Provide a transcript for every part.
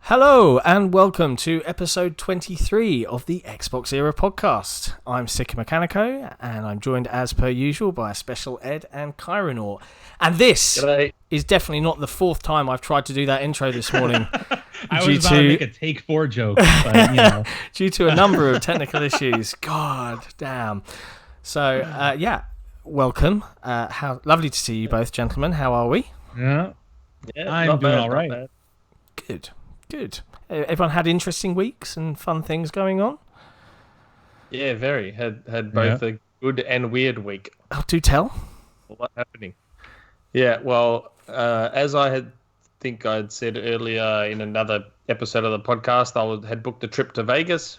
Hello and welcome to episode 23 of the XboxEra podcast. I'm Sikamikanico and I'm joined as per usual by Shpeshal Ed and Kaironaut. And this is definitely not the fourth time I've tried to do that intro this morning. I was about to make a take 4 joke, but you know. Due to a number of technical issues. God damn. So, welcome. How lovely to see you both, gentlemen. How are we? Yeah, I'm doing all right. Good. Everyone had interesting weeks and fun things going on? Yeah, very. Had both a good and weird week. Oh, do tell. What's happening? Yeah, well, as I think I'd said earlier in another episode of the podcast, had booked a trip to Vegas,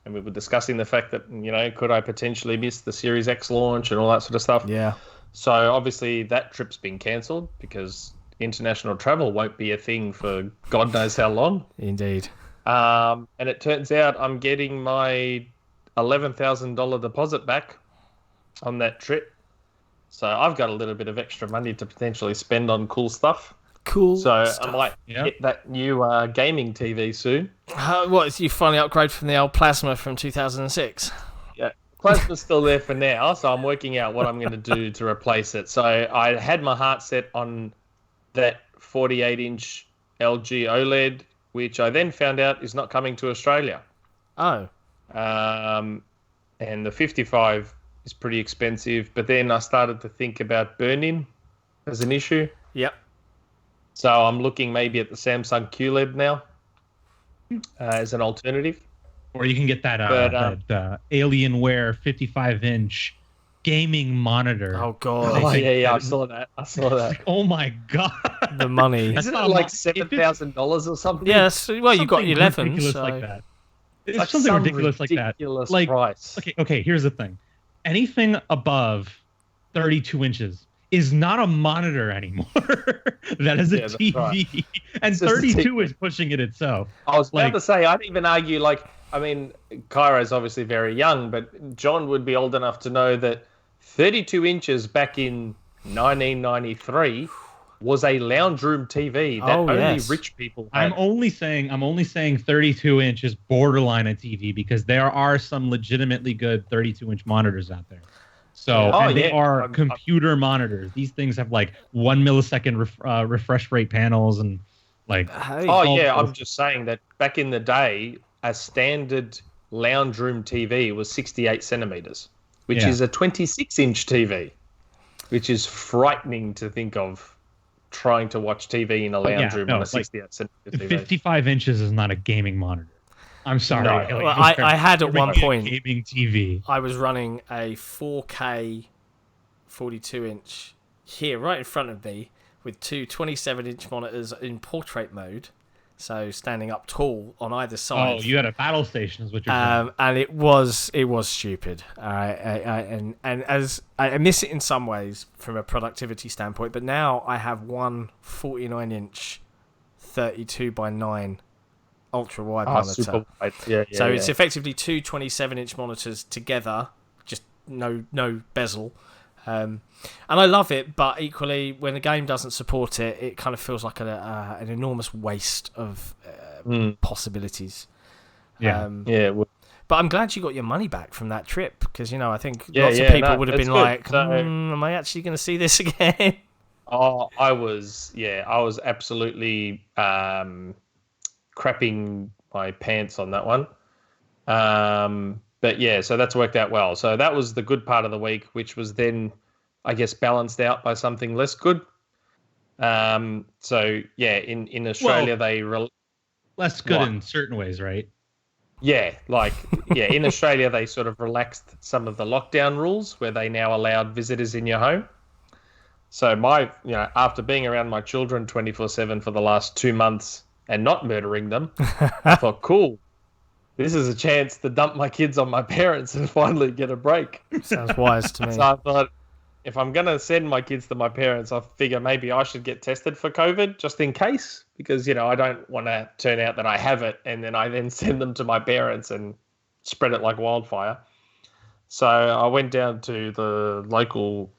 and we were discussing the fact that, could I potentially miss the Series X launch and all that sort of stuff. Yeah. So obviously that trip's been cancelled because international travel won't be a thing for God knows how long. Indeed. And it turns out I'm getting my $11,000 deposit back on that trip. So I've got a little bit of extra money to potentially spend on cool stuff. I might get that new gaming TV soon. What, you finally upgrade from the old plasma from 2006? Yeah, plasma's still there for now, so I'm working out what I'm going to do to replace it. So I had my heart set on that 48-inch LG OLED, which I then found out is not coming to Australia. Oh. And the 55 is pretty expensive, but then I started to think about burn-in as an issue. Yep. So I'm looking maybe at the Samsung QLED now as an alternative. Or you can get that Alienware 55-inch gaming monitor. Oh god! I saw that. Like, oh my god! The money. Isn't it like $7,000 or something? Yes. Well, you got 11. Ridiculous so... like that. It's like something ridiculous like that. Like price. Okay. Here's the thing. Anything above 32 inches is not a monitor anymore. That is a TV, right. And 32 is pushing it itself. I was about to say, I'd even argue. Kairo's obviously very young, but John would be old enough to know that 32 inches back in 1993 was a lounge room TV that only rich people had. I'm only saying 32 inch is borderline a TV because there are some legitimately good 32-inch monitors out there. So they are computer monitors. These things have like 1 millisecond refresh rate panels and like. I'm just saying that back in the day, a standard lounge room TV was 68 centimeters, which is a 26-inch TV, which is frightening to think of trying to watch TV in a lounge room on a 68 centimeter TV. 55 inches is not a gaming monitor. I'm sorry. No. Well, I had at one point gaming TV. I was running a 4K 42-inch here right in front of me with two 27-inch monitors in portrait mode. So standing up tall on either side. Oh, you had a battle station, is what you're saying. And it was stupid. And I miss it in some ways from a productivity standpoint. But now I have one 49-inch 32:9 ultra wide monitor. Super wide. Yeah, so it's effectively two 27-inch monitors together, just no bezel. And I love it, but equally, when the game doesn't support it, it kind of feels like an enormous waste of possibilities. Yeah, But I'm glad you got your money back from that trip because I think lots of people would have been like, "Am I actually going to see this again?" Oh, I was absolutely crapping my pants on that one. But yeah, so that's worked out well. So that was the good part of the week, which was then, I guess, balanced out by something less good. So yeah, in Australia less good in certain ways, right? Yeah, in Australia they sort of relaxed some of the lockdown rules where they now allowed visitors in your home. So after being around my children 24/7 for the last 2 months and not murdering them, I thought, cool. This is a chance to dump my kids on my parents and finally get a break. Sounds wise to me. So I thought, if I'm going to send my kids to my parents, I figure maybe I should get tested for COVID just in case. Because, I don't want to turn out that I have it and then I then send them to my parents and spread it like wildfire. So I went down to the local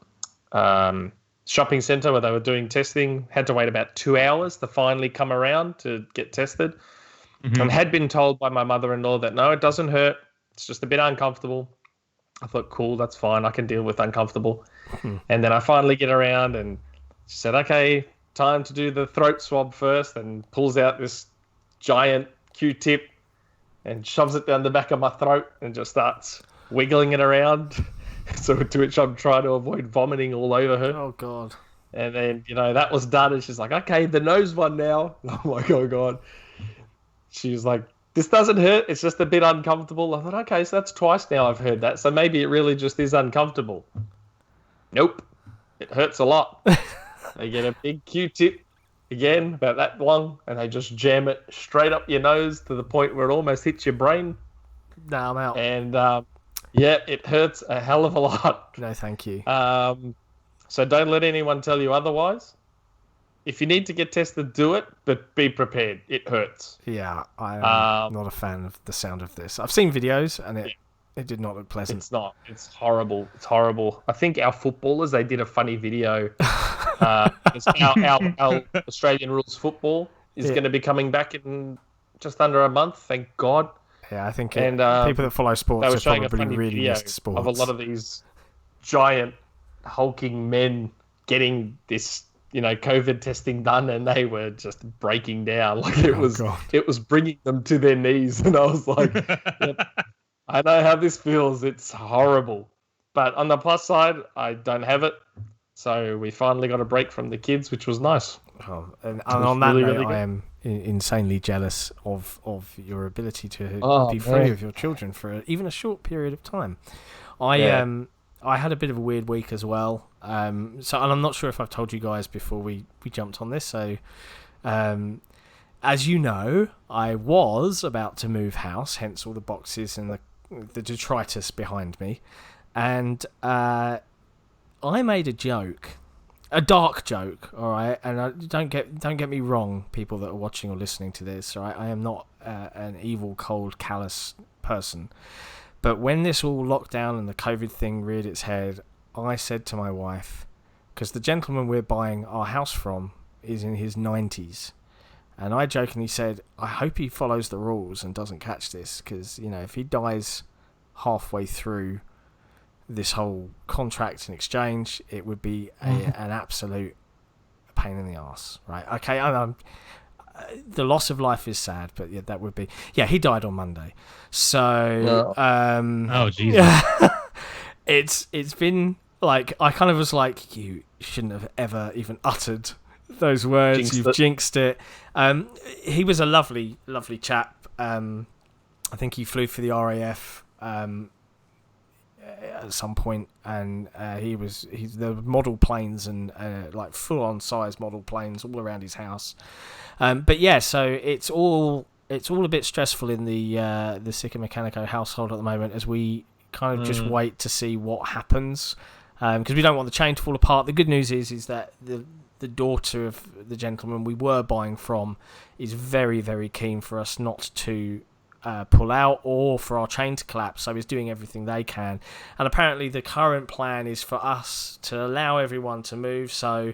shopping center where they were doing testing. Had to wait about 2 hours to finally come around to get tested. And had been told by my mother-in-law that, no, it doesn't hurt. It's just a bit uncomfortable. I thought, cool, that's fine. I can deal with uncomfortable. And then I finally get around and she said, okay, time to do the throat swab first, and pulls out this giant Q-tip and shoves it down the back of my throat and just starts wiggling it around. So to which I'm trying to avoid vomiting all over her. Oh, God. And then, that was done. And she's like, okay, the nose one now. I'm like, oh, God. She was like, this doesn't hurt. It's just a bit uncomfortable. I thought, okay, so that's twice now I've heard that. So maybe it really just is uncomfortable. Nope. It hurts a lot. They get a big Q-tip, again, about that long, and they just jam it straight up your nose to the point where it almost hits your brain. No, I'm out. And, it hurts a hell of a lot. No, thank you. So don't let anyone tell you otherwise. If you need to get tested, do it, but be prepared. It hurts. Yeah, I'm not a fan of the sound of this. I've seen videos, and it did not look pleasant. It's not. It's horrible. It's horrible. I think our footballers, they did a funny video. Our Australian rules football is going to be coming back in just under a month, thank God. Yeah, I think people that follow sports are probably really missed sports. Of a lot of these giant hulking men getting this, COVID testing done, and they were just breaking down. Like it was bringing them to their knees, and I was like, yep, I know how this feels. It's horrible. But on the plus side, I don't have it. So we finally got a break from the kids, which was nice. Oh, and on that note, I am insanely jealous of your ability to be free of your children for even a short period of time. I had a bit of a weird week as well. And I'm not sure if I've told you guys before we jumped on this. So, as you know, I was about to move house, hence all the boxes and the detritus behind me. And I made a joke, a dark joke, all right. And don't get me wrong, people that are watching or listening to this, all right. I am not an evil, cold, callous person. But when this all lockdown and the COVID thing reared its head, I said to my wife, because the gentleman we're buying our house from is in his 90s, and I jokingly said, I hope he follows the rules and doesn't catch this, because if he dies halfway through this whole contract and exchange, it would be an absolute pain in the arse, right? Okay, the loss of life is sad, but yeah, that would be... Yeah, he died on Monday. So... oh, Jesus. It's been like... I kind of was like, you shouldn't have ever even uttered those words. You've jinxed it. He was a lovely, lovely chap. I think he flew for the RAF at some point, and there were model planes and like full-on size model planes all around his house. But yeah, so it's all a bit stressful in the Sikamikanico household at the moment, as we kind of just wait to see what happens, because we don't want the chain to fall apart. The good news is that the daughter of the gentleman we were buying from is very, very keen for us not to pull out or for our chain to collapse, so he's doing everything they can. And apparently the current plan is for us to allow everyone to move, so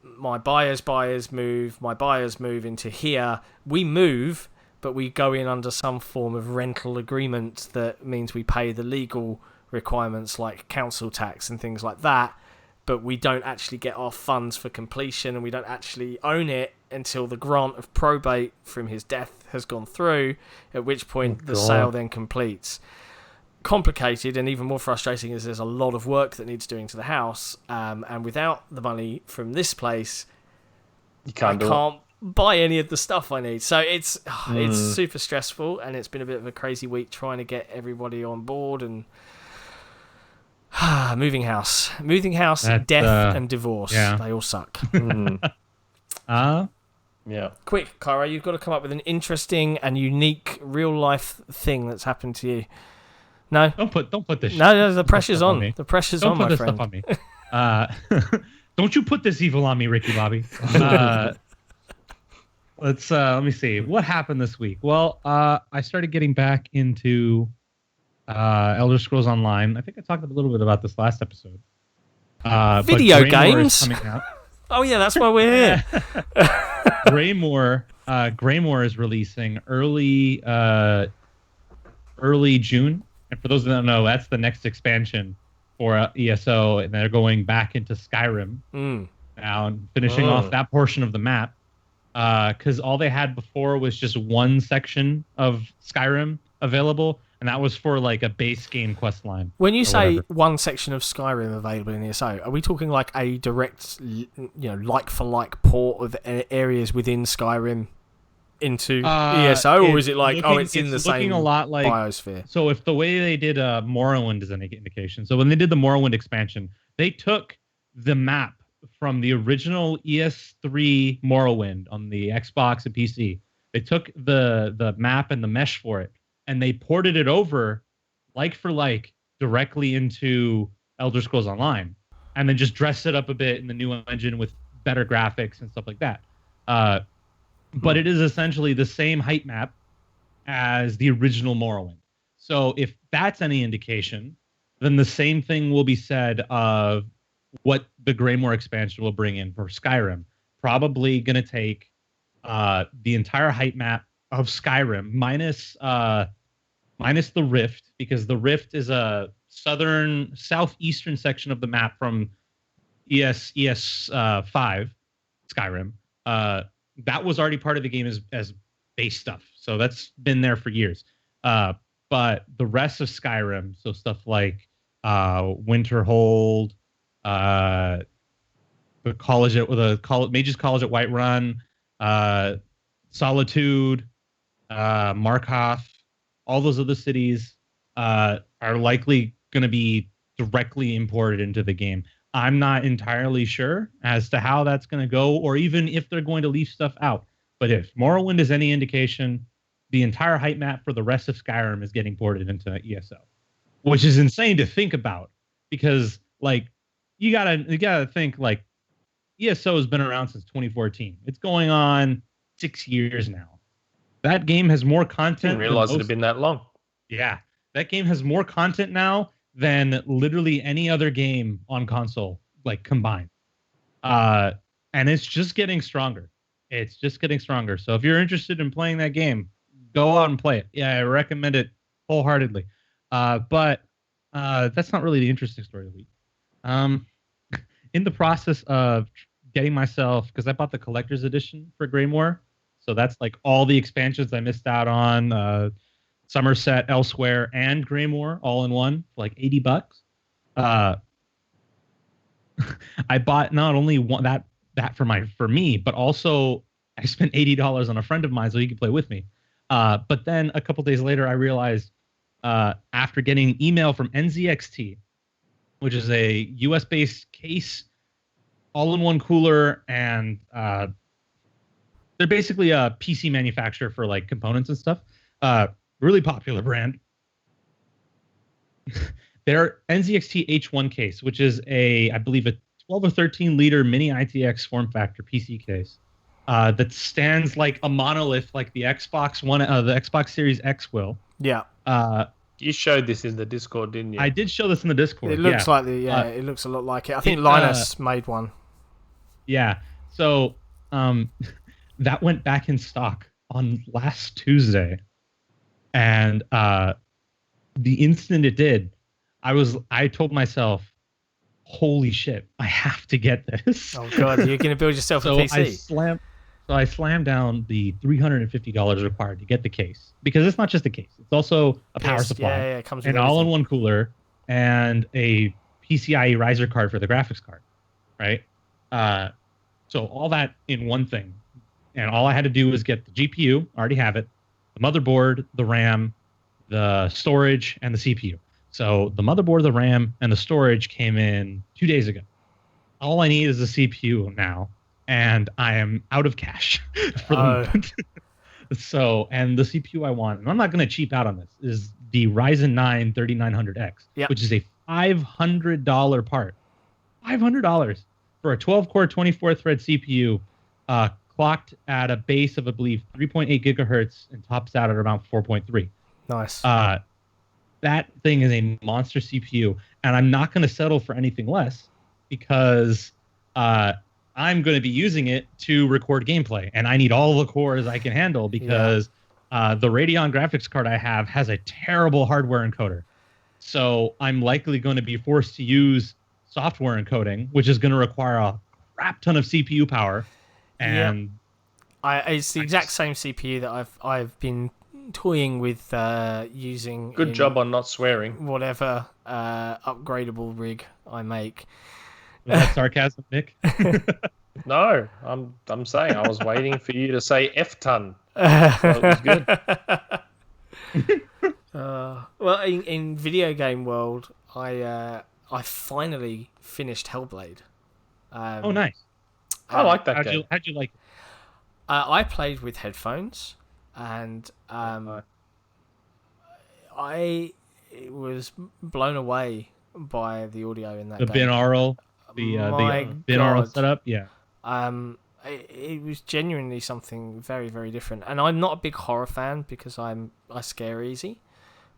my buyers move, my buyers move into here, we move, but we go in under some form of rental agreement that means we pay the legal requirements like council tax and things like that, but we don't actually get our funds for completion, and we don't actually own it until the grant of probate from his death has gone through, at which point the sale then completes. Complicated, and even more frustrating is there's a lot of work that needs doing to the house, and without the money from this place, I can't buy any of the stuff I need. So it's super stressful, and it's been a bit of a crazy week trying to get everybody on board. And moving house, death and divorce, they all suck. Yeah. Quick, Cairo, you've got to come up with an interesting and unique real life thing that's happened to you. No, don't put this. No, the pressure's on. The pressure's on, my friend. Don't put this stuff on me. Don't you put this evil on me, Ricky Bobby. Let me see what happened this week. Well, I started getting back into Elder Scrolls Online. I think I talked a little bit about this last episode. Video games coming out. Oh yeah, that's why we're here. Greymoor is releasing early June, and for those that don't know, that's the next expansion for ESO, and they're going back into Skyrim now and finishing off that portion of the map. Because all they had before was just one section of Skyrim available, and that was for like a base game quest line. When you say one section of Skyrim available in ESO, are we talking like a direct, like for like port of areas within Skyrim into ESO, or is it like it's in the same a lot like biosphere? So if the way they did Morrowind is any indication, so when they did the Morrowind expansion, they took the map from the original ES3 Morrowind on the Xbox and PC. They took the map and the mesh for it, and they ported it over, like for like, directly into Elder Scrolls Online, and then just dressed it up a bit in the new engine with better graphics and stuff like that. But it is essentially the same height map as the original Morrowind. So if that's any indication, then the same thing will be said of what the Greymoor expansion will bring in for Skyrim. Probably going to take the entire height map of Skyrim minus the Rift, because the Rift is a southeastern section of the map from ES5 Skyrim. That was already part of the game as base stuff, so that's been there for years. But the rest of Skyrim, so stuff like Winterhold, the Mage's College at Whiterun, Solitude, Markoth, all those other cities are likely going to be directly imported into the game. I'm not entirely sure as to how that's going to go, or even if they're going to leave stuff out. But if Morrowind is any indication, the entire height map for the rest of Skyrim is getting ported into ESO, which is insane to think about, because like you gotta think, like, ESO has been around since 2014. It's going on 6 years now. That game has more content. I didn't realize it had been that long. Yeah, that game has more content now than literally any other game on console, like, combined. And it's just getting stronger. It's just getting stronger. So if you're interested in playing that game, go out and play it. Yeah, I recommend it wholeheartedly. But that's not really the interesting story of the week. In the process of getting myself, because I bought the collector's edition for Greymoor, so that's like all the expansions I missed out on, Somerset, Elsewhere, and Greymoor all in one, for like $80. I bought not only one that for me, but also I spent $80 on a friend of mine so he could play with me. But then a couple days later, I realized after getting email from NZXT, which is a US-based case, all-in-one cooler, and they're basically a PC manufacturer for like components and stuff. Really popular brand. Their NZXT H1 case, which is I believe a 12 or 13 liter mini ITX form factor PC case, that stands like a monolith, like the Xbox One, the Xbox Series X will. Yeah. You showed this in the Discord, didn't you? I did show this in the Discord. It looks like it looks a lot like it. I think Linus made one. Yeah. So that went back in stock on last Tuesday, and the instant it did, I told myself, holy shit, I have to get this. Oh god, you're going to build yourself a PC. I slammed down the $350 required to get the case, because it's not just a case; it's also a power supply, it comes with an all-in-one cooler, and a PCIe riser card for the graphics card, right? So all that in one thing, and all I had to do was get the GPU. I already have it, the motherboard, the RAM, the storage, and the CPU. So the motherboard, the RAM, and the storage came in 2 days ago. All I need is the CPU now, and I am out of cash for the moment. So, and the CPU I want, and I'm not going to cheap out on this, is the Ryzen 9 3900X, which is a $500 part. $500 for a 12-core, 24-thread CPU, clocked at a base of, I believe, 3.8 gigahertz and tops out at around 4.3. Nice. That thing is a monster CPU, and I'm not going to settle for anything less, because I'm going to be using it to record gameplay, and I need all the cores I can handle because the Radeon graphics card I have has a terrible hardware encoder. So I'm likely going to be forced to use software encoding, which is going to require a crap ton of CPU power. And it's the exact same CPU that I've been toying with using. Good job on not swearing. Whatever upgradable rig I make. Was that sarcasm, Nick? No, I'm saying I was waiting for you to say F-ton. So it was good. Well, in video game world, I finally finished Hellblade. Oh, nice! I like that game. How'd you like it? I played with headphones, and I was blown away by the audio in that game. Binaural, the binaural setup, yeah. It was genuinely something very, very different. And I'm not a big horror fan because I scare easy.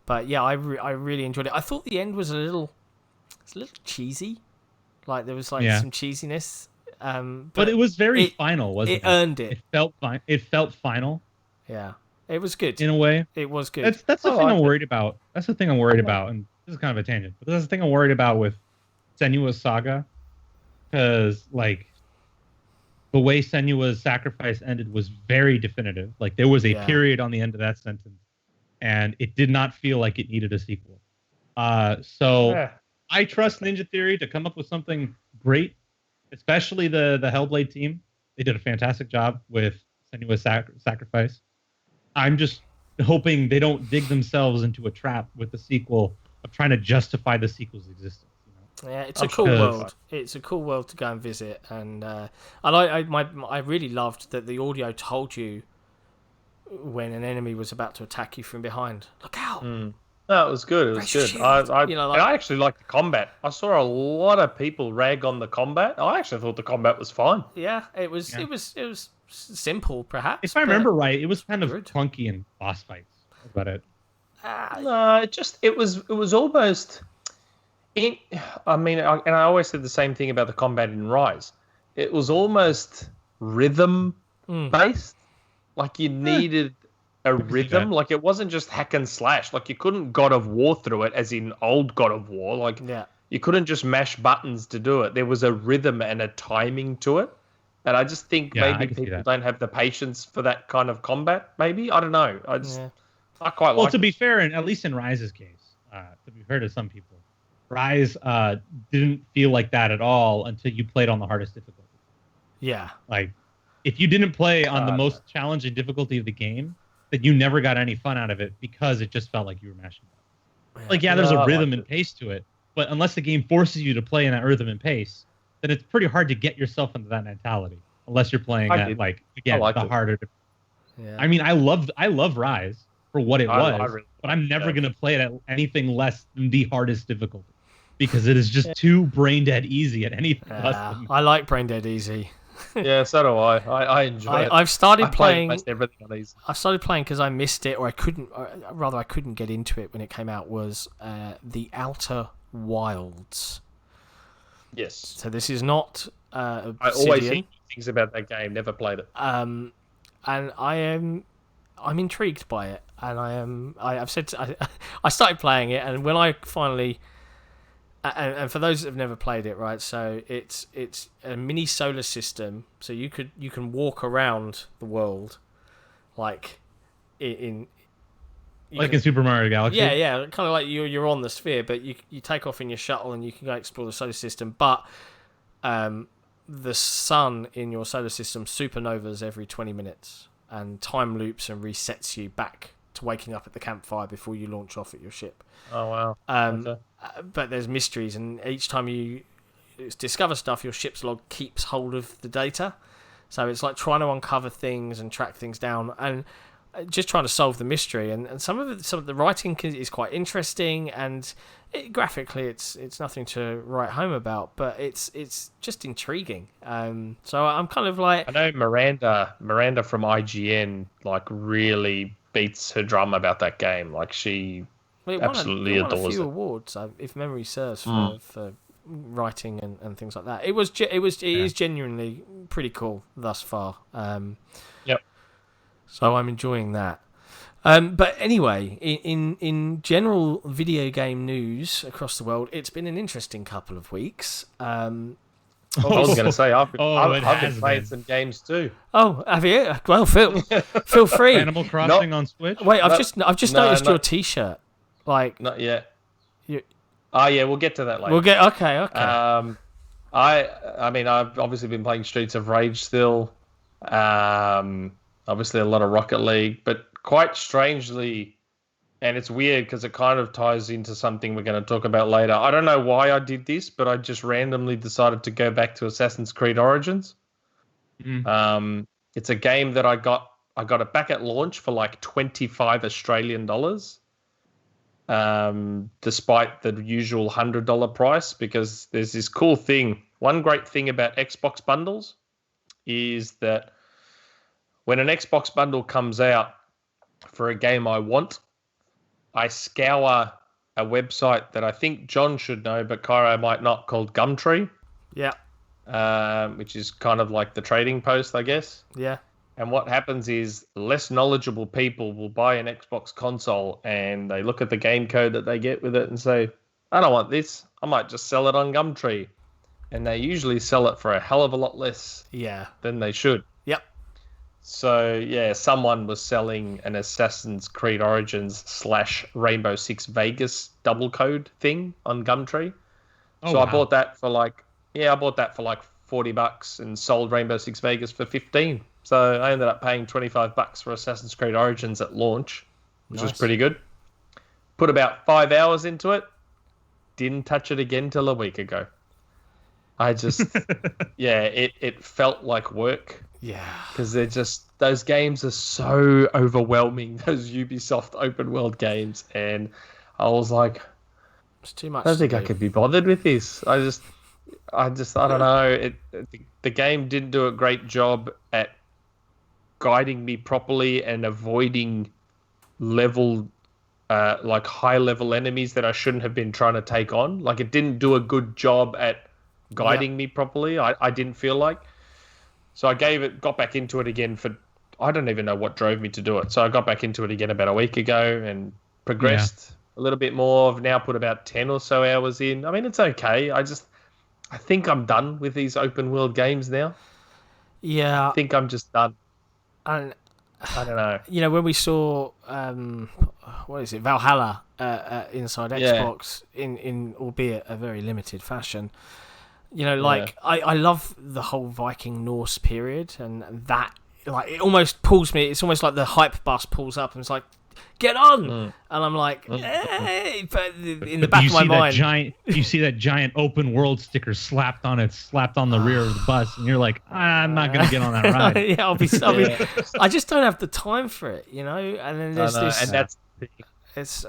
But yeah, I really enjoyed it. I thought the end was a little cheesy. Like there was some cheesiness. But it was very final, wasn't it? It earned it. It felt fine. It felt final. Yeah, it was good. In a way, it was good. That's the thing I'm worried about. That's the thing I'm worried about, and this is kind of a tangent. But that's the thing I'm worried about with Senua's Saga, because like the way Senua's sacrifice ended was very definitive. Like there was a period on the end of that sentence, and it did not feel like it needed a sequel. So I trust Ninja Theory to come up with something great. Especially the Hellblade team. They did a fantastic job with Senua's Sacrifice. I'm just hoping they don't dig themselves into a trap with the sequel of trying to justify the sequel's existence. You know? Yeah, it's a cool world. It's a cool world to go and visit, and I really loved that the audio told you when an enemy was about to attack you from behind. Look out! No, it was good. It was good. I actually liked the combat. I saw a lot of people rag on the combat. I actually thought the combat was fine. Yeah, it was simple, perhaps. If I remember right, it was kind of clunky in boss fights. That's about it. No, it was almost. And I always said the same thing about the combat in Rise. It was almost rhythm based. Like you needed a rhythm. Like it wasn't just hack and slash. Like you couldn't God of War through it, as in old God of War. Like you couldn't just mash buttons to do it. There was a rhythm and a timing to it. And I just think maybe people don't have the patience for that kind of combat. Maybe I don't know. I quite like. Well, to be fair, and at least in Rise's case, to be fair to some people, Rise didn't feel like that at all until you played on the hardest difficulty. Yeah. Like if you didn't play on the most challenging difficulty of the game, that you never got any fun out of it because it just felt like you were mashing buttons. Like, there's a rhythm and pace to it, but unless the game forces you to play in that rhythm and pace, then it's pretty hard to get yourself into that mentality. Unless you're playing at, like, again, the harder. Yeah. I mean, I love Rise for what it was, but I'm never going to play it at anything less than the hardest difficulty because it is just too brain dead easy at anything less than. I like brain dead easy. Yeah, so do I. I enjoy it. I've started playing. Everything on these. I started playing because I missed it, or I couldn't get into it when it came out. Was The Outer Wilds? Yes. So this is not. I always hear things about that game. Never played it. And I'm intrigued by it, and I've said I started playing it, and when I finally. And for those that have never played it, right? So it's a mini solar system. So you can walk around the world, like in Super Mario Galaxy. Yeah, kind of like you're on the sphere, but you take off in your shuttle and you can go explore the solar system. But the sun in your solar system supernovas every 20 minutes and time loops and resets you back to waking up at the campfire before you launch off at your ship. Oh wow! Okay. But there's mysteries, and each time you discover stuff, your ship's log keeps hold of the data. So it's like trying to uncover things and track things down, and just trying to solve the mystery. And some of the writing is quite interesting, and graphically, it's nothing to write home about, but it's just intriguing. So I'm kind of like, I know Miranda from IGN like really beats her drum about that game. Like she absolutely adores it. It won a few awards, if memory serves, for writing and things like that. It is genuinely pretty cool thus far. Yep. So I'm enjoying that. But anyway, in general video game news across the world, it's been an interesting couple of weeks. I was going to say I've been playing some games too. Oh, have you? Well, feel free. Animal Crossing on Switch. Wait, I've just noticed your T-shirt. Like, not yet. Yeah, we'll get to that later. We'll get okay. I mean, I've obviously been playing Streets of Rage still. Obviously a lot of Rocket League, but quite strangely, and it's weird because it kind of ties into something we're going to talk about later. I don't know why I did this, but I just randomly decided to go back to Assassin's Creed Origins. It's a game that I got it back at launch for like 25 Australian dollars. Despite the usual $100 price, because there's this cool thing. One great thing about Xbox bundles is that when an Xbox bundle comes out for a game I want, I scour a website that I think John should know, but Cairo might not, called Gumtree. Yeah. Which is kind of like the trading post, I guess. Yeah. And what happens is less knowledgeable people will buy an Xbox console and they look at the game code that they get with it and say, I don't want this. I might just sell it on Gumtree. And they usually sell it for a hell of a lot less than they should. Yep. So, yeah, someone was selling an Assassin's Creed Origins / Rainbow Six Vegas double code thing on Gumtree. I bought that for like $40 and sold Rainbow Six Vegas for $15. So I ended up paying $25 for Assassin's Creed Origins at launch, which was pretty good. Put about 5 hours into it. Didn't touch it again till a week ago. I just, it felt like work. Yeah. Because those games are so overwhelming, those Ubisoft open world games. And I was like, it's too much. I don't think I could be bothered with this. I don't know. The game didn't do a great job at guiding me properly and avoiding high level enemies that I shouldn't have been trying to take on. Like, it didn't do a good job at guiding me properly. I didn't feel like. So I got back into it again I don't even know what drove me to do it. So I got back into it again about a week ago and progressed a little bit more. I've now put about 10 or so hours in. I mean, it's okay. I think I'm done with these open world games now. Yeah. I think I'm just done. I don't know. You know, when we saw what is it, Valhalla inside Xbox in albeit a very limited fashion. You know, like I love the whole Viking Norse period, and that, like, it almost pulls me. It's almost like the hype bus pulls up and it's like, get on, and I'm like, hey, but in the back of my mind, you see that giant open world sticker slapped on the rear of the bus, and you're like, I'm not gonna get on that ride. I'll be. I just don't have the time for it, you know. And then there's this, and that's. It's,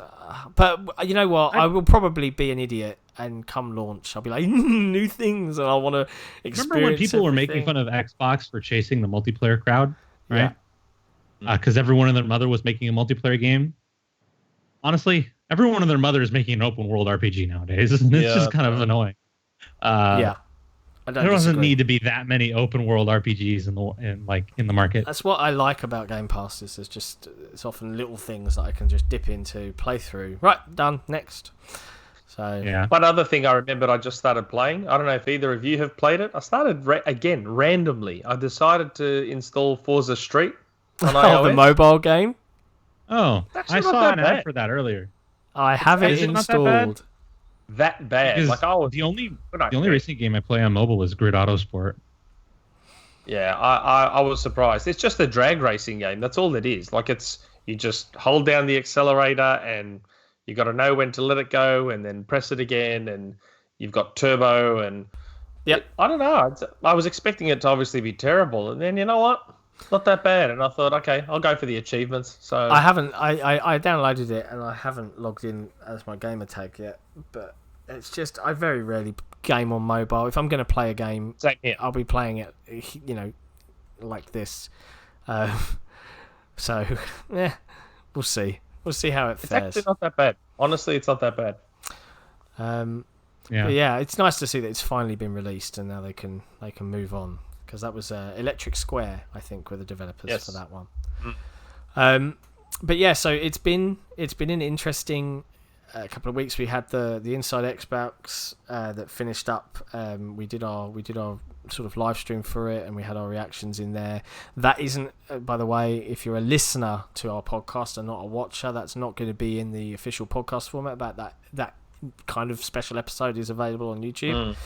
but you know what? I will probably be an idiot, and come launch, I'll be like, new things, and I want to experience. Remember when people were making fun of Xbox for chasing the multiplayer crowd, right? Because everyone and their mother was making a multiplayer game. Honestly, everyone and their mother is making an open world RPG nowadays. It's just kind of annoying. There doesn't need to be that many open world RPGs in the market. That's what I like about Game Pass. Is it's often little things that I can just dip into, play through. Right, done. Next. So One other thing I remembered, I just started playing. I don't know if either of you have played it. I started randomly. I decided to install Forza Street on iOS. The mobile game. Oh, I saw an ad for that earlier. I have it installed. That bad. Because the only racing game I play on mobile is Grid Autosport. Yeah, I was surprised. It's just a drag racing game. That's all it is. Like, you just hold down the accelerator and you got to know when to let it go and then press it again, and you've got turbo and I don't know. I was expecting it to obviously be terrible, and then you know what? Not that bad. And I thought, okay, I'll go for the achievements. So I haven't. I downloaded it and I haven't logged in as my gamer tag yet. But it's just, I very rarely game on mobile. If I'm going to play a game, I'll be playing it, you know, like this. So yeah, we'll see. We'll see how it fares. It's actually not that bad. Honestly, it's not that bad. But yeah, it's nice to see that it's finally been released and now they can move on, because that was Electric Square, I think, were the developers for that one. But yeah, so it's been an interesting couple of weeks. We had the Inside Xbox that finished up. We did our sort of live stream for it, and we had our reactions in there. That isn't, by the way, if you're a listener to our podcast and not a watcher, that's not going to be in the official podcast format. But that kind of special episode is available on YouTube.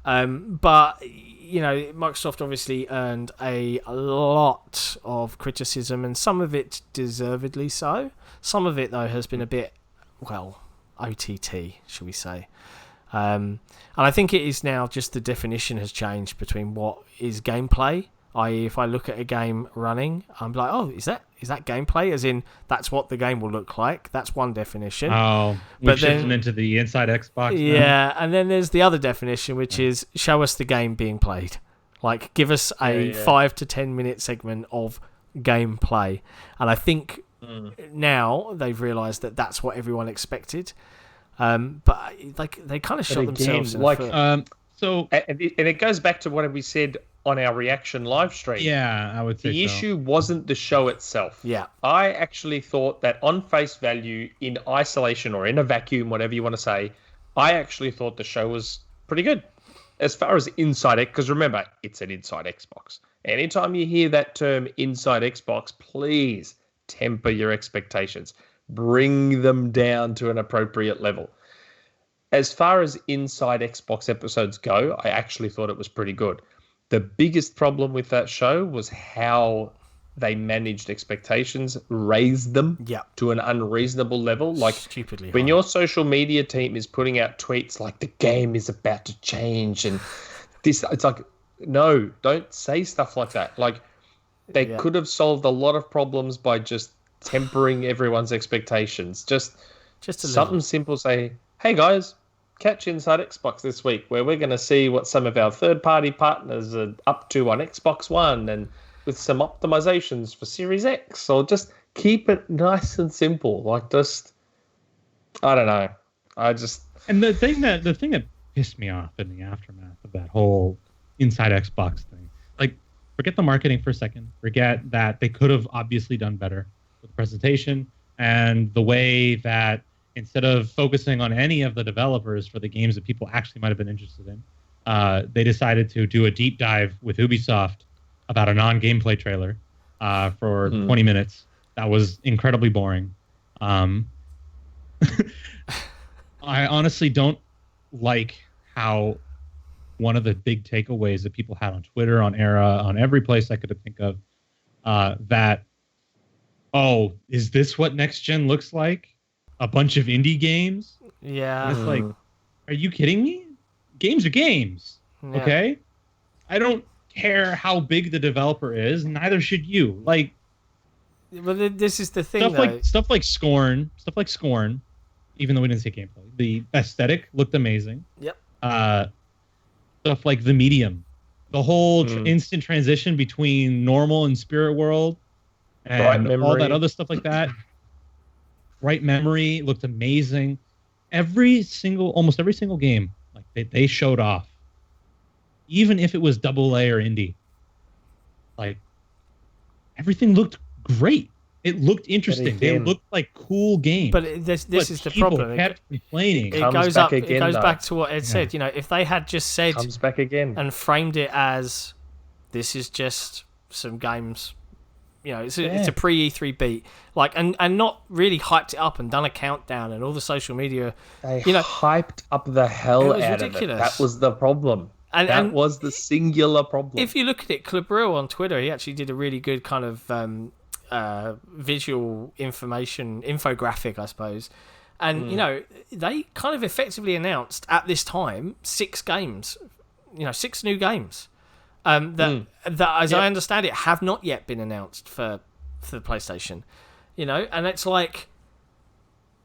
But Microsoft obviously earned a lot of criticism, and some of it deservedly so. Some of it, though, has been a bit, OTT, shall we say. And I think it is now just the definition has changed between what is gameplay, i.e. if I look at a game running, I'm like, oh, is that gameplay? As in, that's what the game will look like. That's one definition. Oh, but then into the Inside Xbox. Yeah, and then there's the other definition, which is show us the game being played. Like, give us a 5 to 10 minute segment of gameplay. And I think now they've realised that that's what everyone expected. But like they kind of shot themselves in the foot. So and it goes back to what we said on our reaction live stream. Yeah, I would say the issue wasn't the show itself. Yeah, I actually thought that on face value, in isolation or in a vacuum, whatever you want to say, I actually thought the show was pretty good. As far as Inside Xbox, because remember, it's an Inside Xbox. Anytime you hear that term Inside Xbox, please temper your expectations. Bring them down to an appropriate level. As far as Inside Xbox episodes go, I actually thought it was pretty good. The biggest problem with that show was how they managed expectations, raised them to an unreasonable level. Like, stupidly when high. Your social media team is putting out tweets like the game is about to change and this, it's like, no, don't say stuff like that. Like, they could have solved a lot of problems by just tempering everyone's expectations. Just something simple. Say, hey guys, catch Inside Xbox this week, where we're going to see what some of our third-party partners are up to on Xbox One, and with some optimizations for Series X. Or just keep it nice and simple. Like, just, I don't know. And the thing that pissed me off in the aftermath of that whole Inside Xbox thing, like, forget the marketing for a second. Forget that they could have obviously done better with the presentation and the way that instead of focusing on any of the developers for the games that people actually might have been interested in, they decided to do a deep dive with Ubisoft about a non-gameplay trailer for 20 minutes. That was incredibly boring. I honestly don't like how one of the big takeaways that people had on Twitter, on Era, on every place I could think of, that, oh, is this what next gen looks like? A bunch of indie games? Yeah. It's like, are you kidding me? Games are games. Yeah. Okay? I don't care how big the developer is, neither should you. Like, but this is the thing, stuff like Scorn, even though we didn't see gameplay. The aesthetic looked amazing. Yep. Stuff like The Medium. The whole instant transition between normal and spirit world and all that other stuff like that. Right Memory looked amazing. Almost every single game, like they showed off. Even if it was AA or indie, like everything looked great. It looked interesting. They looked like cool games. But this is the problem. People kept complaining. It goes back to what Ed said. If they had just said comes back again and framed it as this is just some games. It's a pre-E3 beat, and not really hyped it up and done a countdown and all the social media. They hyped up the hell out ridiculous. Of it. That was the problem. That was the singular problem. If you look at it, Clubril on Twitter, he actually did a really good kind of visual information infographic, I suppose. And they kind of effectively announced at this time 6 games, 6 new games. That as I understand it, have not yet been announced for the PlayStation, and it's like,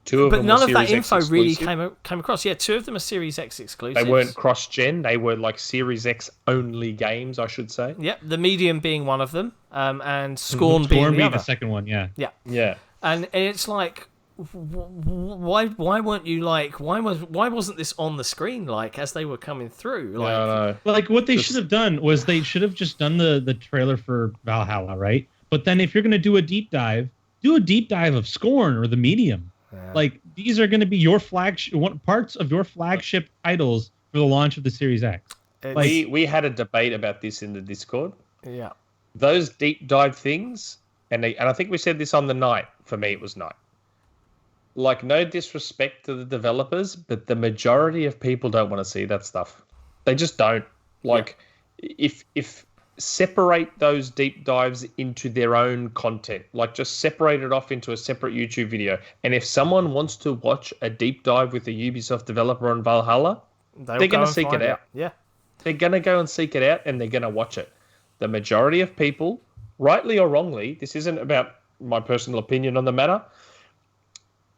2 of but them none of that Series info X really exclusive. came across. Yeah, 2 of them are Series X exclusives. They weren't cross-gen; they were like Series X only games, I should say. Yep, The Medium being one of them, and Scorn being the other. The second one. Yeah. And it's like, why weren't you like, why wasn't this on the screen like as they were coming through? Like, no. Like what they should have done was they should have just done the trailer for Valhalla, right? But then if you're gonna do a deep dive of Scorn or the Medium. Yeah. Like these are gonna be your parts of your flagship titles for the launch of the Series X. We had a debate about this in the Discord. Yeah. Those deep dive things, and I think we said this on the night. For me, it was night. Like, no disrespect to the developers, but the majority of people don't want to see that stuff. They just don't. Like, if separate those deep dives into their own content, like just separate it off into a separate YouTube video. And if someone wants to watch a deep dive with a Ubisoft developer on Valhalla, they're going to seek it out. Yeah. They're going to go and seek it out, and they're going to watch it. The majority of people, rightly or wrongly, this isn't about my personal opinion on the matter.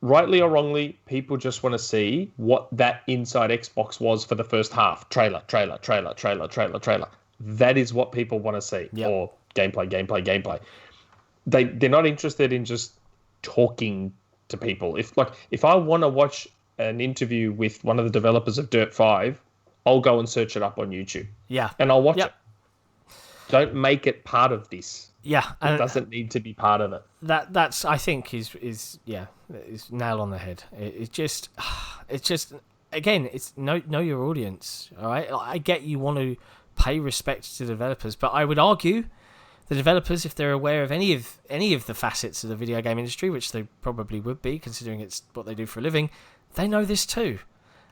Rightly or wrongly, people just want to see what that Inside Xbox was for the first half. Trailer. That is what people want to see. Yep. Or gameplay. They're not interested in just talking to people. If I want to watch an interview with one of the developers of Dirt 5, I'll go and search it up on YouTube. Yeah. And I'll watch it. Don't make it part of this. Yeah, it doesn't need to be part of it. That's I think is nail on the head. It's just again, it's know your audience. All right, I get you want to pay respect to developers, but I would argue the developers, if they're aware of any of the facets of the video game industry, which they probably would be, considering it's what they do for a living, they know this too.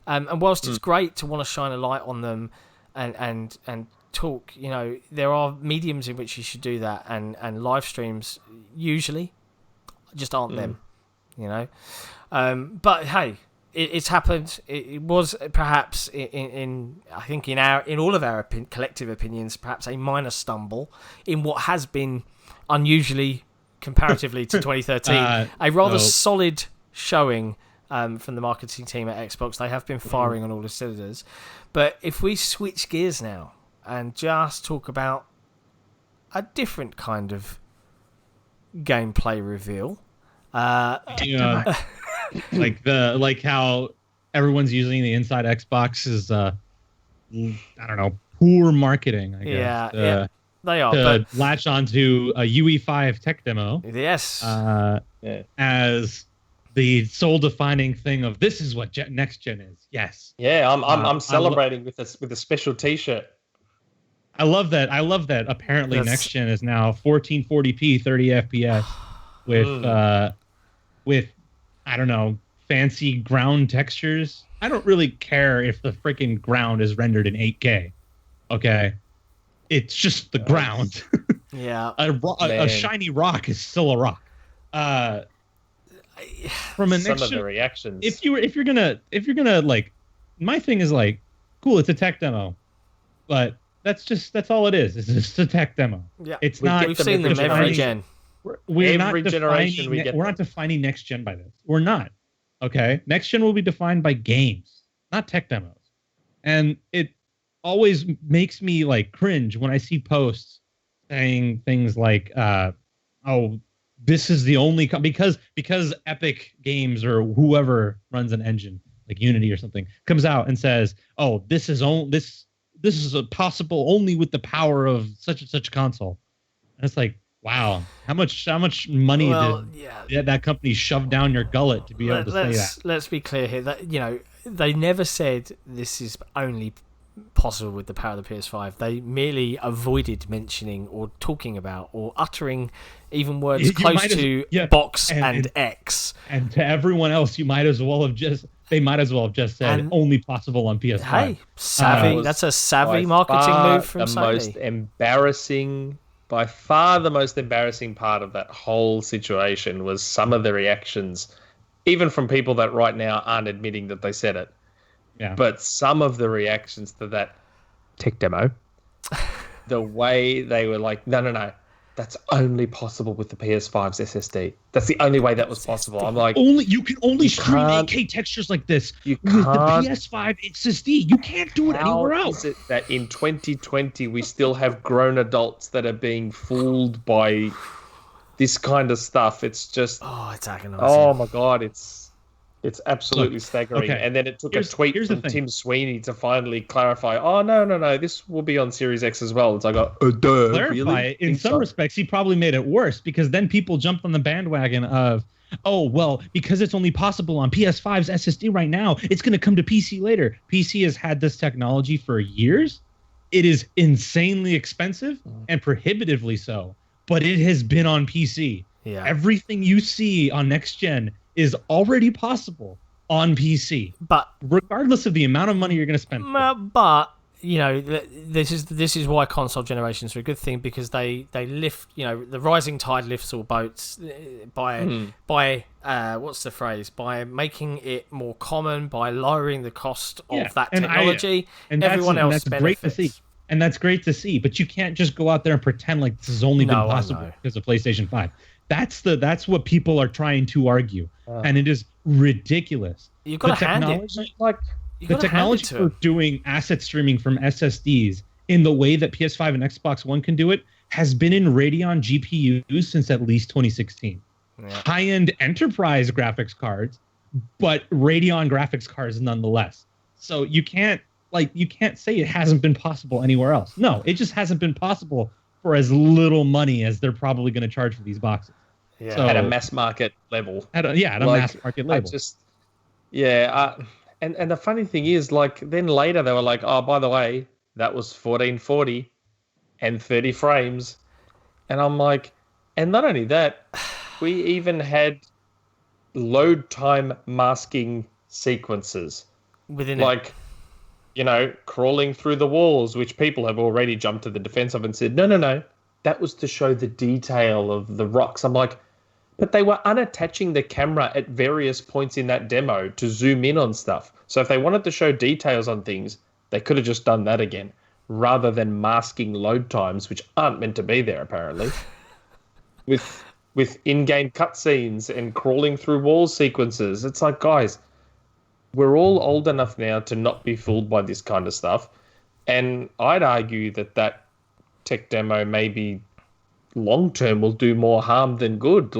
And whilst it's great to want to shine a light on them and talk, you know, there are mediums in which you should do that, and live streams usually just aren't them, you know. But hey, it's happened. It was perhaps in I think in all of our collective opinions, perhaps a minor stumble in what has been unusually, comparatively to 2013, a rather solid showing from the marketing team at Xbox. They have been firing on all the cylinders. But if we switch gears now and just talk about a different kind of gameplay reveal. Like how everyone's using the Inside Xbox is I don't know, poor marketing, I guess. Yeah, they are. To latch onto a UE5 tech demo. Yes. As the soul defining thing of this is what next gen is. Yes. Yeah, I'm celebrating with a special T-shirt. I love that. Apparently, next gen is now 1440p, 30 FPS, with I don't know, fancy ground textures. I don't really care if the freaking ground is rendered in 8K. Okay, it's just the ground. Yeah, a shiny rock is still a rock. From a next gen, the reactions. If you're gonna like, my thing is like, cool, it's a tech demo, but that's all it is. It's just a tech demo. Yeah, it's not. We've seen them every gen. We're not defining next gen by this. We're not. Okay, next gen will be defined by games, not tech demos. And it always makes me like cringe when I see posts saying things like, "Oh, this is the only because Epic Games or whoever runs an engine like Unity or something comes out and says, "Oh, this is possible only with the power of such and such console." And it's like, wow, how much money did that company shove down your gullet to be able to say that? Let's be clear here that, you know, they never said this is only possible with the power of the PS5. They merely avoided mentioning or talking about or uttering even words close to box and X. And to everyone else, they might as well have just said only possible on PS5. Hey, savvy. That's a savvy marketing move from Sony. By far the most embarrassing part of that whole situation was some of the reactions, even from people that right now aren't admitting that they said it. Yeah. But some of the reactions to that tech demo, the way they were like, no, that's only possible with the PS5's SSD. That's the only way that was possible. I'm like, you can only stream 8K textures like this with the PS5 SSD. You can't do it anywhere else. How is it that in 2020 we still have grown adults that are being fooled by this kind of stuff. It's just it's agonizing. Oh my god, it's absolutely staggering. Okay. And then it took a tweet from Tim Sweeney to finally clarify. Oh no, this will be on Series X as well. It's like, duh. Clarify really? It. In some respects, he probably made it worse because then people jumped on the bandwagon of, oh well, because it's only possible on PS5's SSD right now, it's going to come to PC later. PC has had this technology for years. It is insanely expensive and prohibitively so, but it has been on PC. Yeah. Everything you see on next gen is already possible on PC, but regardless of the amount of money you're going to spend. But this is why console generations are a good thing, because they lift. The rising tide lifts all boats by what's the phrase? By making it more common, by lowering the cost of that technology, and everyone else benefits. And that's great to see. But you can't just go out there and pretend like this has only been possible because of PlayStation 5. That's what people are trying to argue, and it is ridiculous. You've got to hand it. The technology for doing asset streaming from SSDs in the way that PS5 and Xbox One can do it has been in Radeon GPUs since at least 2016. Yeah. High-end enterprise graphics cards, but Radeon graphics cards nonetheless. So you can't say it hasn't been possible anywhere else. No, it just hasn't been possible for as little money as they're probably going to charge for these boxes. Yeah, so, at a mass market level. At a mass market level. And the funny thing is, then later they were like, oh, by the way, that was 1440 and 30 frames. And I'm like, and not only that, we even had load time masking sequences. Within crawling through the walls, which people have already jumped to the defense of and said, no, that was to show the detail of the rocks. I'm like, but they were unattaching the camera at various points in that demo to zoom in on stuff. So if they wanted to show details on things, they could have just done that again, rather than masking load times, which aren't meant to be there, apparently, with in-game cutscenes and crawling through wall sequences. It's like, guys, we're all old enough now to not be fooled by this kind of stuff. And I'd argue that tech demo maybe long-term will do more harm than good.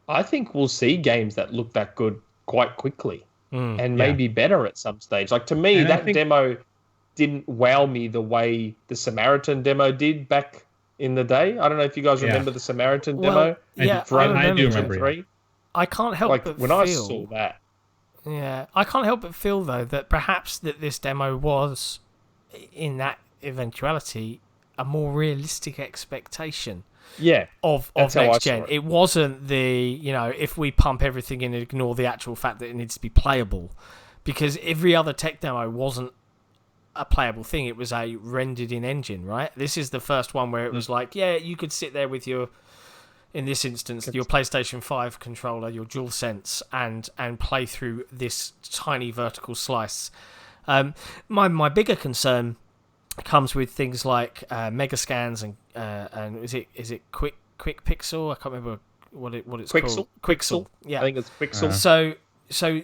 I think we'll see games that look that good quite quickly and maybe better at some stage. To me, that demo didn't wow me the way the Samaritan demo did back in the day. I don't know if you guys remember the Samaritan demo. Yeah, I do remember it. I can't help but when I saw that. Yeah, I can't help but feel, though, that perhaps that this demo was, in that eventuality, a more realistic expectation of next gen. It wasn't the, if we pump everything in and ignore the actual fact that it needs to be playable, because every other tech demo wasn't a playable thing. It was a rendered in engine, right? This is the first one where it was you could sit there with your, in this instance, your PlayStation 5 controller, your DualSense, and play through this tiny vertical slice. My bigger concern comes with things like mega scans and is it quick pixel? I can't remember what it's called. Quixel. Yeah, I think it's Quixel. So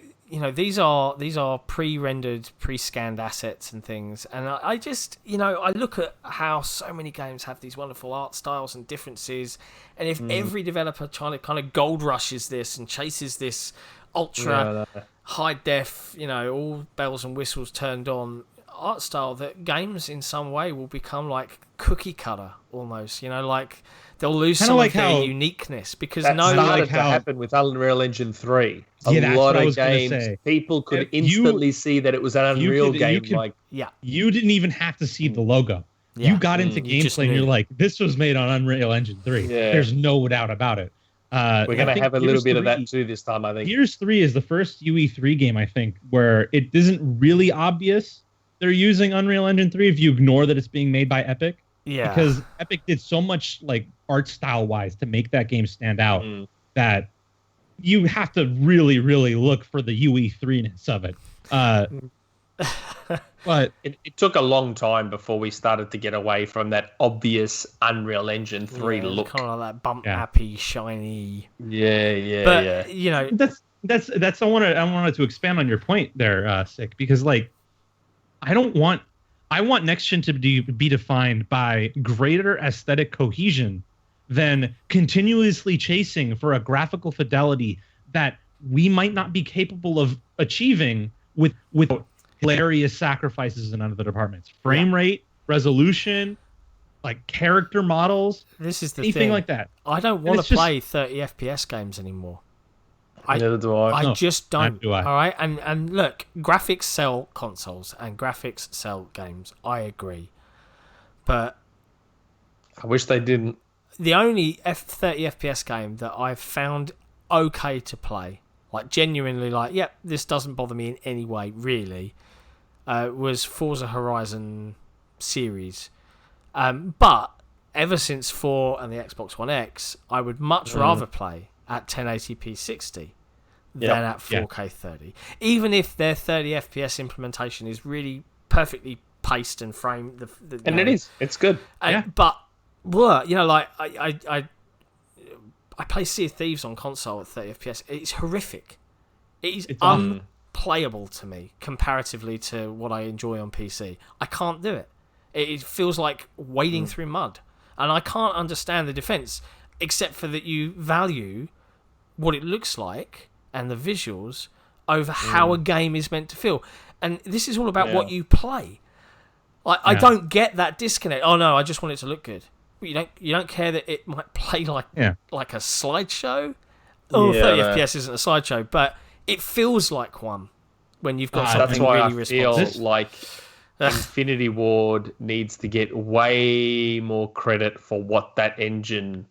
these are pre-rendered, pre-scanned assets and things, and I just I look at how so many games have these wonderful art styles and differences, and if every developer kind of gold rushes this and chases this ultra high def, all bells and whistles turned on art style, that games in some way will become like cookie cutter almost, they'll lose some of their uniqueness, because that started to happen with Unreal Engine 3. A lot of games, people could instantly see that it was an Unreal game. You didn't even have to see the logo. You got into gameplay and you're like, this was made on Unreal Engine 3. Yeah. There's no doubt about it. We're going to have a little bit of that too this time, I think. Gears 3 is the first UE3 game, I think, where it isn't really obvious they're using Unreal Engine 3 if you ignore that it's being made by Epic. Yeah. Because Epic did so much art style wise to make that game stand out that you have to really, really look for the UE3-ness of it. But it took a long time before we started to get away from that obvious Unreal Engine 3 look. Kind of like that bump happy, shiny. Yeah. But that's I wanted to expand on your point there, Sick, because I want next gen to be defined by greater aesthetic cohesion than continuously chasing for a graphical fidelity that we might not be capable of achieving with hilarious sacrifices in other departments. Frame rate, resolution, like character models. This is the anything thing. like that. I don't want to play 30 FPS games anymore. Neither do I. I just don't. Do I. All right, and look, graphics sell consoles and graphics sell games. I agree, but I wish they didn't. the only 30 FPS game that I've found okay to play, like genuinely, like, yep, this doesn't bother me in any way, really, was Forza Horizon series. But ever since 4 and the Xbox One X, I would much rather play at 1080p 60 than at 4K 30. Even if their 30 FPS implementation is really perfectly paced and framed. And it is. It's good. But, you know, like, I play Sea of Thieves on console at 30 FPS. It's horrific. It's unplayable to me comparatively to what I enjoy on PC. I can't do it. It feels like wading through mud. And I can't understand the defense, except for that you value what it looks like and the visuals over how a game is meant to feel. And this is all about what you play. Like, I don't get that disconnect. Oh no, I just want it to look good. You don't care that it might play like a slideshow? 30 FPS isn't a slideshow, but it feels like one when you've got something really responsive. That's why I feel like Infinity Ward needs to get way more credit for what that engine.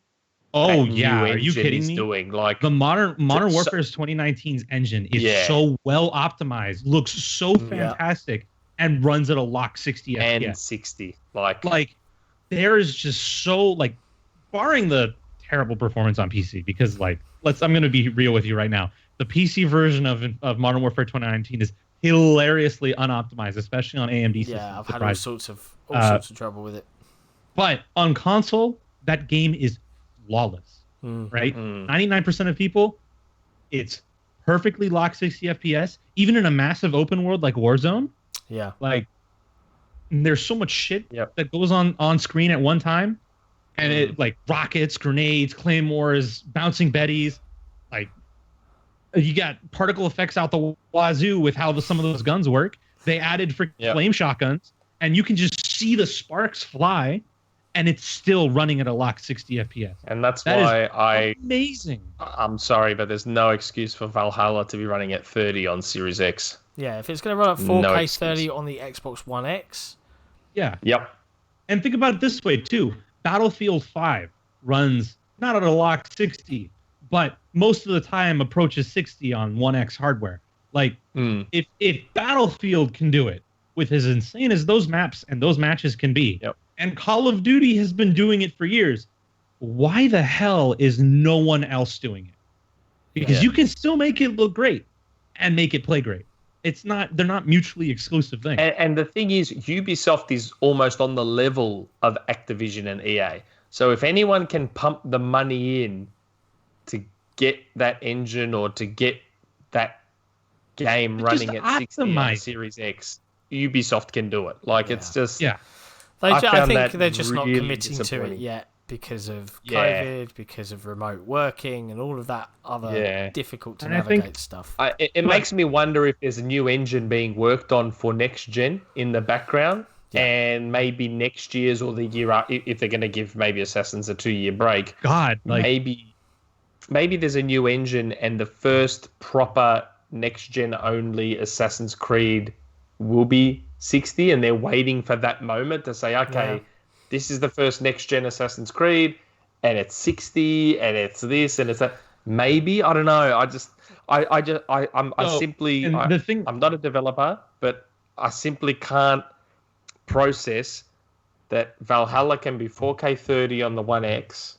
Oh yeah, are you kidding me? Doing like the Modern Warfare's 2019's engine is so well optimized, looks so fantastic, and runs at a lock 60 FPS. And 60, like there is just so, like, barring the terrible performance on PC, because like I'm gonna be real with you right now. The PC version of Modern Warfare 2019 is hilariously unoptimized, especially on AMD systems. Yeah, I've had all sorts of trouble with it. But on console, that game is flawless, right? 99% of people, it's perfectly locked 60 FPS, even in a massive open world like Warzone. Yeah. Like, there's so much shit that goes on screen at one time, and it, like, rockets, grenades, claymores, bouncing betties, like, you got particle effects out the wazoo with how some of those guns work. They added flame shotguns, and you can just see the sparks fly, and it's still running at a locked 60 FPS. And that's why amazing. I'm sorry, but there's no excuse for Valhalla to be running at 30 on Series X. Yeah, if it's going to run at 4K 30 on the Xbox One X. Yeah. Yep. And think about it this way, too. Battlefield 5 runs not at a locked 60, but most of the time approaches 60 on 1X hardware. Like, if Battlefield can do it with as insane as those maps and those matches can be, and Call of Duty has been doing it for years, why the hell is no one else doing it? Because you can still make it look great and make it play great. They're not mutually exclusive things. And the thing is, Ubisoft is almost on the level of Activision and EA. So if anyone can pump the money in to get that engine or to get that game running at 60 on Series X, Ubisoft can do it. Like, it's just... I think they're just really not committing to it yet because of COVID, because of remote working, and all of that other difficult to navigate stuff. It makes me wonder if there's a new engine being worked on for next gen in the background, and maybe next year's or the year after, if they're going to give maybe Assassins a 2-year break. Maybe there's a new engine, and the first proper next gen only Assassin's Creed will be 60, and they're waiting for that moment to say, okay, this is the first next gen Assassin's Creed, and it's 60, and it's this, and it's that. Maybe, I don't know. I'm not a developer, but I simply can't process that Valhalla can be 4K 30 on the One X,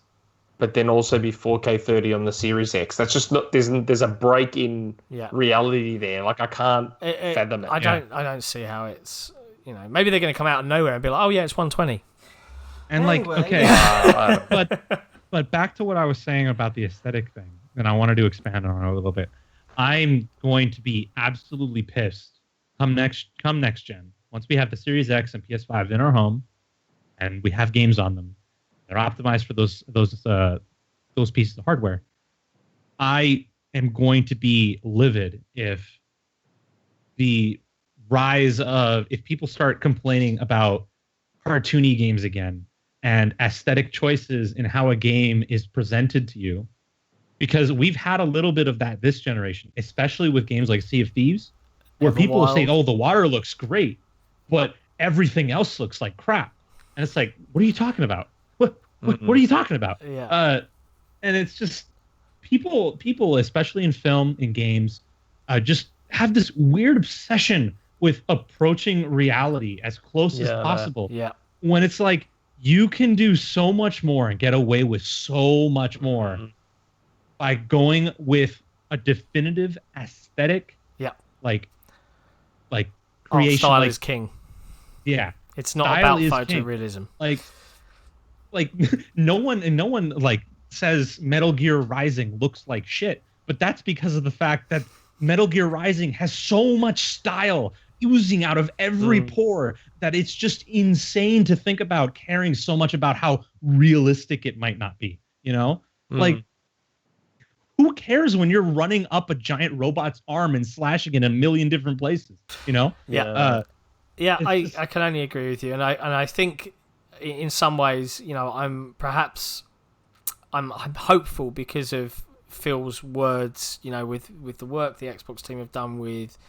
but then also be 4K 30 on the Series X. That's just not. There's a break in reality there. Like, I can't fathom it. I don't see how it's. Maybe they're going to come out of nowhere and be like, oh yeah, it's 120. And but back to what I was saying about the aesthetic thing, and I wanted to expand on it a little bit. I'm going to be absolutely pissed come next gen, once we have the Series X and PS5 in our home, and we have games on them. They're optimized for those pieces of hardware. I am going to be livid if if people start complaining about cartoony games again and aesthetic choices in how a game is presented to you, because we've had a little bit of that this generation, especially with games like Sea of Thieves, where people will say, "Oh, the water looks great, but everything else looks like crap," and it's like, "What are you talking about? What are you talking about?" Yeah. And it's just people, especially in film, in games, just have this weird obsession with approaching reality as close as possible. Yeah. When it's like, you can do so much more and get away with so much more by going with a definitive aesthetic. Yeah. Like creation. Style is king. Yeah. It's not about photorealism. Like no one like says Metal Gear Rising looks like shit, but that's because of the fact that Metal Gear Rising has so much style oozing out of every pore that it's just insane to think about caring so much about how realistic it might not be, you know? Like, who cares when you're running up a giant robot's arm and slashing in a million different places, you know? Yeah. I can only agree with you. And I think in some ways, you know, I'm hopeful because of Phil's words, you know, with the work the Xbox team have done with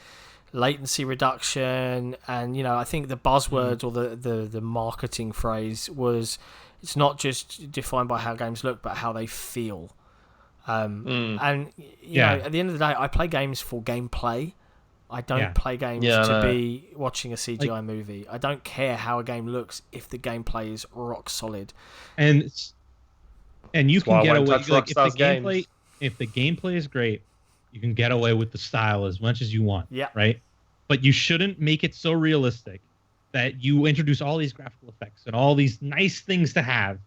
latency reduction, and you know, I think the buzzwords or the marketing phrase was, it's not just defined by how games look but how they feel. And you know, at the end of the day, I play games for gameplay. I don't play games to be watching a CGI movie. I don't care how a game looks if the gameplay is rock solid. And you can get away if the gameplay is great, you can get away with the style as much as you want. Yeah. Right? But you shouldn't make it so realistic that you introduce all these graphical effects and all these nice things to have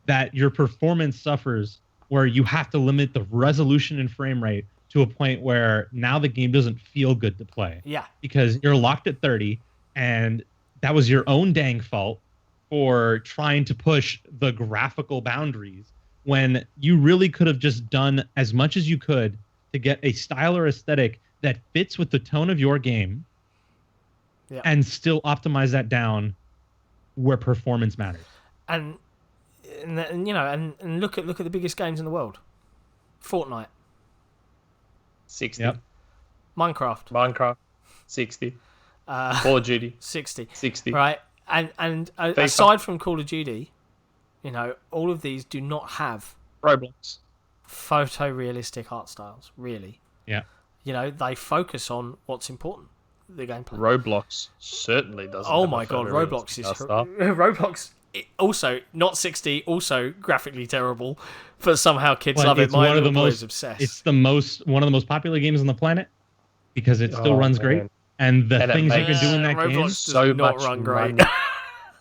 that your performance suffers, where you have to limit the resolution and frame rate to a point where now the game doesn't feel good to play. Yeah. Because you're locked at 30, and that was your own dang fault for trying to push the graphical boundaries when you really could have just done as much as you could to get a style or aesthetic that fits with the tone of your game, and still optimize that down where performance matters. And you know, and look at the biggest games in the world. Fortnite, 60. Yep. Minecraft, 60. Call of Duty, 60. Right, and aside from Call of Duty, you know, all of these do not have Roblox photorealistic art styles, really. Yeah. You know, they focus on what's important, the gameplay. Roblox certainly doesn't. Oh my god, Roblox is Roblox. Also not 60, also graphically terrible, but somehow kids love it. My little boy is obsessed. It's one of the most popular games on the planet because it still runs great, and the things you can do in that game so much run great.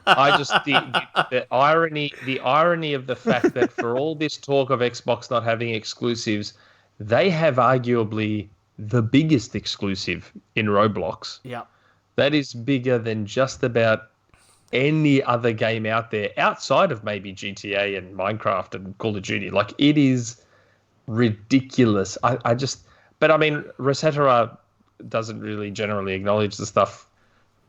I just the irony of the fact that for all this talk of Xbox not having exclusives, they have arguably the biggest exclusive in Roblox. Yeah, that is bigger than just about any other game out there outside of maybe GTA and Minecraft and Call of Duty. Like, it is ridiculous. But I mean, Resetera doesn't really generally acknowledge the stuff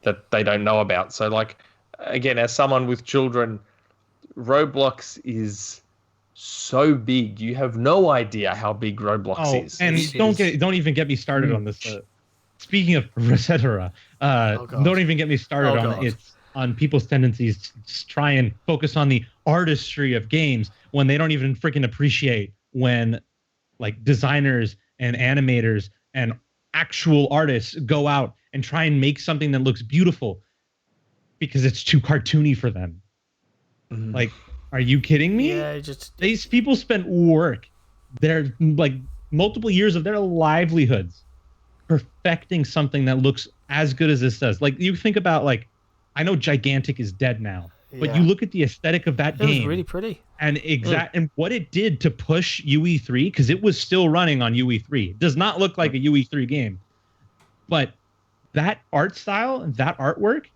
that they don't know about. So, like, again, as someone with children, Roblox is so big. You have no idea how big Roblox is. And don't even get me started on this. Speaking of Resetera, don't even get me started on people's tendencies to try and focus on the artistry of games when they don't even freaking appreciate when, like, designers and animators and actual artists go out and try and make something that looks beautiful because it's too cartoony for them. Like, are you kidding me? Yeah, these people spent work, their like multiple years of their livelihoods perfecting something that looks as good as this does. Like, you think about, like, I know Gigantic is dead now, but you look at the aesthetic of that game. It was really pretty. And and what it did to push UE3, because it was still running on UE3. It does not look like a UE3 game. But that art style, that artwork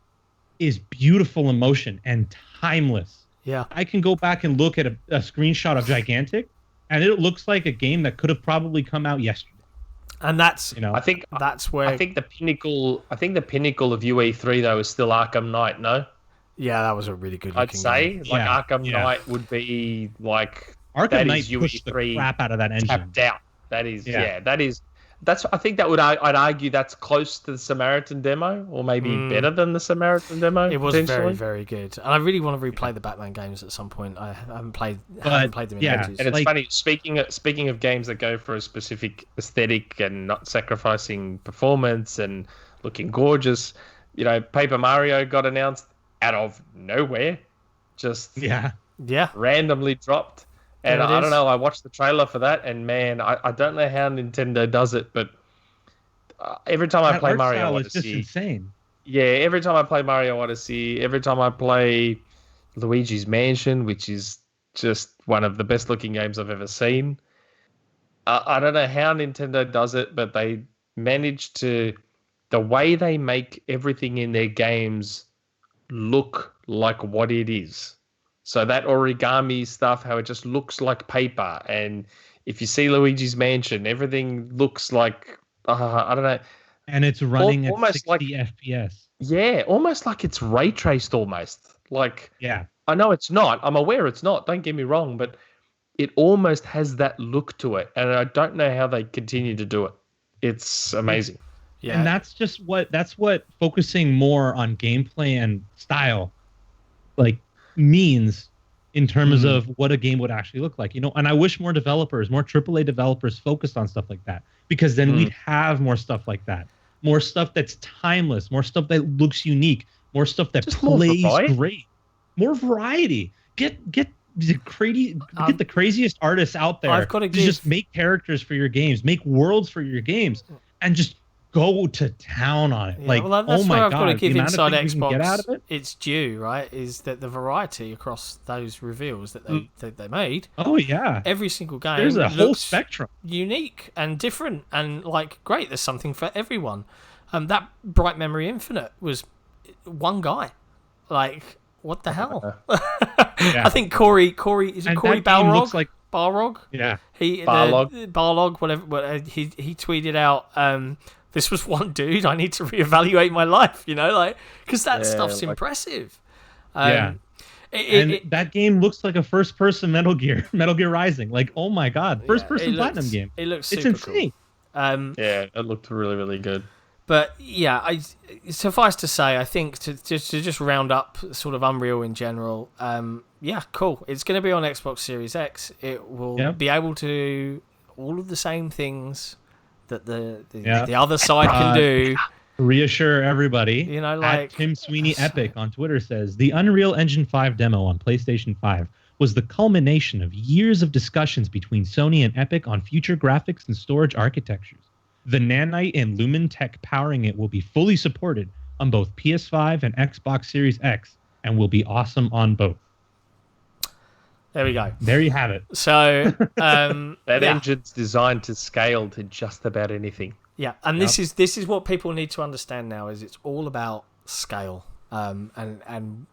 is beautiful in motion and timeless. Yeah. I can go back and look at a screenshot of Gigantic, and it looks like a game that could have probably come out yesterday. And that's, I think that's where I think the pinnacle of UE3 though is still Arkham Knight. No, yeah, that was a really good. I'd say game. Arkham Knight would be like Arkham Knight pushed the crap out of that engine. Tapped out. That is That's I think that I'd argue that's close to the Samaritan demo, or maybe better than the Samaritan demo. It was very, very good, and I really want to replay the Batman games at some point. I haven't played them in ages. And it's funny. Speaking of games that go for a specific aesthetic and not sacrificing performance and looking gorgeous, Paper Mario got announced out of nowhere, just randomly dropped. And I don't know, I watched the trailer for that, and man, I don't know how Nintendo does it, but every time I play Mario Odyssey... It's just insane. Yeah, every time I play Mario Odyssey, every time I play Luigi's Mansion, which is just one of the best-looking games I've ever seen, I don't know how Nintendo does it, but they manage to... The way they make everything in their games look like what it is. So that origami stuff, how it just looks like paper. And if you see Luigi's Mansion, everything looks like, I don't know. And it's running at 60 FPS. Yeah, almost like it's ray traced almost. Like, yeah. I know it's not. I'm aware it's not. Don't get me wrong. But it almost has that look to it. And I don't know how they continue to do it. It's amazing. Yeah. And that's what focusing more on gameplay and style, like, means in terms of what a game would actually look like, and I wish more AAA developers focused on stuff like that, because then we'd have more stuff like that, more stuff that's timeless, more stuff that looks unique, more stuff that just plays great, more variety. Get the craziest artists out there to just make characters for your games, make worlds for your games, and just go to town on it. That's oh my I've god, got to give Inside Xbox get out of it? Its due, right? Is that the variety across those reveals that they made? Oh yeah, every single game. There's a whole spectrum, unique and different, and great. There's something for everyone. That Bright Memory Infinite was one guy. What the hell? I think Corey is it Corey Balrog? Looks like Balrog. Yeah, Balrog. Whatever. He tweeted out. This was one dude. I need to reevaluate my life, because that stuff's impressive. And that game looks like a first-person Metal Gear Rising. Oh my god, first-person Platinum game. It looks super insane. Cool. It looked really, really good. But yeah, suffice to say, I think to just round up sort of Unreal in general. Cool. It's going to be on Xbox Series X. It will be able to all of the same things that the other side can do. Reassure everybody. At Tim Sweeney Epic on Twitter says the Unreal Engine 5 demo on PlayStation 5 was the culmination of years of discussions between Sony and Epic on future graphics and storage architectures. The Nanite and Lumen tech powering it will be fully supported on both PS5 and Xbox Series X, and will be awesome on both. There we go. There you have it. So that engine's designed to scale to just about anything. Yeah, and this is what people need to understand now, is it's all about scale, and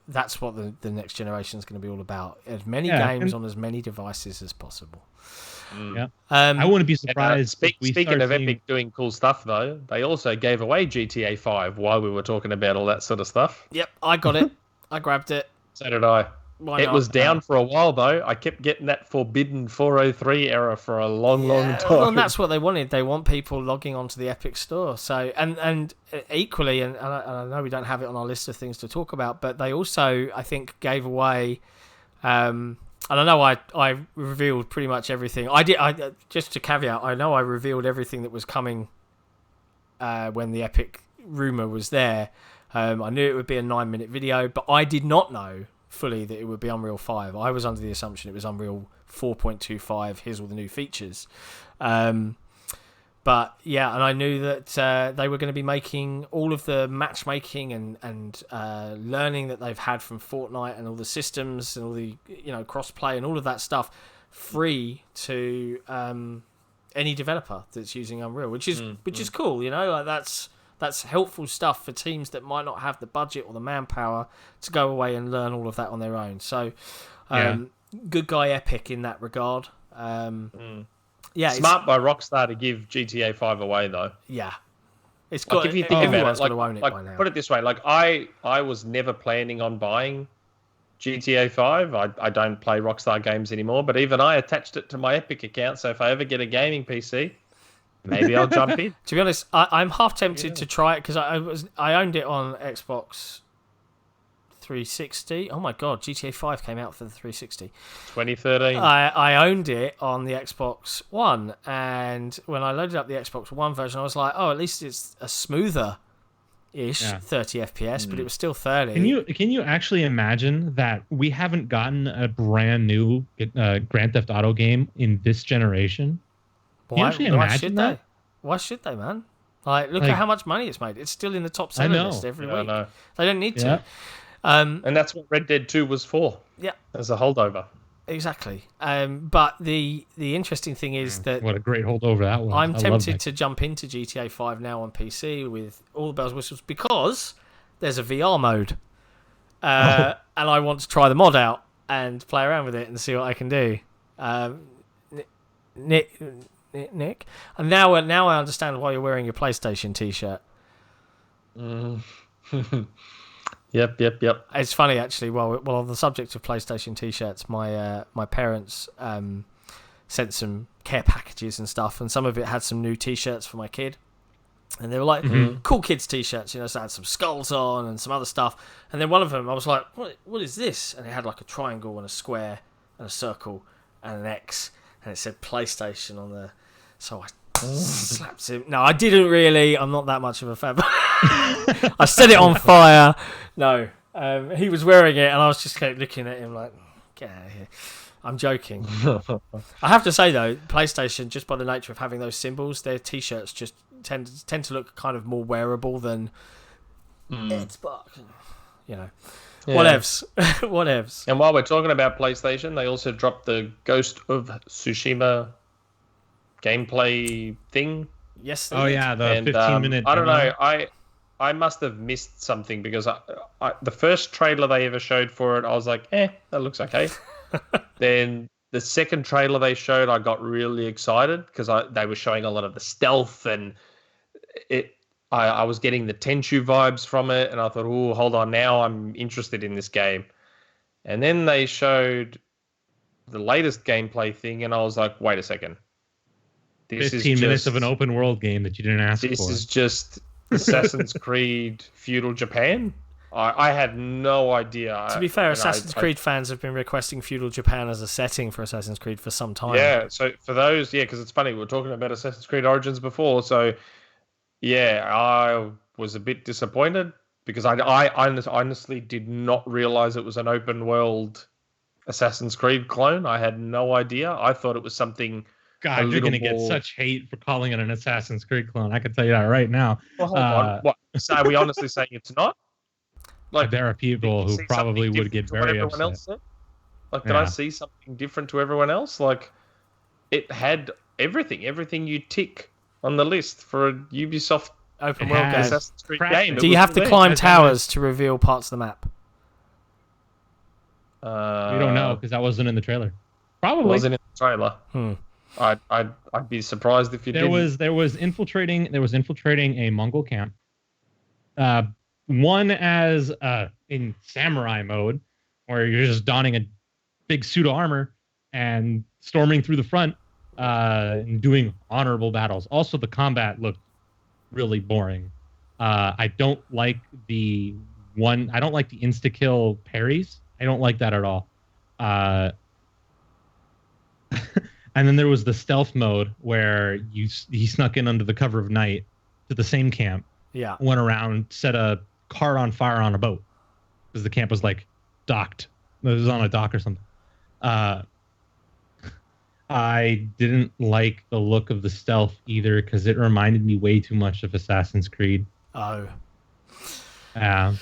that's what the next generation is going to be all about. As many games on as many devices as possible. Yeah, I wouldn't be surprised. Speaking of Epic doing cool stuff, though, they also gave away GTA 5 while we were talking about all that sort of stuff. Yep, I got it. I grabbed it. So did I. It was down for a while, though. I kept getting that forbidden 403 error for a long time. Well, and that's what they wanted. They want people logging onto the Epic Store. So, and equally, and I know we don't have it on our list of things to talk about, but they also, I think, gave away. And I know I revealed pretty much everything. Just to caveat, I know I revealed everything that was coming when the Epic rumor was there. I knew it would be a 9-minute video, but I did not know fully that it would be Unreal 5. I was under the assumption it was Unreal 4.25. Here's all the new features. But yeah, and I knew that they were going to be making all of the matchmaking and learning that they've had from Fortnite and all the systems and all the crossplay and all of that stuff free to any developer that's using Unreal, which is cool. That's That's helpful stuff for teams that might not have the budget or the manpower to go away and learn all of that on their own. So, good guy Epic in that regard. Yeah, smart by Rockstar to give GTA 5 away though. Yeah, it's got. Like if you think about it, got to own it by now. Put it this way: like I was never planning on buying GTA 5. I don't play Rockstar games anymore, but even I attached it to my Epic account. So if I ever get a gaming PC, maybe I'll jump in. To be honest, I'm half tempted to try it because I owned it on Xbox 360. Oh my god, GTA 5 came out for the 360. 2013. I owned it on the Xbox One, and when I loaded up the Xbox One version, I was like, oh, at least it's a smoother. 30 FPS, but it was still 30. Can you actually imagine that we haven't gotten a brand new Grand Theft Auto game in this generation? Can you actually imagine that? Why should they, man? Look at how much money it's made. It's still in the top seller list every week. They don't need to. And that's what Red Dead 2 was for. Yeah, as a holdover. Exactly. But the interesting thing is that... What a great holdover that was. I'm tempted to jump into GTA 5 now on PC with all the bells and whistles because there's a VR mode. And I want to try the mod out and play around with it and see what I can do. Nick? And now I understand why you're wearing your PlayStation t-shirt. Yep. It's funny actually. Well, on the subject of PlayStation T-shirts, my parents sent some care packages and stuff, and some of it had some new T-shirts for my kid, and they were like cool kids T-shirts, so it had some skulls on and some other stuff. And then one of them, I was like, "What is this?" And it had like a triangle and a square and a circle and an X, and it said PlayStation on there. So I slapped him. No, I didn't really. I'm not that much of a fan. I set it on fire. No, he was wearing it, and I was just kept looking at him like, "Get out of here." I'm joking. I have to say though, PlayStation, just by the nature of having those symbols, their T-shirts just tend to look kind of more wearable than Xbox. Whatevs. And while we're talking about PlayStation, they also dropped the Ghost of Tsushima gameplay thing. Yes. The 15-minute. I don't know. I must have missed something because the first trailer they ever showed for it, I was like, that looks okay. Then the second trailer they showed, I got really excited because they were showing a lot of the stealth and I was getting the Tenchu vibes from it, and I thought, oh, hold on, now I'm interested in this game. And then they showed the latest gameplay thing, and I was like, wait a second. 15 minutes of an open world game that you didn't ask for. This is just Assassin's Creed feudal Japan? I had no idea. To be fair, Assassin's Creed fans have been requesting feudal Japan as a setting for Assassin's Creed for some time. Yeah, so for those, because it's funny, we were talking about Assassin's Creed Origins before, so I was a bit disappointed because I honestly did not realize it was an open world Assassin's Creed clone. I had no idea. I thought it was something... God, you're going to get such hate for calling it an Assassin's Creed clone. I can tell you that right now. Well, hold on. What? So are we honestly saying it's not? Like, there are people who probably would get very upset. Did I see something different to everyone else? Like, it had everything you tick on the list for a Ubisoft open world game. Assassin's Creed game. Do you have to climb towers to reveal parts of the map? We don't know because that wasn't in the trailer. Probably wasn't in the trailer. I'd be surprised if you didn't. There was infiltrating a Mongol camp. One as in samurai mode, where you're just donning a big suit of armor and storming through the front and doing honorable battles. Also, the combat looked really boring. I don't like the insta-kill parries. I don't like that at all. And then there was the stealth mode where he snuck in under the cover of night to the same camp. Yeah. Went around, set a car on fire on a boat because the camp was like docked. It was on a dock or something. I didn't like the look of the stealth either because it reminded me way too much of Assassin's Creed. Oh. I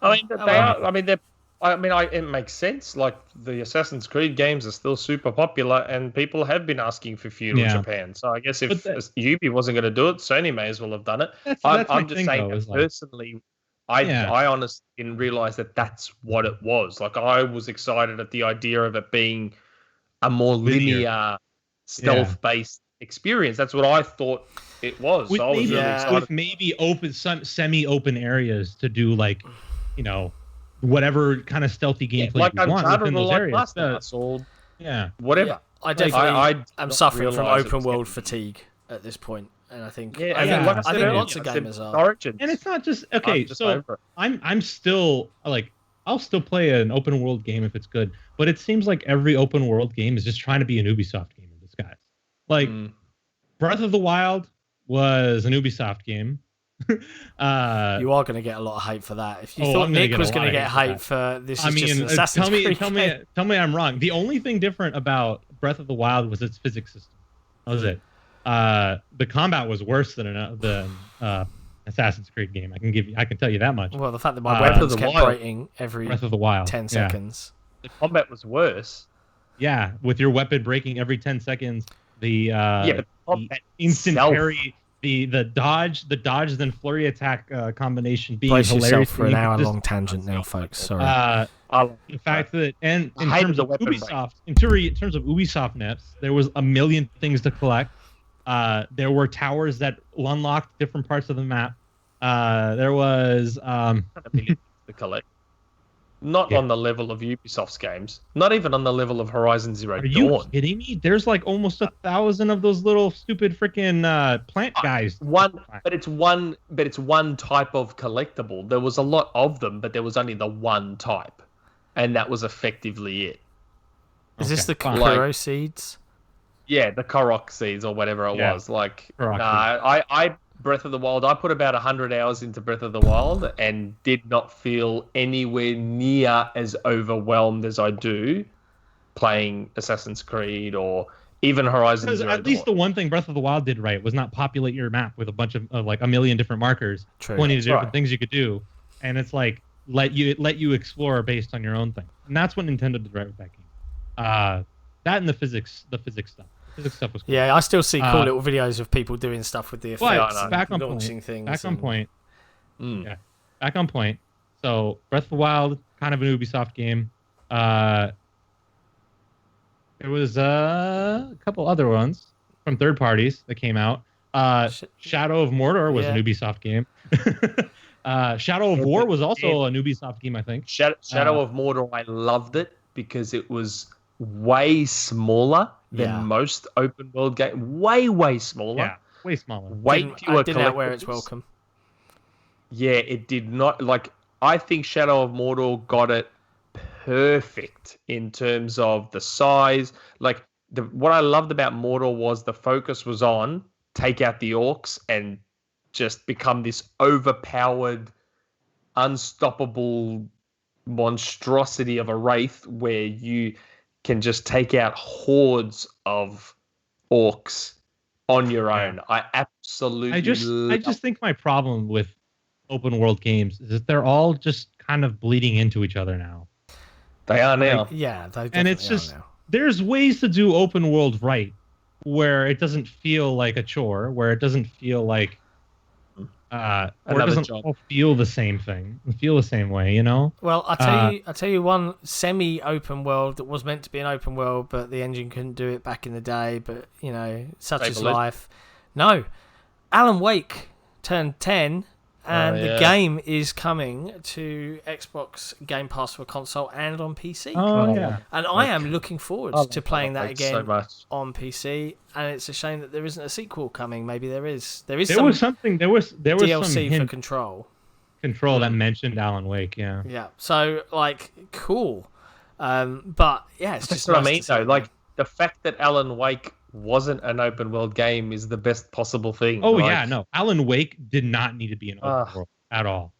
mean, they're I mean, it makes sense. Like, the Assassin's Creed games are still super popular, and people have been asking for feudal Japan. So I guess if Ubi wasn't going to do it, Sony may as well have done it. I'm just saying that personally, I honestly didn't realize that that's what it was. Like, I was excited at the idea of it being a more linear stealth-based experience. That's what I thought it was. With, so I was maybe, really excited. with maybe some semi-open areas to do, like, you know, whatever kind of stealthy gameplay like you want within those areas. Whatever. I definitely am suffering from open world fatigue at this point, and I think lots of gamers are. Origins. And it's not just I'm still like, I'll still play an open world game if it's good, but it seems like every open world game is just trying to be an Ubisoft game in disguise. Like Breath of the Wild was an Ubisoft game. You are going to get a lot of hate for that. If you thought Nick was going to get hate for this, just an Assassin's Creed game. Tell me I'm wrong. The only thing different about Breath of the Wild was its physics system. That was it. The combat was worse than Assassin's Creed game. I can tell you that much. Well, the fact that my weapons kept breaking every Breath of the Wild 10 seconds. The combat was worse. Yeah, with your weapon breaking every 10 seconds. But the instant parry. The dodge then flurry attack combination being Brace hilarious. Yourself for an hour-long tangent now, folks. Sorry. The fact that, and in terms of Ubisoft, in terms of Ubisoft nets, there was a million things to collect. There were towers that unlocked different parts of the map. There was to collect. Not on the level of Ubisoft's games. Not even on the level of Horizon Zero Dawn. Are you kidding me? There's like almost 1,000 of those little stupid freaking plant guys. But it's one type of collectible. There was a lot of them, but there was only the one type, and that was effectively it. Is this the Kokoro seeds? Yeah, the Korok seeds or whatever it was. Like, Breath of the Wild, I put about 100 hours into Breath of the Wild and did not feel anywhere near as overwhelmed as I do playing Assassin's Creed or even Horizon Zero Dawn. At least the one thing Breath of the Wild did right was not populate your map with a bunch of like a million different markers, 20 different things you could do, and it's like let you explore based on your own thing. And that's what Nintendo did right with that game. That and the physics stuff. Physics stuff was cool. Yeah, I still see cool little videos of people doing stuff with the effects and back on launching point. things. Back on point. Yeah, back on point. So Breath of the Wild, kind of an Ubisoft game. There was a couple other ones from third parties that came out. Shadow of Mordor was an Ubisoft game. Shadow of War was also an Ubisoft game, I think. Shadow of Mordor, I loved it because it was way smaller than most open world games. Way smaller. Yeah, way smaller. Fewer didn't outwear its welcome. Yeah, it did not. Like, I think Shadow of Mordor got it perfect in terms of the size. Like, what I loved about Mordor was the focus was on take out the orcs and just become this overpowered, unstoppable monstrosity of a wraith where you can just take out hordes of orcs on your own. I absolutely I just think my problem with open world games is that they're all just kind of bleeding into each other now. They are now. And it's just there's ways to do open world right where it doesn't feel like a chore, where it doesn't feel like or it doesn't all feel the same thing, feel the same way, you know? Well, I'll tell you one semi-open world that was meant to be an open world, but the engine couldn't do it back in the day. But you know, such is life. No, Alan Wake turned 10, and the game is coming to Xbox Game Pass for console and on PC. And I am looking forward to playing that again on PC. And it's a shame that there isn't a sequel coming. Maybe there is. There was DLC some for Control that mentioned Alan Wake. Yeah. So like, cool. But yeah, it's just what I mean though. Like, the fact that Alan Wake wasn't an open world game is the best possible thing. Alan Wake did not need to be an open world at all.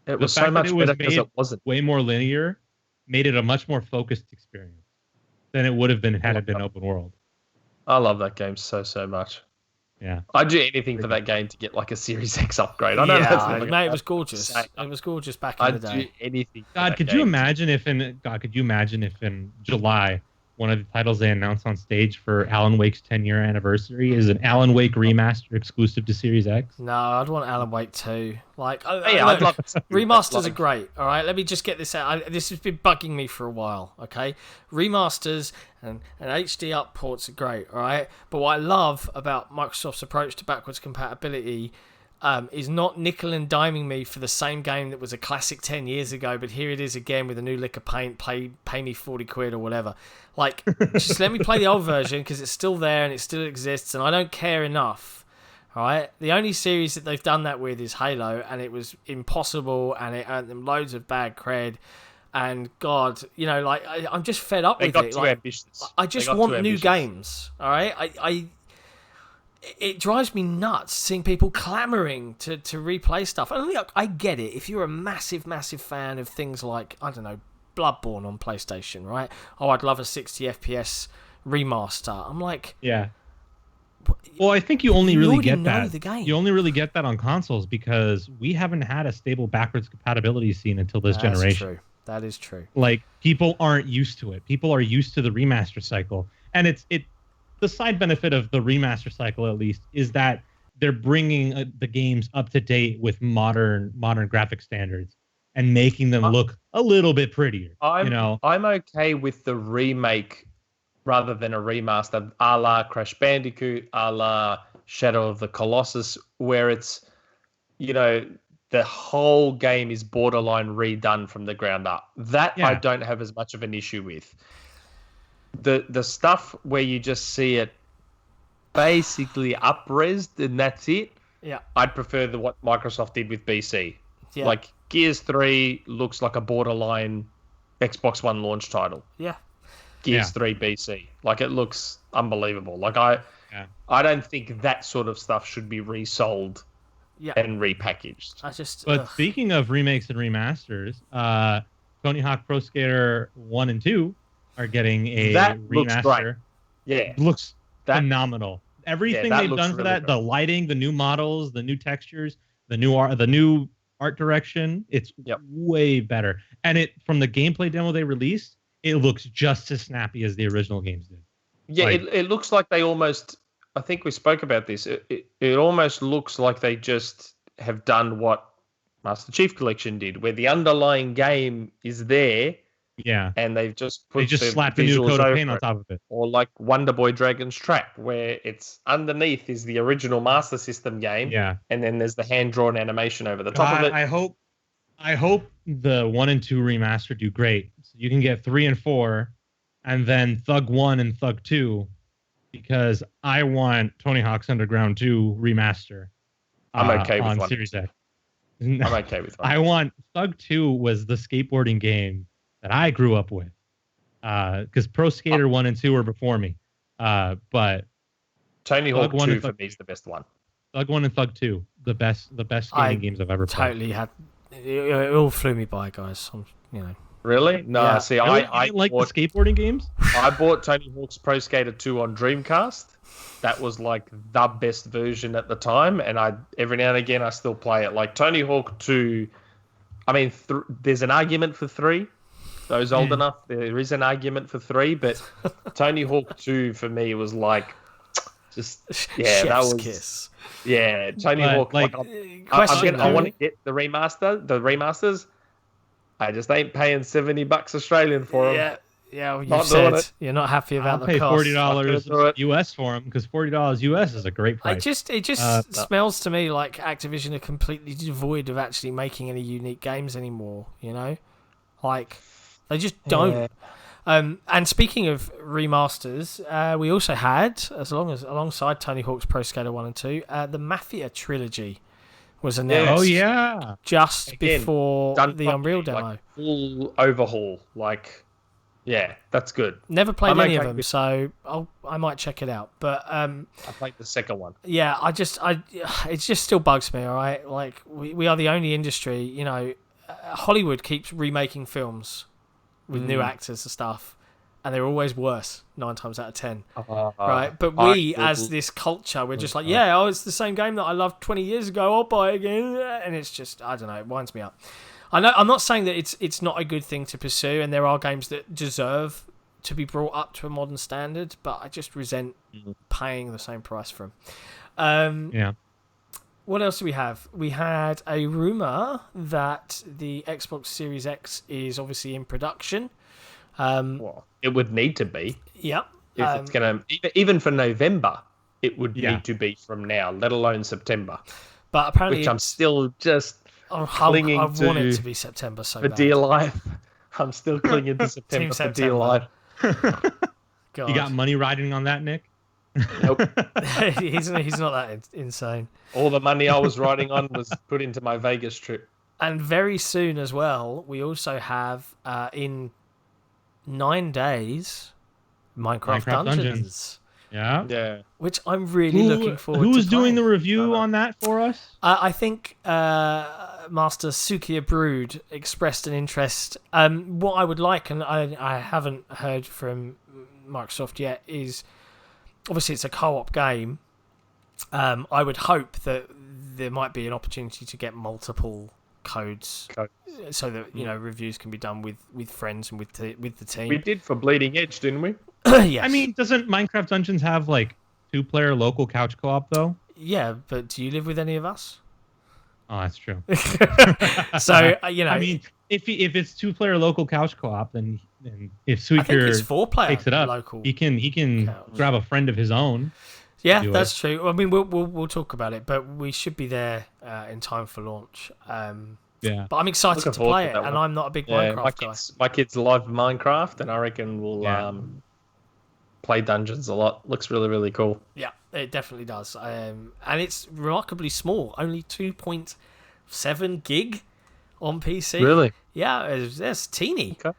It was so much better because it wasn't. Way more linear, made it a much more focused experience than it would have been had it been open world. I love that game so much. Yeah. I'd do anything for that game to get like a Series X upgrade. I know mate, it was gorgeous. It was gorgeous back in the day. I'd do anything. God, could you imagine if in July one of the titles they announced on stage for Alan Wake's 10-year anniversary is an Alan Wake remaster exclusive to Series X? No, I'd want Alan Wake 2. Like, I'd love it. Remasters are great. All right, let me just get this out. This has been bugging me for a while. Okay, remasters and HD up ports are great. All right, but what I love about Microsoft's approach to backwards compatibility is not nickel and diming me for the same game that was a classic 10 years ago, but here it is again with a new lick of paint. Pay me 40 quid or whatever. Like, just let me play the old version because it's still there and it still exists, and I don't care enough. All right, the only series that they've done that with is Halo, and it was impossible, and it earned them loads of bad cred. And God, like I'm just fed up with it. They got too ambitious. I just want new games. All right, it drives me nuts seeing people clamoring to replay stuff. And look, I get it. If you're a massive fan of things like, I don't know, Bloodborne on PlayStation, right? Oh, I'd love a 60 FPS remaster. I'm like, yeah. Well, I think you only really get that. The game. You only really get that on consoles because we haven't had a stable backwards compatibility scene until this generation. True. That is true. Like, people aren't used to it. People are used to the remaster cycle, and the side benefit of the remaster cycle, at least, is that they're bringing the games up to date with modern graphic standards and making them look a little bit prettier. I'm okay with the remake rather than a remaster, a la Crash Bandicoot, a la Shadow of the Colossus, where it's, the whole game is borderline redone from the ground up. That I don't have as much of an issue with. The stuff where you just see it basically up-resed and that's it, I'd prefer what Microsoft did with BC. Yeah. Like, Gears 3 looks like a borderline Xbox One launch title. Yeah. Gears 3 BC. Like, it looks unbelievable. Like, I don't think that sort of stuff should be resold and repackaged. But speaking of remakes and remasters, Tony Hawk Pro Skater 1 and 2 are getting a remaster. Looks great. Yeah. Looks phenomenal. Everything they've done for that, the lighting, the new models, the new textures, the new art direction, it's way better. And from the gameplay demo they released, it looks just as snappy as the original games did. Yeah, it looks like they almost, I think we spoke about this, it almost looks like they just have done what Master Chief Collection did, where the underlying game is there. Yeah. And they've just slapped a new coat of paint on top of it. Or like Wonder Boy Dragon's Trap, where it's underneath is the original Master System game. Yeah. And then there's the hand-drawn animation over the top of it. I hope the 1 and 2 remaster do great. So you can get 3 and 4, and then Thug 1 and Thug 2, because I want Tony Hawk's Underground 2 remaster. I'm okay with on one. Series X. I'm okay with one. I want Thug 2 was the skateboarding game that I grew up with, because Pro Skater 1 and 2 were before me. But Tony Hawk 2 for me is the best one. Thug 1 and Thug 2, the best skating games I've ever played. Totally had. It all flew me by, guys. Really? No, see, I like the skateboarding games. I bought Tony Hawk's Pro Skater 2 on Dreamcast. That was like the best version at the time, and every now and again I still play it. Like Tony Hawk 2, I mean, there's an argument for 3. Those old enough, there is an argument for 3, but Tony Hawk 2 for me was like, just Chef's kiss. Yeah, Tony Hawk. Like, I want to get the remasters. I just ain't paying $70 Australian for them. Yeah. Well, you said you're not happy about the cost. I'll pay $40 US for them because $40 US is a great price. It just smells to me like Activision are completely devoid of actually making any unique games anymore. Like they just don't. Yeah. And speaking of remasters, we also had, alongside Tony Hawk's Pro Skater 1 and 2, the Mafia Trilogy was announced. Oh, yeah. Just before the Unreal demo. Like, full overhaul. Like, yeah, that's good. Never played any of them, so I might check it out. But I played the second one. Yeah, it just still bugs me, all right? Like, we are the only industry, Hollywood keeps remaking films with new actors and stuff, and they're always worse 9 times out of 10. Right? But we, as this culture, we're just like, it's the same game that I loved 20 years ago. I'll buy it again, and it's just, I don't know, it winds me up. I know I'm not saying that it's not a good thing to pursue, and there are games that deserve to be brought up to a modern standard, but I just resent paying the same price for them. What else do we have? We had a rumor that the Xbox Series X is obviously in production. Well, it would need to be. Yep. If it's gonna, even for November, it would need to be from now, let alone September. But apparently, which I'm still just clinging I want it to be September so for bad. dear life. I'm still clinging to September for dear life. You got money riding on that, Nick? Nope. he's not that insane. All the money I was riding on was put into my Vegas trip. And very soon as well, we also have in 9 days Minecraft Dungeons. Yeah. Which I'm really looking forward to. Who's doing the review on that for us? I think Master Sukiya Brood expressed an interest. What I would like, and I haven't heard from Microsoft yet, is obviously it's a co-op game. I would hope that there might be an opportunity to get multiple codes so that reviews can be done with friends and with the team. We did for Bleeding Edge, didn't we? Yes. I mean, doesn't Minecraft Dungeons have like 2-player local couch co-op though? Yeah, but do you live with any of us? Oh, that's true. So I mean, if it's 2-player local couch co-op, then if Suiker 4-player takes it up, local he can grab a friend of his own. Yeah, that's true. I mean, we'll talk about it, but we should be there in time for launch. But I'm excited to play it, and I'm not a big Minecraft guy. My kids love Minecraft, and I reckon we'll play Dungeons a lot. Looks really, really cool. Yeah, it definitely does. And it's remarkably small, only 2.7 gig on PC. Really? Yeah, it's teeny. Okay.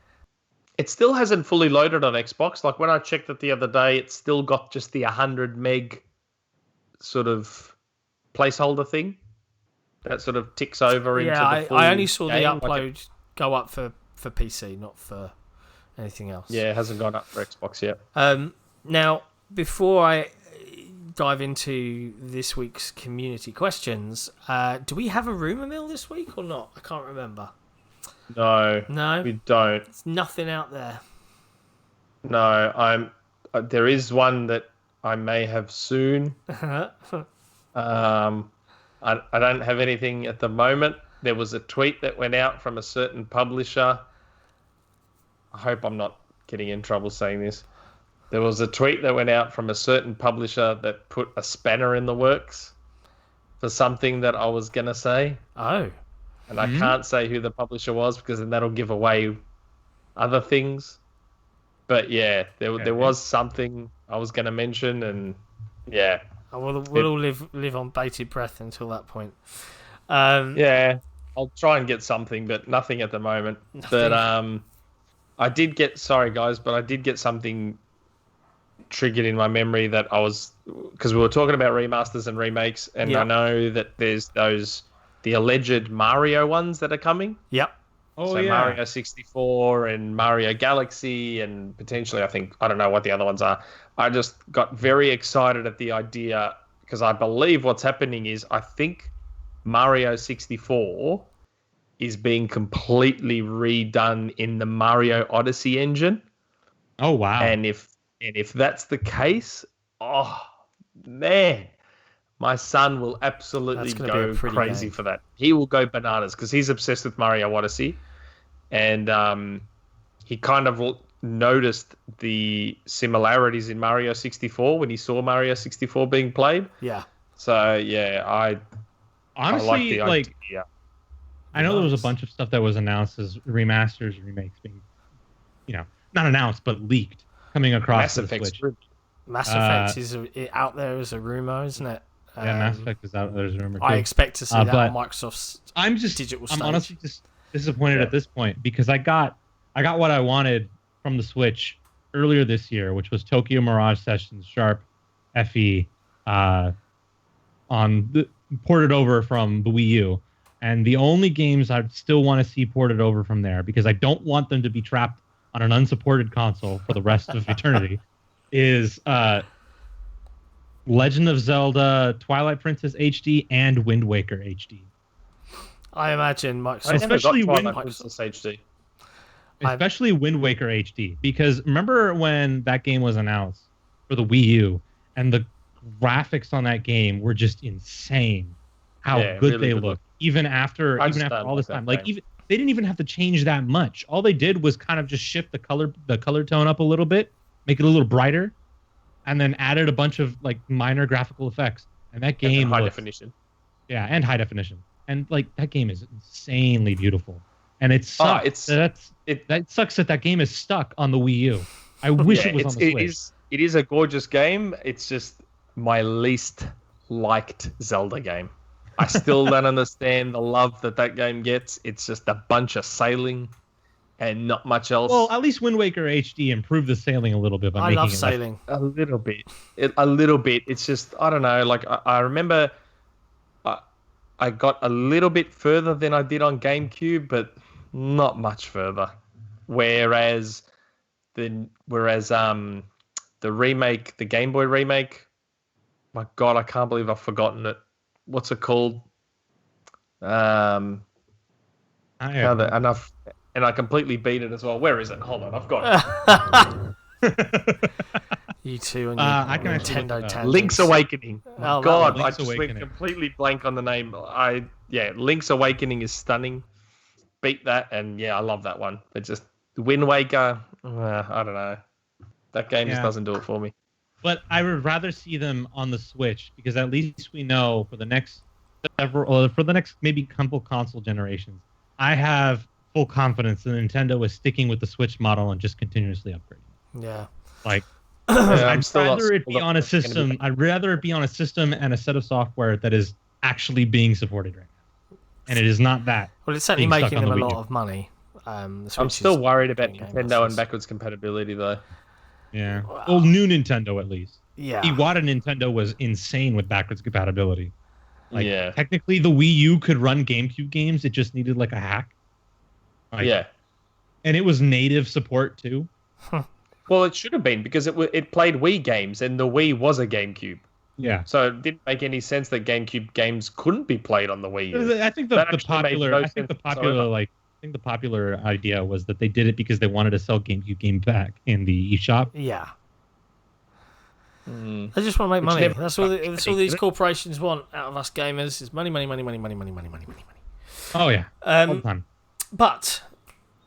It still hasn't fully loaded on Xbox. Like when I checked it the other day, it's still got just the 100 meg sort of placeholder thing that sort of ticks over into the full I only saw game. the upload go up for PC, not for anything else. Yeah, it hasn't gone up for Xbox yet. Now, before I dive into this week's community questions, do we have a rumour mill this week or not? I can't remember. No, we don't. There's nothing out there. No, there is one that I may have soon. I don't have anything at the moment. There was a tweet that went out from a certain publisher. I hope I'm not getting in trouble saying this. There was a tweet that went out from a certain publisher that put a spanner in the works for something that I was going to say. Oh. And I can't say who the publisher was because then that'll give away other things. But yeah, there was something I was going to mention, and yeah. We'll all live on bated breath until that point. Yeah, I'll try and get something, but nothing at the moment. But I did get something triggered in my memory that I was, because we were talking about remasters and remakes, and I know that there's the alleged Mario ones that are coming. Yep. Mario 64 and Mario Galaxy, and potentially I don't know what the other ones are. I just got very excited at the idea because I believe what's happening is I think Mario 64 is being completely redone in the Mario Odyssey engine. Oh wow. And if that's the case, oh man, my son will absolutely go crazy for that. He will go bananas because he's obsessed with Mario Odyssey, and he kind of noticed the similarities in Mario 64 when he saw Mario 64 being played. Yeah. So yeah, I honestly like the idea. I know there was a bunch of stuff that was announced as remasters, remakes being, not announced but leaked, coming across the Switch. Mass Effect is out there as a rumor, isn't it? Yeah, Mass Effect is out there as a rumor too. I expect to see that on Microsoft's digital stage. I'm honestly just disappointed at this point because I got what I wanted from the Switch earlier this year, which was Tokyo Mirage Sessions Sharp FE ported over from the Wii U. And the only games I still want to see ported over from there, because I don't want them to be trapped on an unsupported console for the rest of eternity is Legend of Zelda, Twilight Princess HD, and Wind Waker HD. I imagine Microsoft, especially Twilight Princess HD. Especially Wind Waker HD, because remember when that game was announced for the Wii U, and the graphics on that game were just insane. How good really they look, even after all this time. Like even they didn't even have to change that much. All they did was kind of just shift the color tone up a little bit, make it a little brighter, and then added a bunch of like minor graphical effects. And that game and high definition. Yeah, and high definition. And like that game is insanely beautiful. And it sucks. That sucks that game is stuck on the Wii U. I wish it was on the Switch. It is a gorgeous game. It's just my least liked Zelda game. I still don't understand the love that game gets. It's just a bunch of sailing and not much else. Well, at least Wind Waker HD improved the sailing a little bit by making it sailing. A little bit. A little bit. It's just, I don't know. Like, I remember I got a little bit further than I did on GameCube, but not much further. Whereas the remake, the Game Boy remake, my God, I can't believe I've forgotten it. What's it called? And I completely beat it as well. Where is it? Hold on, I've got it. You two and your Nintendo tangents. Link's Awakening. Oh, God, I just went completely blank on the name. Link's Awakening is stunning. Beat that, and I love that one. But just Wind Waker, I don't know. That game just doesn't do it for me. But I would rather see them on the Switch because at least we know for the next maybe couple console generations, I have full confidence that Nintendo is sticking with the Switch model and just continuously upgrading. Yeah. Like, I'd rather it be on a system. I'd rather it be on a system and a set of software that is actually being supported right now, and it is not that. Well, it's certainly making them a lot of money. I'm still worried about Nintendo and backwards compatibility, though. Yeah. Well, new Nintendo at least. Yeah. Iwata Nintendo was insane with backwards compatibility. Like, technically, the Wii U could run GameCube games. It just needed like a hack. And it was native support too. Well, it should have been because it played Wii games, and the Wii was a GameCube. Yeah. So it didn't make any sense that GameCube games couldn't be played on the Wii U. I think the popular idea was that they did it because they wanted to sell GameCube games back in the eShop. Yeah. They just want to make money. That's all these corporations want out of us gamers is money, money, money, money, money, money, money, money, money, money. Oh yeah. All the time. But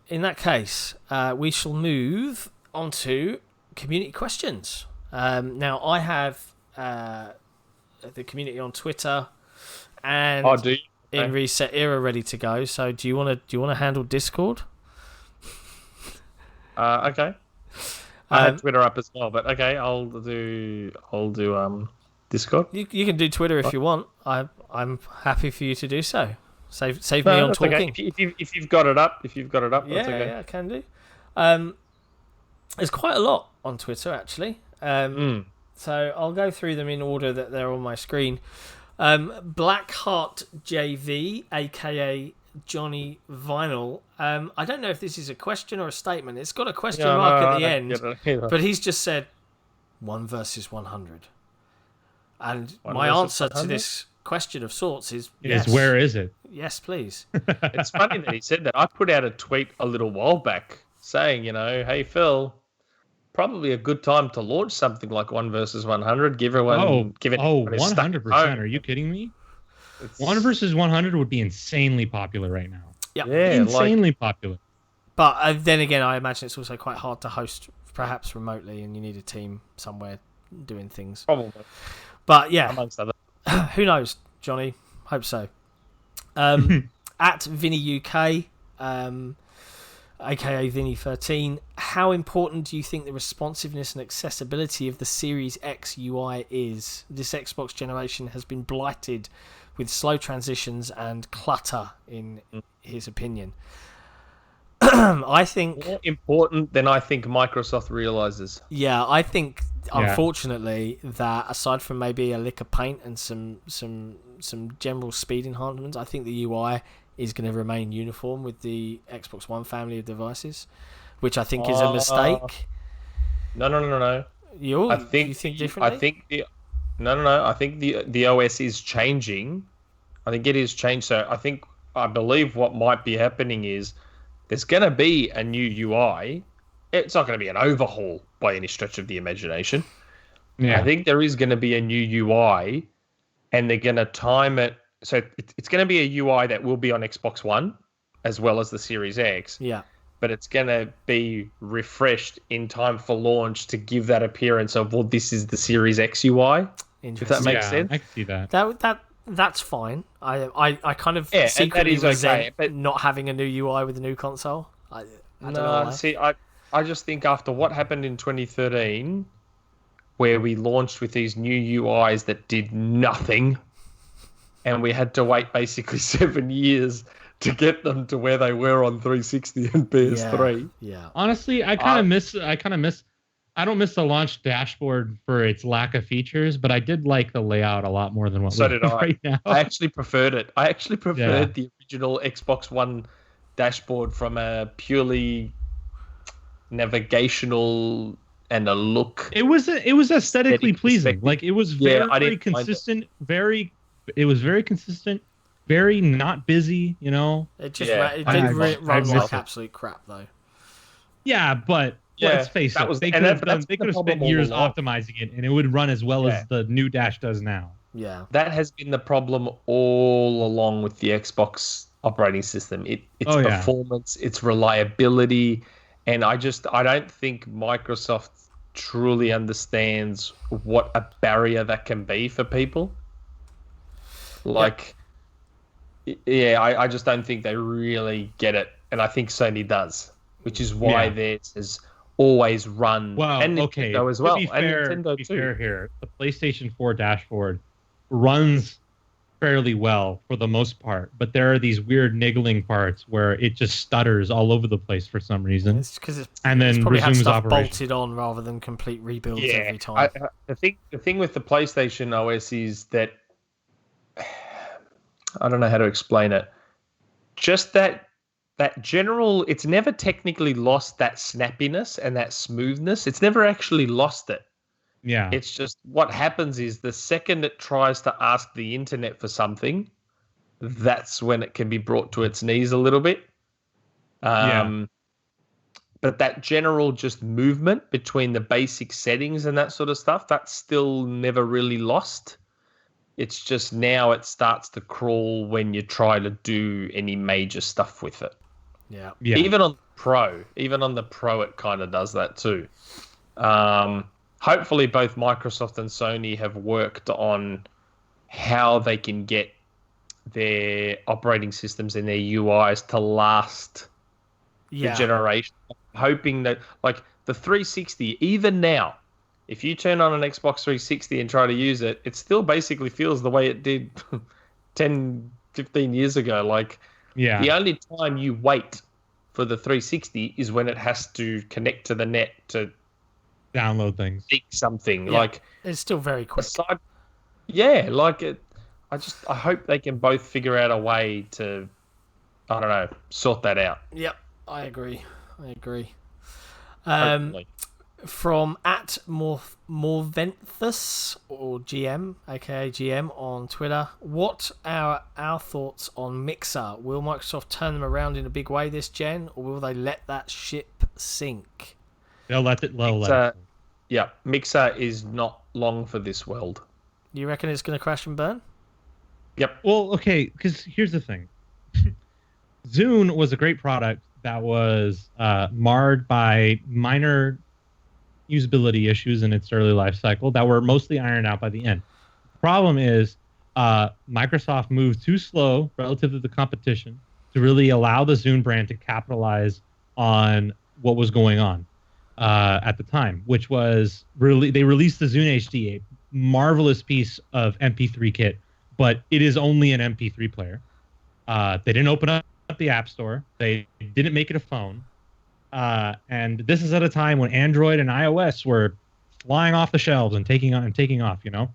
in that case, we shall move on to community questions. Now I have the community on Twitter and in Resetera ready to go. So do you want to handle Discord? Okay. I had Twitter up as well, but okay, I'll do Discord. You can do Twitter if you want. I'm happy for you to do so. Save me on talking. Okay. If you've got it up, that's okay. Yeah, I can do. There's quite a lot on Twitter actually. So I'll go through them in order that they're on my screen. Blackheart JV, aka Johnny Vinyl. I don't know if this is a question or a statement. It's got a question mark at the end, but he's just said 1 versus 100. And my answer to this question of sorts is yes. Where is it? Yes, please. It's funny that he said that. I put out a tweet a little while back saying, hey Phil, probably a good time to launch something like 1 versus 100. Give it 100%. Are you kidding me? 1 versus 100 would be insanely popular right now. Yep. Yeah, insanely popular. But then again, I imagine it's also quite hard to host, perhaps remotely, and you need a team somewhere doing things. Probably. But yeah, amongst other. Who knows, Johnny? Hope so. At Vinny UK, aka Vinny13, how important do you think the responsiveness and accessibility of the Series X UI is? This Xbox generation has been blighted with slow transitions and clutter, in his opinion. I think more important than I think Microsoft realizes. Yeah, I think unfortunately that aside from maybe a lick of paint and some general speed enhancements, I think the UI is going to remain uniform with the Xbox One family of devices. which I think is a mistake. No. You think differently? I think the OS is changing. I think it is changed. So I believe what might be happening is there's going to be a new UI. It's not going to be an overhaul by any stretch of the imagination. Yeah. I think there is going to be a new UI, and they're going to time it. So it's going to be a UI that will be on Xbox One as well as the Series X. Yeah. But it's going to be refreshed in time for launch to give that appearance of, well, this is the Series X UI. If that makes sense. I can see that. That's fine. I kind of secretly resent not having a new UI with a new console. I don't know why. See, I just think after what happened in 2013, where we launched with these new UIs that did nothing, and we had to wait basically 7 years to get them to where they were on 360 and PS3. Yeah. Honestly, I kind of miss. I don't miss the launch dashboard for its lack of features, but I did like the layout a lot more than what we have right now. I actually preferred it. I actually preferred the original Xbox One dashboard from a purely navigational and a look. It was aesthetically pleasing. Like it was very consistent. It was very consistent. Very not busy, you know. It just it did run like absolute crap though. Yeah, but let's face it, they could have spent years optimizing it, and it would run as well as the new Dash does now. Yeah, that has been the problem all along with the Xbox operating system. Its performance, its reliability, and I don't think Microsoft truly understands what a barrier that can be for people. Like. Yeah, I just don't think they really get it, and I think Sony does, which is why theirs has always run. Well, and Nintendo as well. To be fair here, the PlayStation 4 dashboard runs fairly well for the most part, but there are these weird niggling parts where it just stutters all over the place for some reason. It's because it's then probably had resumes stuff operation. bolted on rather than complete rebuilds every time. The thing with the PlayStation OS is that. I don't know how to explain it. Just that general, it's never technically lost that snappiness and that smoothness. It's never actually lost it. Yeah. It's just what happens is the second it tries to ask the internet for something, that's when it can be brought to its knees a little bit. But that general just movement between the basic settings and that sort of stuff, that's still never really lost. It's just now it starts to crawl when you try to do any major stuff with it. Yeah. Even on the Pro, it kind of does that too. Hopefully, both Microsoft and Sony have worked on how they can get their operating systems and their UIs to last the generation. Hoping that, like the 360, even now. If you turn on an Xbox 360 and try to use it, it still basically feels the way it did 10, 15 years ago. Like, the only time you wait for the 360 is when it has to connect to the net to download things. Think something. Yeah, like it's still very quick. I hope they can both figure out a way to, I don't know, sort that out. Yep, I agree. Hopefully. From @Morventhus or GM, aka GM on Twitter. What are our thoughts on Mixer? Will Microsoft turn them around in a big way this gen, or will they let that ship sink? They'll let it. Yeah, Mixer is not long for this world. You reckon it's going to crash and burn? Yep. Well, okay, because here's the thing. Zune was a great product that was marred by minor usability issues in its early life cycle that were mostly ironed out by the end. The problem is Microsoft moved too slow relative to the competition to really allow the Zune brand to capitalize on what was going on at the time, which was they released the Zune HD, a marvelous piece of MP3 kit, but it is only an MP3 player. They didn't open up the App Store. They didn't make it a phone. And this is at a time when Android and iOS were flying off the shelves and taking off, you know.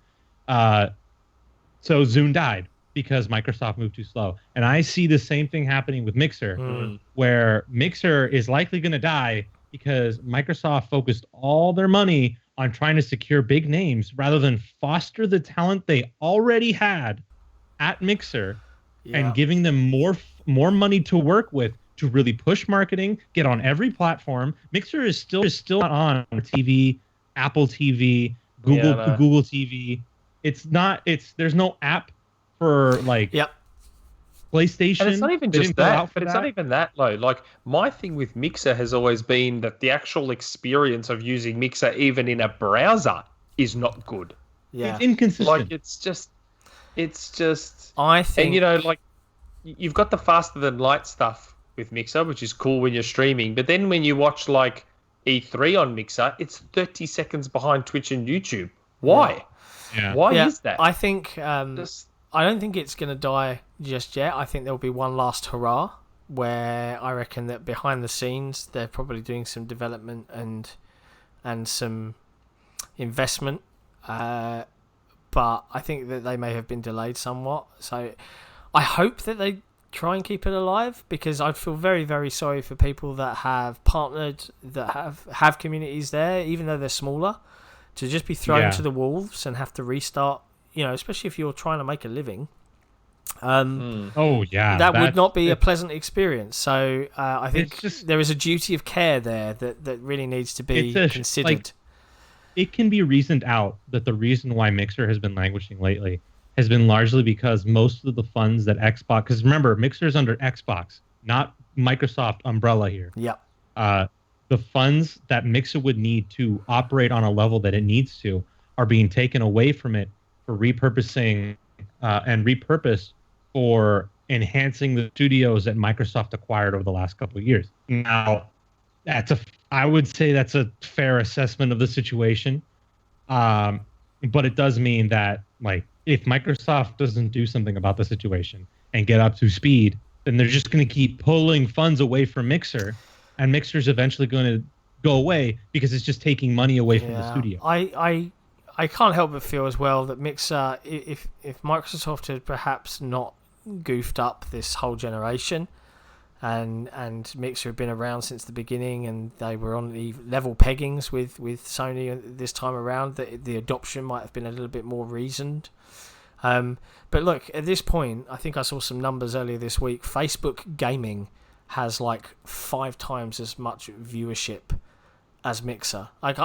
So Zune died because Microsoft moved too slow. And I see the same thing happening with Mixer, where Mixer is likely going to die because Microsoft focused all their money on trying to secure big names rather than foster the talent they already had at Mixer and giving them more money to work with to really push marketing, get on every platform. Mixer is still not on TV, Apple TV, Google TV. There's no app for like PlayStation. And it's not even just that, but it's not even that low. Like, my thing with Mixer has always been that the actual experience of using Mixer, even in a browser, is not good. Yeah, it's inconsistent. Like, it's just. I think, and like, you've got the faster than light stuff with Mixer, which is cool when you're streaming. But then when you watch like E3 on Mixer, it's 30 seconds behind Twitch and YouTube. Why? Yeah. Why is that? I think. I don't think it's going to die just yet. I think there'll be one last hurrah where I reckon that behind the scenes they're probably doing some development and some investment. But I think that they may have been delayed somewhat. So I hope that they try and keep it alive, because I'd feel very, very sorry for people that have partnered, that have communities there, even though they're smaller, to just be thrown to the wolves and have to restart. Especially if you're trying to make a living. That would not be a pleasant experience. So I think there is a duty of care there that really needs to be considered. It can be reasoned out that the reason why Mixer has been languishing lately has been largely because most of the funds that Xbox... Because remember, Mixer is under Xbox, not Microsoft umbrella here. Yep. The funds that Mixer would need to operate on a level that it needs to are being taken away from it for repurposing and repurposed for enhancing the studios that Microsoft acquired over the last couple of years. Now, I would say that's a fair assessment of the situation. But it does mean that, like, if Microsoft doesn't do something about the situation and get up to speed, then they're just going to keep pulling funds away from Mixer, and Mixer's eventually going to go away because it's just taking money away from the studio. I can't help but feel as well that Mixer, if Microsoft had perhaps not goofed up this whole generation, and Mixer had been around since the beginning, and they were on the level peggings with Sony this time around, that the adoption might have been a little bit more reasoned. But look, at this point, I think I saw some numbers earlier this week. Facebook Gaming has like 5 times as much viewership as Mixer. I'm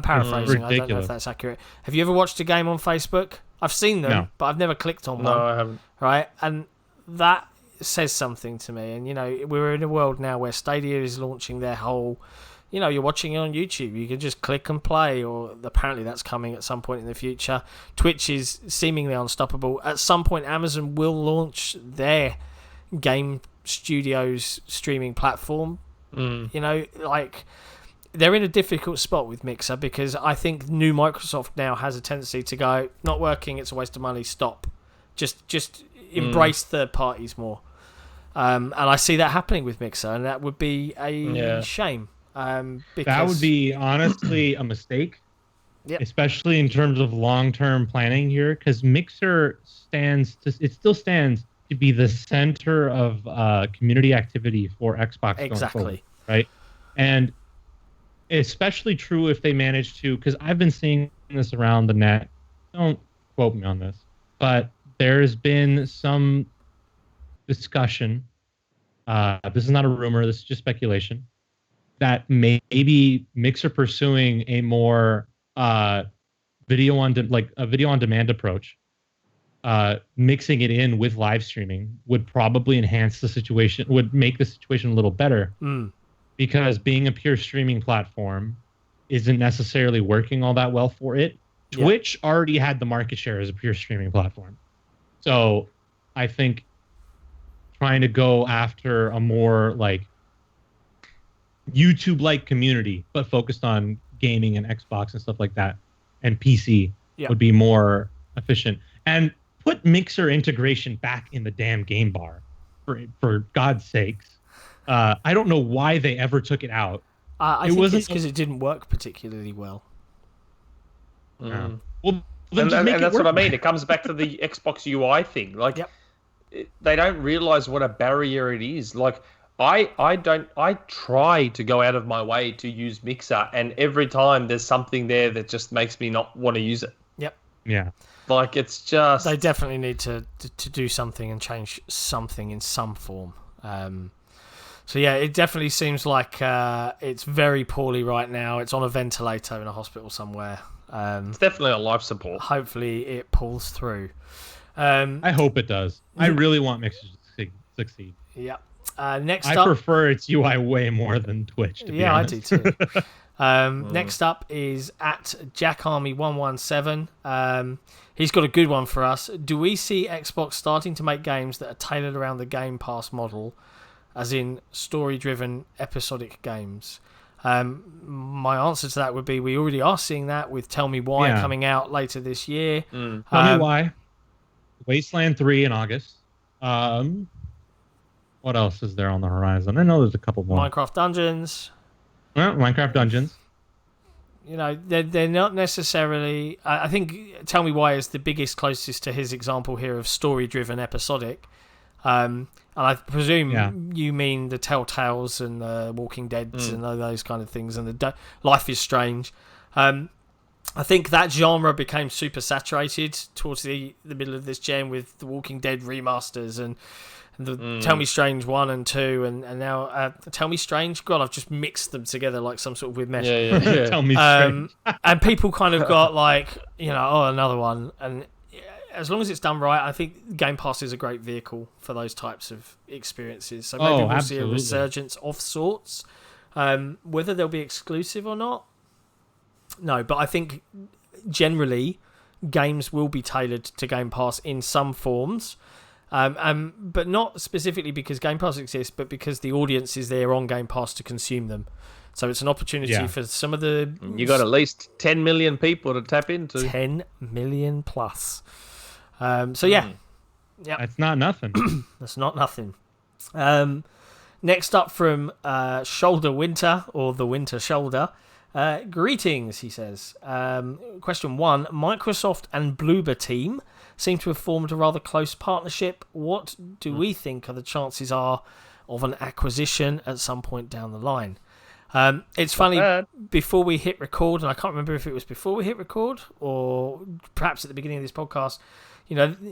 paraphrasing. I don't know if that's accurate. Have you ever watched a game on Facebook? I've seen them, but I've never clicked on one. No, I haven't. Right? And that says something to me. And, we're in a world now where Stadia is launching their whole... you're watching it on YouTube. You can just click and play, or apparently that's coming at some point in the future. Twitch is seemingly unstoppable. At some point, Amazon will launch their game studios streaming platform. They're in a difficult spot with Mixer, because I think new Microsoft now has a tendency to go, not working, it's a waste of money, stop. Just embrace third parties more. And I see that happening with Mixer, and that would be a shame. Because that would be honestly a mistake, especially in terms of long-term planning here, because Mixer still stands to be the center of community activity for Xbox going forward, right? And especially true if they manage to, because I've been seeing this around the net, don't quote me on this, but there's been some discussion, this is not a rumor, this is just speculation, that maybe Mixer pursuing a more video on demand approach, mixing it in with live streaming would probably enhance the situation, would make the situation a little better. Because being a pure streaming platform isn't necessarily working all that well for it. Twitch already had the market share as a pure streaming platform. So I think trying to go after a more like YouTube-like community, but focused on gaming and Xbox and stuff like that, and PC would be more efficient. And put Mixer integration back in the damn game bar, for God's sakes. I don't know why they ever took it out. I think it's because it didn't work particularly well. Well, and that's what I mean. It comes back to the Xbox UI thing. Like, they don't realize what a barrier it is. Like, I try to go out of my way to use Mixer, and every time there's something there that just makes me not want to use it. Yep. Yeah. Like, it's just... They definitely need to do something and change something in some form. So yeah, it definitely seems like it's very poorly right now. It's on a ventilator in a hospital somewhere. It's definitely a life support. Hopefully it pulls through. I hope it does. I really want Mixer to succeed. Yeah. Next I up, prefer its UI way more than Twitch, to be honest. I do too. Next up is at JackArmy117. He's got a good one for us. Do we see Xbox starting to make games that are tailored around the Game Pass model, as in story-driven episodic games? My answer to that would be we already are seeing that with Tell Me Why coming out later this year. Tell Me Why. Wasteland 3 in August. What else is there on the horizon? I know there's a couple more. Minecraft Dungeons. Well, Minecraft Dungeons. You know, they're not necessarily... I think Tell Me Why is the biggest, closest to his example here of story-driven episodic. And I presume you mean the Telltales and the Walking Deads and those kind of things, and the Life is Strange. I think that genre became super saturated towards the middle of this gen with the Walking Dead remasters and the Tell Me Strange 1 and 2, and now Tell Me Strange. God, I've just mixed them together like some sort of weird mesh. Yeah. Tell Me Strange. And people kind of got like, another one. And as long as it's done right, I think Game Pass is a great vehicle for those types of experiences. So maybe we'll see a resurgence of sorts. Whether they'll be exclusive or not, no. But I think generally games will be tailored to Game Pass in some forms. But not specifically because Game Pass exists, but because the audience is there on Game Pass to consume them. So it's an opportunity for some of the... You got at least 10 million people to tap into. 10 million plus. Yeah. That's not nothing. That's not nothing. Next up from Shoulder Winter, or the Winter Shoulder. Greetings, he says. Question 1. Microsoft and Bloober team seem to have formed a rather close partnership. What do we think are the chances are of an acquisition at some point down the line? It's funny, before we hit record, and I can't remember if it was before we hit record or perhaps at the beginning of this podcast,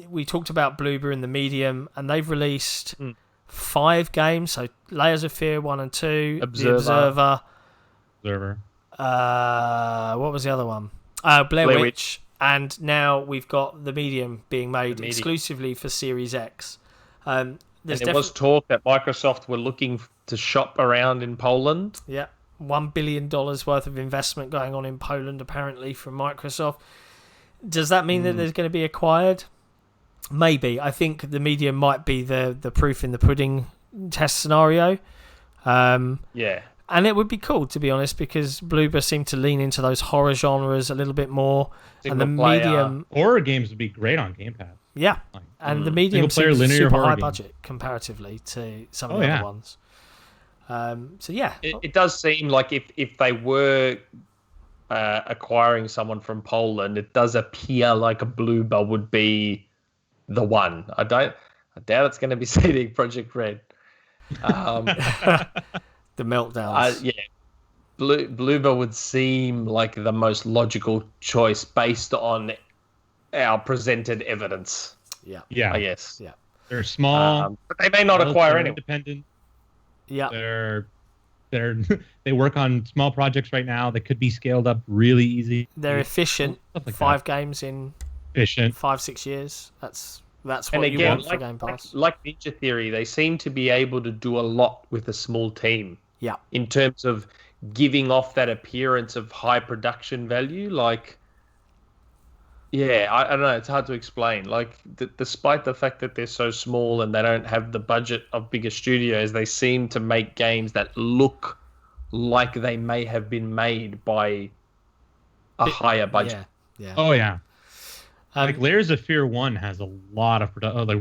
we talked about Bloober and the Medium, and they've released 5 games. So Layers of Fear 1 and 2, The Observer. What was the other one? Blair Witch. And now we've got the Medium being made exclusively for Series X. There was talk that Microsoft were looking to shop around in Poland. Yeah, $1 billion worth of investment going on in Poland, apparently, from Microsoft. Does that mean that there's going to be acquired? Maybe. I think the Medium might be the proof in the pudding test scenario. And it would be cool, to be honest, because Bloober seemed to lean into those horror genres a little bit more. And the Medium... Horror games would be great on Game Pass. Yeah. And the Medium seems super high budget comparatively to some of the other ones. It does seem like if they were acquiring someone from Poland, it does appear like a Bloober would be the one. I doubt it's going to be CD Projekt Red. The meltdowns. Bloober would seem like the most logical choice based on our presented evidence. Yeah. I guess. Yeah. They're small, but they may not acquire anyone. Independent. Yeah. They work on small projects right now that could be scaled up really easy. They're efficient. Like 5 games in 5-6 years. That's what you want for Game Pass. Like Ninja Theory, they seem to be able to do a lot with a small team. Yeah. In terms of giving off that appearance of high production value, like, I don't know, it's hard to explain. Like, despite the fact that they're so small and they don't have the budget of bigger studios, they seem to make games that look like they may have been made by a higher budget. Yeah. Oh, yeah. Like Layers of Fear 1 has a lot of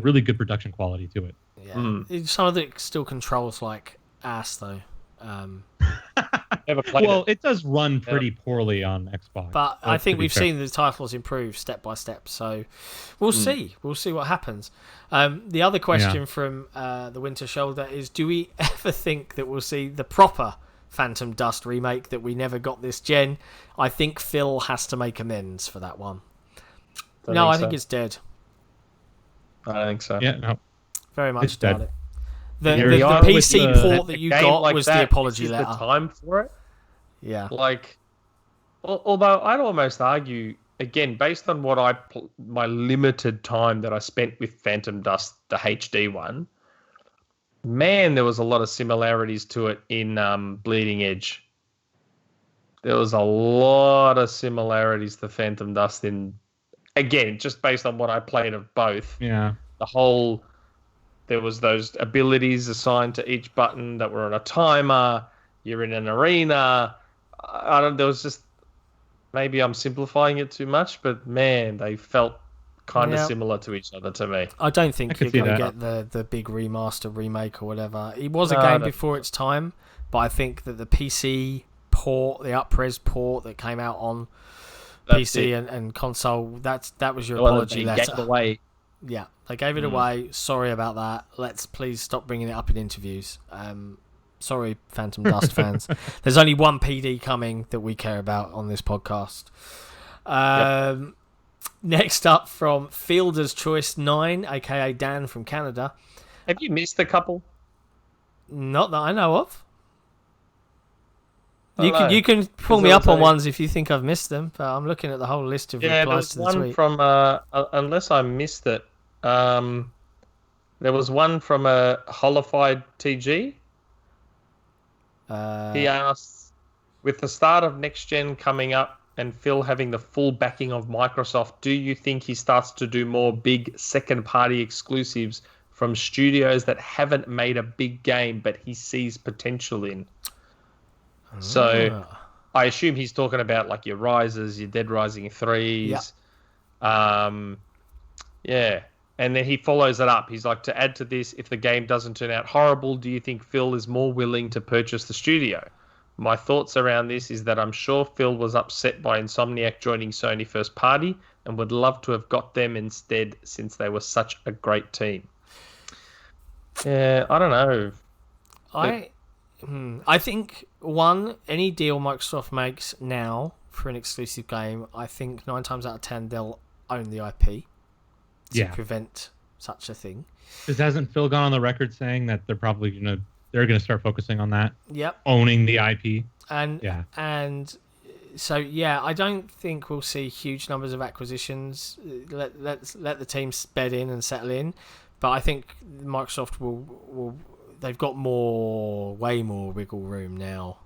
really good production quality to it. Yeah. Some of it still controls like ass though. Never played Well, it does run pretty poorly on Xbox. But I think we've seen the titles improve step by step, so we'll see. We'll see what happens. The other question from the Winter Shoulder is, do we ever think that we'll see the proper Phantom Dust remake that we never got this gen? I think Phil has to make amends for that one. I think it's dead. I don't think so. Yeah, no. Very much dead. it. The PC port that you got like was the apology letter. The time for it. Yeah. Like, although I'd almost argue, again, based on what my limited time that I spent with Phantom Dust, the HD one, man, there was a lot of similarities to it in Bleeding Edge. There was a lot of similarities to Phantom Dust in, again, just based on what I played of both. Yeah. There was those abilities assigned to each button that were on a timer. You're in an arena. There was just, maybe I'm simplifying it too much, but man, they felt kind of similar to each other to me. I don't think you're going to get the big remaster, remake or whatever. It was a game before its time, but I think that the PC port, the up-res port that came out on PC and console, that was your apology letter. Yeah, they gave it away. Sorry about that. Let's please stop bringing it up in interviews. Sorry, Phantom Dust fans. There's only one PD coming that we care about on this podcast. Next up from Fielder's Choice 9, aka Dan from Canada. Have you missed a couple? Not that I know of. You can pull me up on ones if you think I've missed them, but I'm looking at the whole list of replies to the tweet. There was one from, unless I missed it, there was one from a Holified TG. He asks, with the start of next gen coming up and Phil having the full backing of Microsoft, do you think he starts to do more big second-party exclusives from studios that haven't made a big game but he sees potential in? So I assume he's talking about like your Rises, your Dead Rising 3s. Yeah. And then he follows it up. He's like, to add to this, if the game doesn't turn out horrible, do you think Phil is more willing to purchase the studio? My thoughts around this is that I'm sure Phil was upset by Insomniac joining Sony first party and would love to have got them instead since they were such a great team. Yeah, I don't know. I think, any deal Microsoft makes now for an exclusive game, I think 9 times out of 10 they'll own the IP to prevent such a thing. Because hasn't Phil gone on the record saying that they're probably gonna start focusing on that? Yep. Owning the IP. And so I don't think we'll see huge numbers of acquisitions. Let the teams bed in and settle in. But I think Microsoft will they've got way more wiggle room now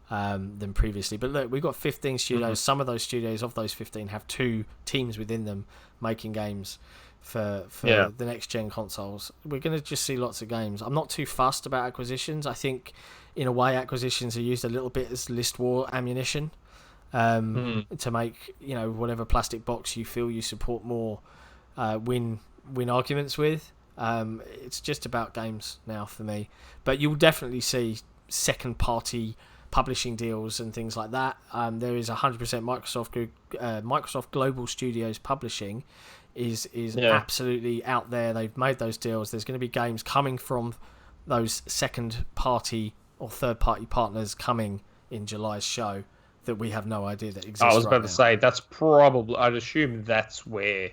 than previously. But look, we've got 15 studios. Some of those studios, of those 15, have 2 teams within them making games for the next gen consoles. We're going to just see lots of games. I'm not too fussed about acquisitions. I think in a way acquisitions are used a little bit as list war ammunition to make whatever plastic box you feel you support more win arguments with. It's just about games now for me, but you'll definitely see second party publishing deals and things like that. There is 100% Microsoft Global Studios Publishing is absolutely out there. They've made those deals. There's going to be games coming from those second party or third party partners coming in July's show that we have no idea that exist. I was about to say that's probably, I'd assume that's where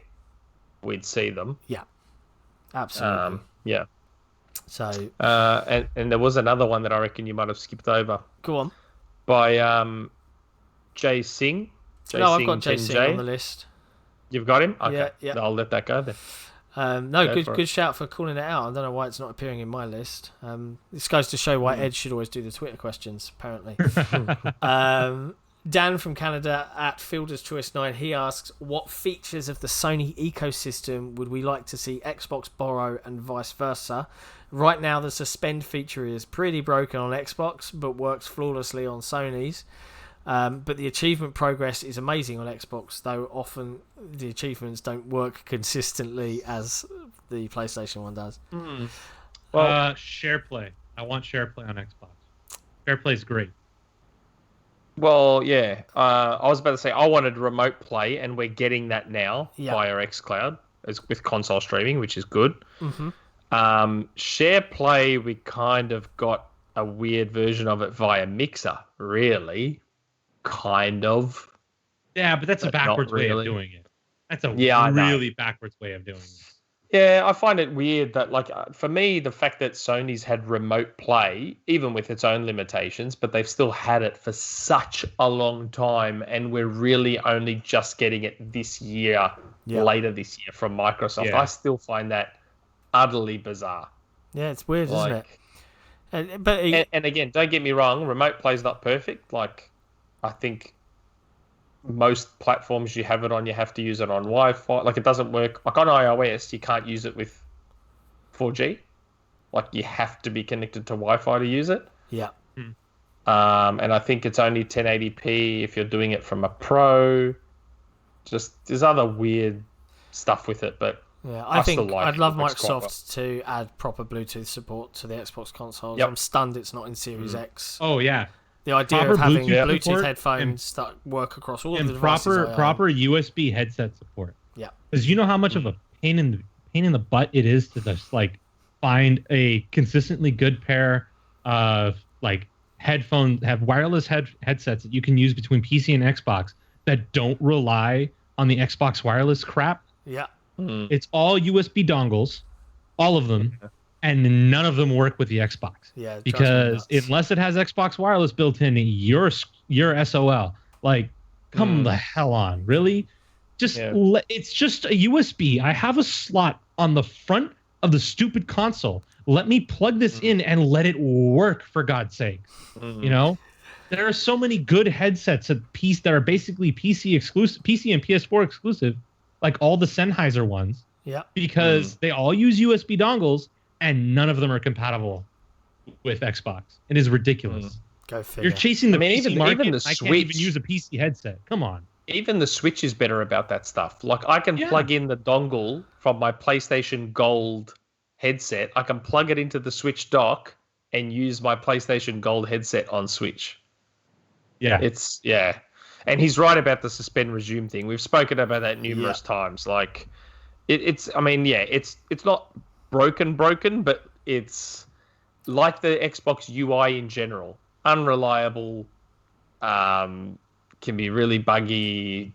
we'd see them. Yeah, absolutely. So and there was another one that I reckon you might have skipped over. Go on. By Jay Singh. I've got Jay Singh on the list. You've got him? Okay. Yeah. I'll let that go then. Good shout for calling it out. I don't know why it's not appearing in my list. This goes to show why Ed should always do the Twitter questions, apparently. Dan from Canada at Fielder's Choice 9, he asks, what features of the Sony ecosystem would we like to see Xbox borrow and vice versa? Right now, the suspend feature is pretty broken on Xbox, but works flawlessly on Sony's. But the achievement progress is amazing on Xbox, though often the achievements don't work consistently as the PlayStation one does. Well, SharePlay. I want SharePlay on Xbox. SharePlay's great. Well, yeah. I was about to say I wanted remote play, and we're getting that now via xCloud with console streaming, which is good. Share play, we kind of got a weird version of it via Mixer, really. Kind of. Yeah, but that's a backwards way of doing it. That's a really backwards way of doing it. Yeah, I find it weird that, like, for me, the fact that Sony's had remote play, even with its own limitations, but they've still had it for such a long time, and we're really only just getting it this year, later this year from Microsoft. Yeah. I still find that utterly bizarre. Yeah, it's weird, isn't it? And again, don't get me wrong, remote play's not perfect. Like, I think most platforms you have it on, you have to use it on Wi-Fi. Like, it doesn't work. Like, on iOS, you can't use it with 4G. Like, you have to be connected to Wi-Fi to use it. Yeah. And I think it's only 1080p if you're doing it from a Pro. Just, there's other weird stuff with it, but yeah, I think I'd love Microsoft to add proper Bluetooth support to the Xbox consoles. I'm stunned it's not in Series X. Oh, yeah. The idea of having Bluetooth headphones that work across all of the devices. Proper USB headset support. Yeah. Because you know how much of a pain in the butt it is to just like find a consistently good pair of like headphones, have wireless headsets that you can use between PC and Xbox that don't rely on the Xbox wireless crap. Yeah. It's all USB dongles, all of them. And none of them work with the Xbox. Yeah, because unless it has Xbox Wireless built in, you're SOL. Like, come the hell on, really? It's just a USB. I have a slot on the front of the stupid console. Let me plug this in and let it work, for God's sake. You know, there are so many good headsets that are basically PC exclusive, PC and PS4 exclusive, like all the Sennheiser ones. Yeah, because they all use USB dongles. And none of them are compatible with Xbox. It is ridiculous. Go figure. You're chasing the PC market. Even the I Switch, can't even use a PC headset. Come on. Even the Switch is better about that stuff. Like, I can plug in the dongle from my PlayStation Gold headset. I can plug it into the Switch dock and use my PlayStation Gold headset on Switch. Yeah. And he's right about the suspend resume thing. We've spoken about that numerous times. Like, it's not broken, but it's like the Xbox UI in general. Unreliable, can be really buggy.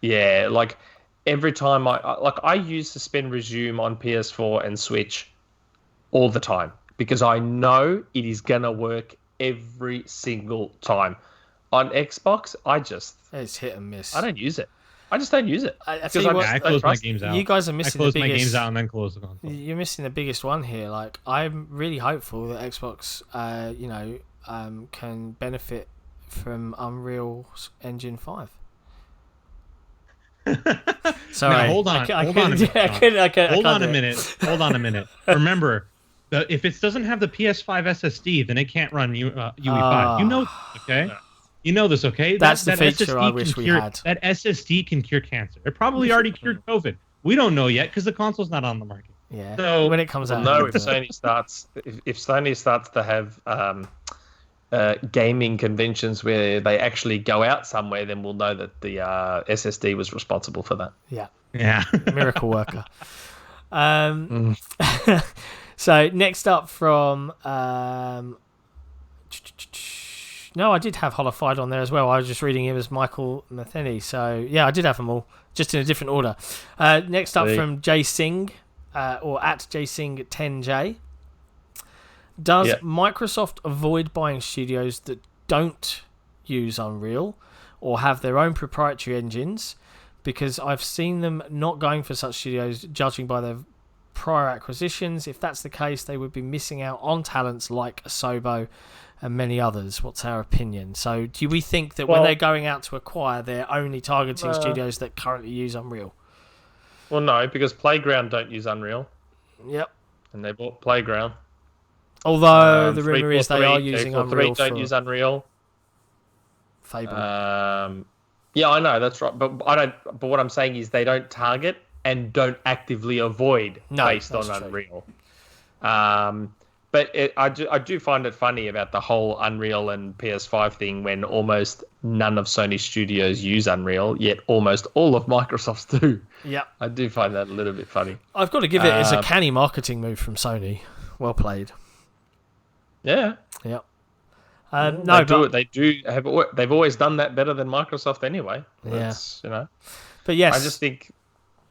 Like every time I use suspend resume on PS4 and Switch all the time because I know it is gonna work every single time. On Xbox, it's hit and miss. I don't use it. I just don't use it. I close my games out. You guys are missing the biggest. I close my games out and then close the console. You're missing the biggest one here. Like, I'm really hopeful that Xbox, can benefit from Unreal Engine 5. Sorry. Now, hold on a minute. Remember, if it doesn't have the PS5 SSD, then it can't run UE5. You know, okay? You know this, okay? That's the feature SSD I wish we had. That SSD can cure cancer. It probably already cured COVID. We don't know yet because the console's not on the market. Yeah. So when it comes out. No, if Sony starts to have gaming conventions where they actually go out somewhere, then we'll know that the SSD was responsible for that. Yeah. Yeah. Miracle worker. So next up from no, I did have Holified on there as well. I was just reading him as Michael Matheny. So, yeah, I did have them all, just in a different order. Next up from Jay Singh, or at JSingh10J. Does Microsoft avoid buying studios that don't use Unreal or have their own proprietary engines? Because I've seen them not going for such studios, judging by their prior acquisitions. If that's the case, they would be missing out on talents like Asobo and many others. What's our opinion? So do we think that when they're going out to acquire, they're only targeting studios that currently use Unreal? Well, no, because Playground don't use Unreal. Yep. And they bought Playground. Although the rumour is they are using Unreal. 3 don't use Unreal. Fable. Yeah, I know, that's right. But what I'm saying is they don't target and don't actively avoid based on Unreal. But I do find it funny about the whole Unreal and PS5 thing when almost none of Sony studios use Unreal, yet almost all of Microsoft's do. Yeah. I do find that a little bit funny. I've got to give it as a canny marketing move from Sony. Well played. Yeah. Yep. They've always done that better than Microsoft anyway. That's, But yes. I just think,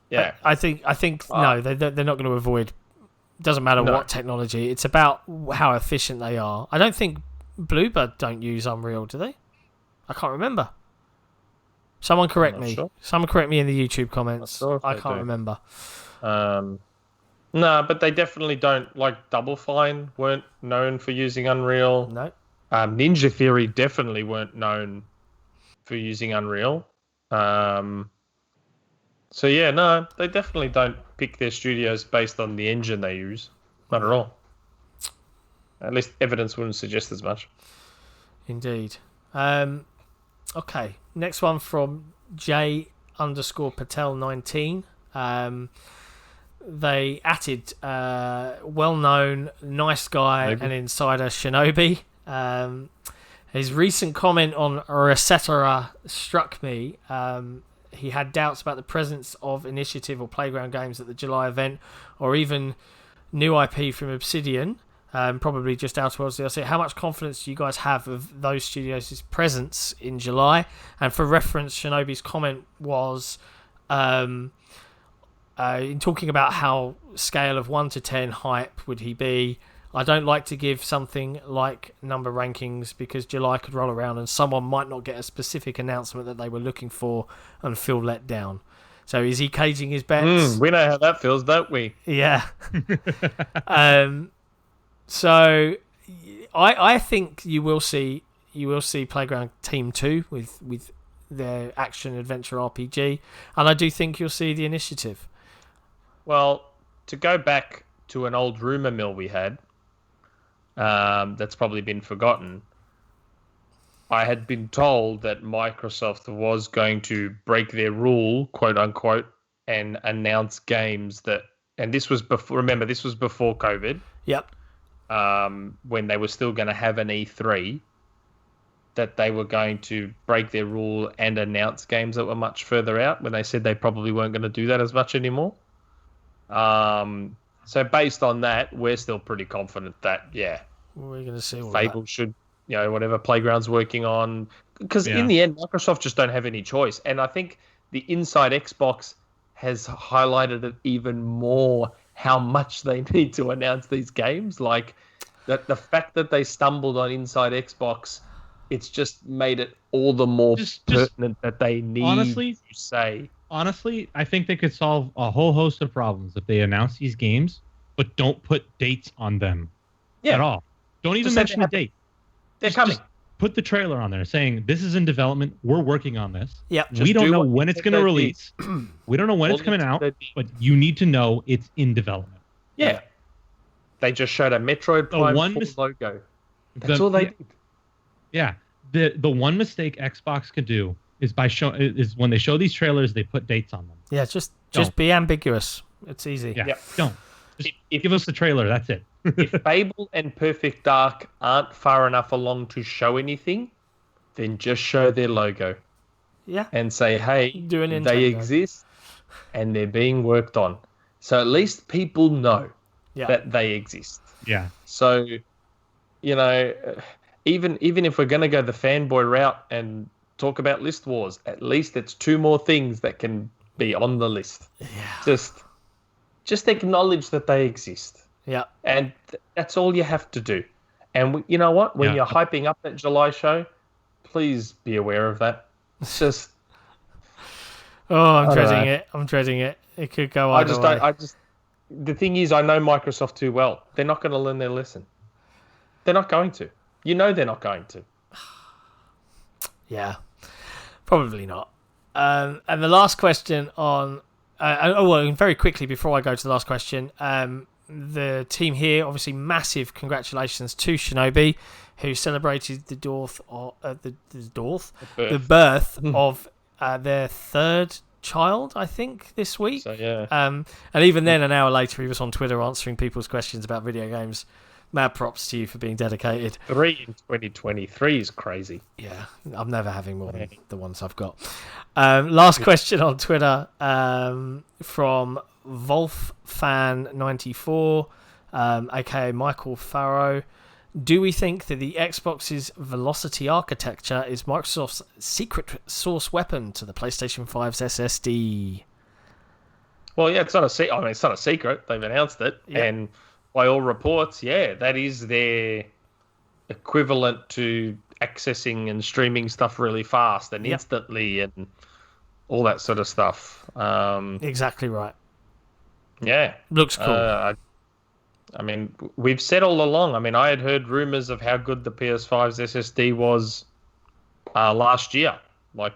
yeah. I think no, they're not going to avoid. Doesn't matter what technology. It's about how efficient they are. I don't think Bluebird don't use Unreal, do they? I can't remember. Someone correct me. Sure. Someone correct me in the YouTube comments. I can't remember. No, but they definitely don't. Like Double Fine weren't known for using Unreal. No. Ninja Theory definitely weren't known for using Unreal. So yeah, no, they definitely don't pick their studios based on the engine they use. Not at all. At least evidence wouldn't suggest as much. Indeed. Okay, next one from J_Patel19. They added well-known nice guy and insider Shinobi. His recent comment on Resetera struck me. He had doubts about the presence of Initiative or Playground games at the July event, or even new IP from Obsidian, probably just Outer Worlds DLC. How much confidence do you guys have of those studios' presence in July? And for reference, Shinobi's comment was in talking about how scale of 1 to 10 hype would he be. I don't like to give something like number rankings because July could roll around and someone might not get a specific announcement that they were looking for and feel let down. So is he caging his bets? We know how that feels, don't we? Yeah. So I think you will see Playground Team 2 with their action adventure RPG, and I do think you'll see the Initiative. Well, to go back to an old rumor mill we had, that's probably been forgotten. I had been told that Microsoft was going to break their rule, quote unquote, and announce games that, and this was before. Remember, this was before COVID. Yep. When they were still going to have an E3, that they were going to break their rule and announce games that were much further out. When they said they probably weren't going to do that as much anymore. So based on that, we're still pretty confident that, we're going to see all Fable should, whatever Playground's working on. Because in the end, Microsoft just don't have any choice. And I think the Inside Xbox has highlighted it even more how much they need to announce these games. Like, that the fact that they stumbled on Inside Xbox, it's just made it all the more pertinent that they need to say. Honestly, I think they could solve a whole host of problems if they announce these games, but don't put dates on them at all. Don't even mention a date. They're coming. Just put the trailer on there saying, this is in development. We're working on this. Yeah. We don't know when it's going to release. We don't know when it's coming out, but you need to know it's in development. Yeah. They just showed a Metroid Prime logo. That's all they did. Yeah. The one mistake Xbox could do is is when they show these trailers, they put dates on them. Yeah, just be ambiguous. It's easy. Yeah. Don't. Just give us the trailer. That's it. If Fable and Perfect Dark aren't far enough along to show anything, then just show their logo. Yeah. And say, hey, they exist and they're being worked on. So at least people know that they exist. Yeah. So, even if we're going to go the fanboy route and talk about list wars, at least it's 2 more things that can be on the list. Yeah. Just acknowledge that they exist. Yeah. And that's all you have to do. And you know what? When you're hyping up that July show, please be aware of that. It's just... I'm dreading it. It could go either way. The thing is, I know Microsoft too well. They're not going to learn their lesson. They're not going to. They're not going to. Yeah. Probably not. And the last question on... very quickly, before I go to the last question... the team here, obviously, massive congratulations to Shinobi, who celebrated the birth of their 3rd child, I think, this week. So, yeah. And even then, an hour later, he was on Twitter answering people's questions about video games. Mad props to you for being dedicated. 3 in 2023 is crazy. Yeah, I'm never having more than the ones I've got. Last question on Twitter from Wolffan94, aka Michael Farrow. Do we think that the Xbox's Velocity architecture is Microsoft's secret source weapon to the PlayStation 5's SSD? Well, yeah, it's not a secret. I mean, it's not a secret. They've announced it, and by all reports, that is their equivalent to accessing and streaming stuff really fast and instantly and all that sort of stuff. Exactly right. Yeah, looks cool. I mean, we've said all along. I mean, I had heard rumors of how good the PS5's SSD was last year, like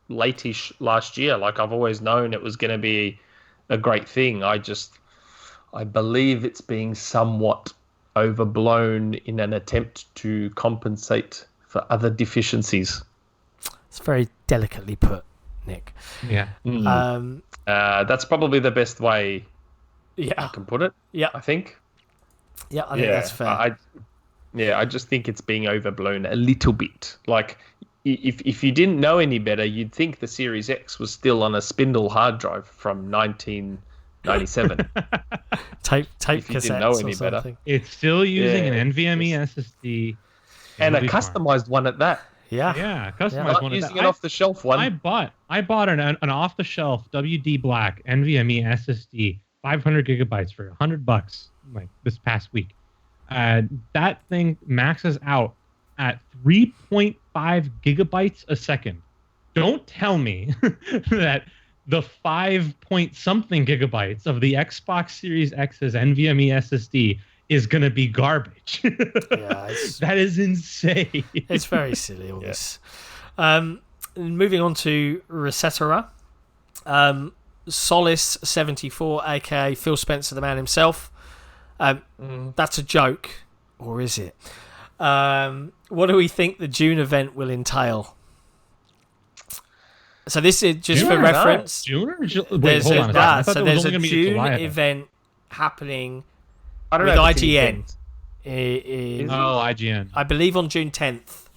late-ish last year. Like I've always known it was going to be a great thing. I believe it's being somewhat overblown in an attempt to compensate for other deficiencies. It's very delicately put, Nick. Yeah. That's probably the best way I can put it. Yeah. I think. Yeah, I think that's fair. I just think it's being overblown a little bit. Like, if you didn't know any better, you'd think the Series X was still on a spindle hard drive from 1997. tape if you didn't know any better. It's still using an NVMe SSD. And a customized one at that. Yeah, customized Not one. Using an off-the-shelf one. I bought an off-the-shelf WD Black NVMe SSD, 500 gigabytes for $100, like this past week. That thing maxes out at 3.5 gigabytes a second. Don't tell me that the 5 point something gigabytes of the Xbox Series X's NVMe SSD is going to be garbage. That is insane. It's very silly, all this. Moving on to Resetera. Solace74, aka Phil Spencer, the man himself. That's a joke, or is it? What do we think the June event will entail? So this is just for reference. June or there's a June event happening with IGN. IGN. I believe on June 10th.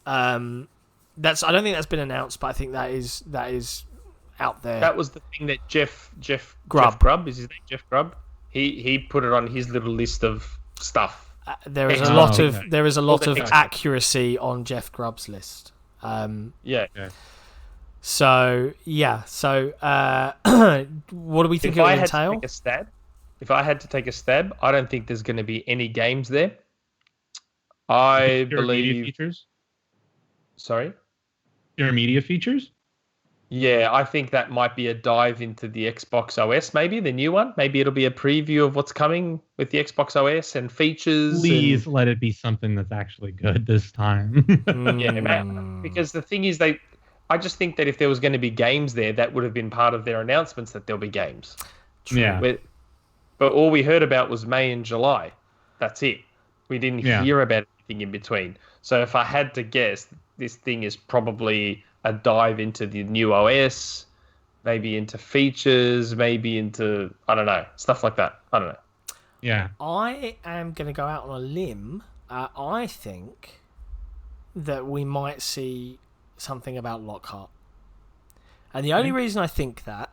I don't think that's been announced, but I think that is out there. That was the thing that Jeff Grubb, is his name Jeff Grubb? He put it on his little list of stuff. There is a lot of accuracy on Jeff Grubb's list. So what do we think it will entail? If I had to take a stab, I don't think there's going to be any games there. I believe media features. Sorry? Your media features? Yeah, I think that might be a dive into the Xbox OS, maybe the new one. Maybe it'll be a preview of what's coming with the Xbox OS and features. Please let it be something that's actually good this time. Because the thing is, I just think that if there was going to be games there, that would have been part of their announcements that there'll be games. True. Yeah. But all we heard about was May and July. That's it. We didn't hear about anything in between. So if I had to guess, this thing is probably a dive into the new OS, maybe into features, maybe into, I don't know, stuff like that. I don't know. Yeah. I am going to go out on a limb. I think that we might see something about Lockhart. And the only reason I think that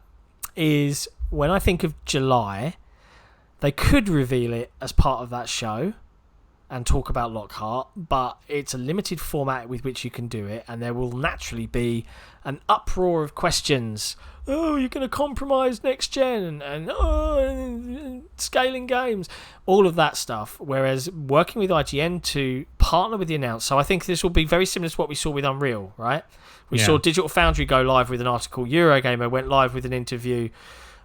is when I think of July, they could reveal it as part of that show and talk about Lockhart, but it's a limited format with which you can do it, and there will naturally be an uproar of questions. Oh, you're going to compromise next gen, and scaling games, all of that stuff. Whereas working with IGN to partner with the announce, so I think this will be very similar to what we saw with Unreal, right? We saw Digital Foundry go live with an article. Eurogamer went live with an interview.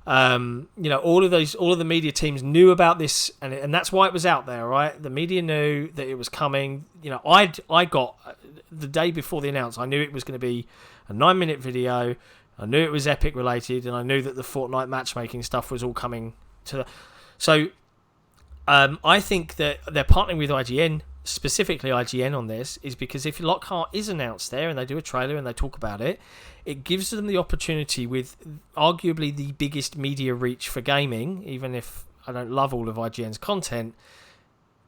All of the media teams knew about this, and that's why it was out there, right? The media knew that it was coming. I got the day before the announce. I knew it was going to be a 9-minute video. I knew it was Epic related, and I knew that the Fortnite matchmaking stuff was all coming to. So, I think that they're partnering with IGN, specifically IGN, on this, is because if Lockhart is announced there and they do a trailer and they talk about it, it gives them the opportunity with arguably the biggest media reach for gaming, even if I don't love all of IGN's content,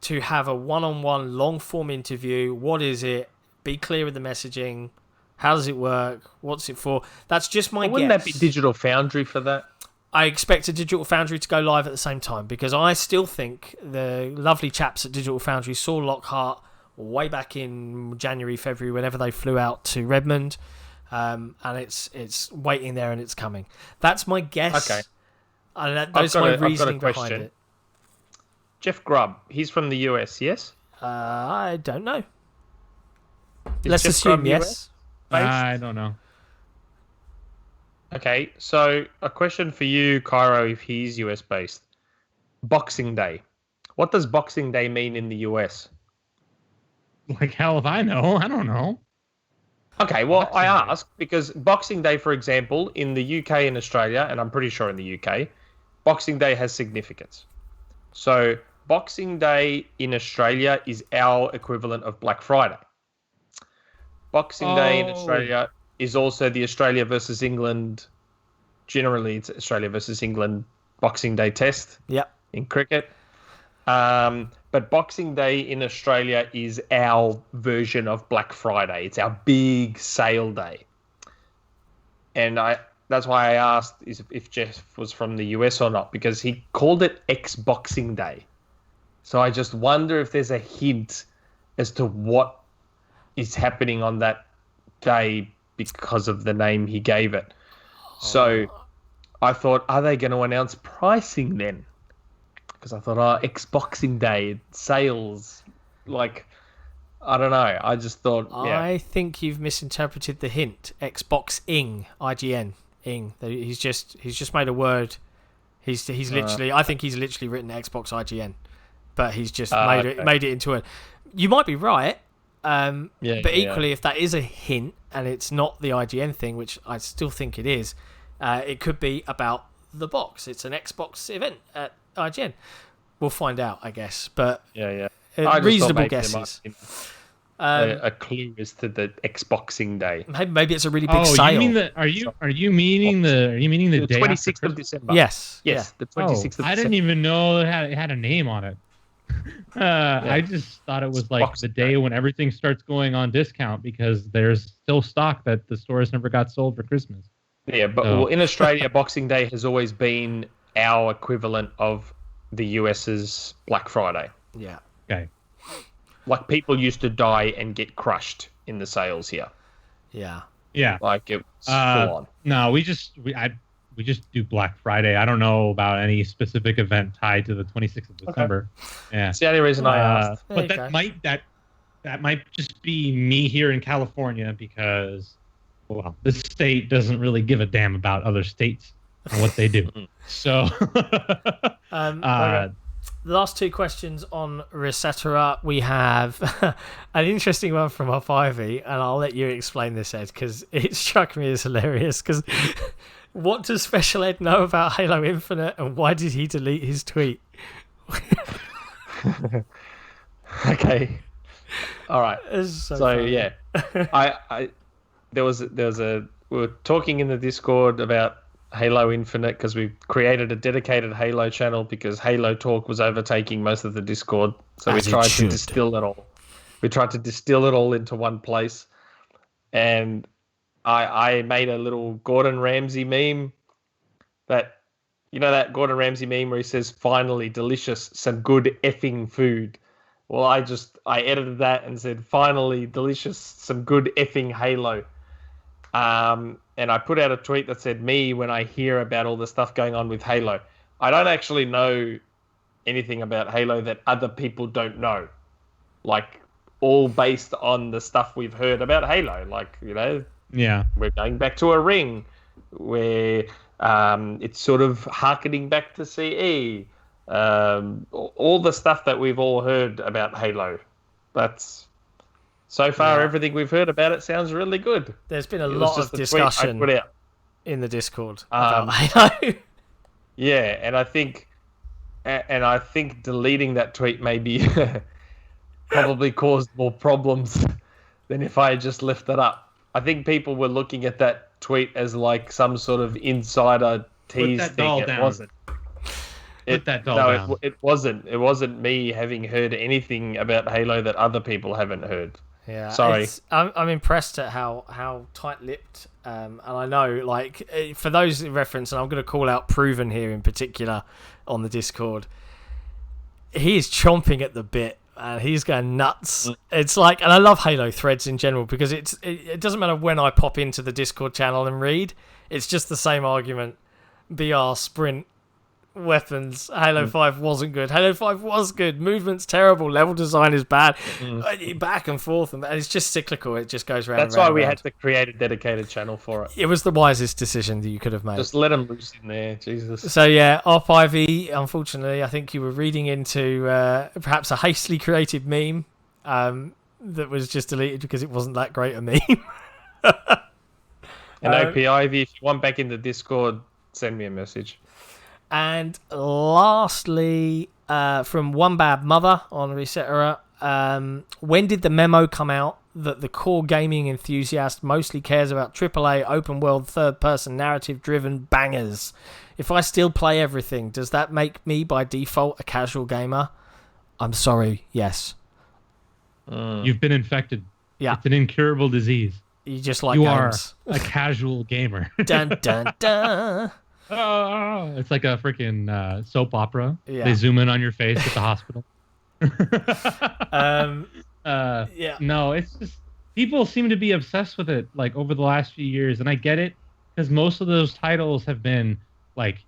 to have a one-on-one long-form interview. What is it? Be clear with the messaging. How does it work? What's it for? That's just my guess. Wouldn't that be Digital Foundry for that? I expect a Digital Foundry to go live at the same time, because I still think the lovely chaps at Digital Foundry saw Lockhart way back in January, February, whenever they flew out to Redmond, and it's waiting there and it's coming. That's my guess. Okay. Those are my reasoning behind it. Jeff Grubb, he's from the US, yes? I don't know. Let's assume yes. I don't know. Okay, so a question for you, Cairo, if he's US based. Boxing Day. What does Boxing Day mean in the US? Like hell if I know. I don't know. Okay, well, I ask because Boxing Day, for example, in the UK and Australia, and I'm pretty sure in the UK, Boxing Day has significance. So Boxing Day in Australia is our equivalent of Black Friday. Boxing Day in Australia is also the Australia versus England. Generally, it's Australia versus England Boxing Day test. Yep. In cricket. But Boxing Day in Australia is our version of Black Friday. It's our big sale day. And that's why I asked if Jeff was from the US or not, because he called it Xboxing Day. So I just wonder if there's a hint as to what is happening on that day because of the name he gave it. So I thought, are they going to announce pricing then? Because I thought, Xboxing Day, sales, like, I don't know. I just thought, yeah. I think you've misinterpreted the hint. Xboxing, IGN, ing. He's just made a word. He's literally, I think he's literally written Xbox IGN, but he's just made it into a. You might be right, but equally, if that is a hint and it's not the IGN thing, which I still think it is, it could be about the box. It's an Xbox event at IGN. We'll find out, I guess. But reasonable guesses. A clue as to the Xboxing Day. Maybe it's a really big sale. Are you meaning the day 26th of December? Yes. The 26th of December. I didn't even know it had a name on it. I just thought it was like Boxing the day when everything starts going on discount because there's still stock that the stores never got sold for Christmas. Yeah, but well, in Australia, Boxing Day has always been our equivalent of the US's Black Friday. Yeah. Okay. Like people used to die and get crushed in the sales here. Yeah. Yeah. Like it was full on. No, we just do Black Friday. I don't know about any specific event tied to the 26th of December. Okay. Yeah. It's the only reason I asked. But that might just be me here in California because this state doesn't really give a damn about other states and what they do. So the last two questions on Resetera, we have an interesting one from our 5e, and I'll let you explain this, Ed, because it struck me as hilarious. Because what does Shpeshal Ed know about Halo Infinite, and why did he delete his tweet? Okay, all right. So yeah, there was we were talking in the Discord about Halo Infinite because we created a dedicated Halo channel because Halo talk was overtaking most of the Discord. So we tried to distill it all. We tried to distill it all into one place. And I made a little Gordon Ramsay meme that Gordon Ramsay meme where he says, finally, delicious, some good effing food. Well, I edited that and said, finally, delicious, some good effing Halo. And I put out a tweet that said, me, when I hear about all the stuff going on with Halo, I don't actually know anything about Halo that other people don't know. Like, all based on the stuff we've heard about Halo. Like, yeah, we're going back to a ring where it's sort of harkening back to CE. All the stuff that we've all heard about Halo. That's... So far, everything we've heard about it sounds really good. There's been a lot of discussion in the Discord about Halo. Yeah, and I think deleting that tweet maybe probably caused more problems than if I had just left it up. I think people were looking at that tweet as like some sort of insider tease thing. It wasn't. Put that doll down. It wasn't. It wasn't me having heard anything about Halo that other people haven't heard. Yeah, sorry. I'm impressed at how tight-lipped, and I know, like, for those in reference, and I'm going to call out Proven here in particular on the Discord. He is chomping at the bit. He's going nuts. It's like, and I love Halo threads in general because it doesn't matter when I pop into the Discord channel and read. It's just the same argument. BR, sprint, weapons. Halo 5 wasn't good. Halo 5 was good. Movement's terrible. Level design is bad. Back and forth. And it's just cyclical. It just goes round. That's why we had to create a dedicated channel for it. It was the wisest decision that you could have made. Just let them loose in there. Jesus. So yeah, R5E, unfortunately, I think you were reading into perhaps a hastily created meme that was just deleted because it wasn't that great a meme. And OPIV, if you want back in the Discord, send me a message. And lastly, from One Bad Mother on Resetera, when did the memo come out that the core gaming enthusiast mostly cares about AAA open world third-person narrative-driven bangers? If I still play everything, does that make me by default a casual gamer? I'm sorry, yes. You've been infected. Yeah. It's an incurable disease. You just like you games. Are a casual gamer. Dun, dun, dun. It's like a freaking soap opera. Yeah. They zoom in on your face at the hospital. Yeah. No, it's just people seem to be obsessed with it like over the last few years, and I get it because most of those titles have been like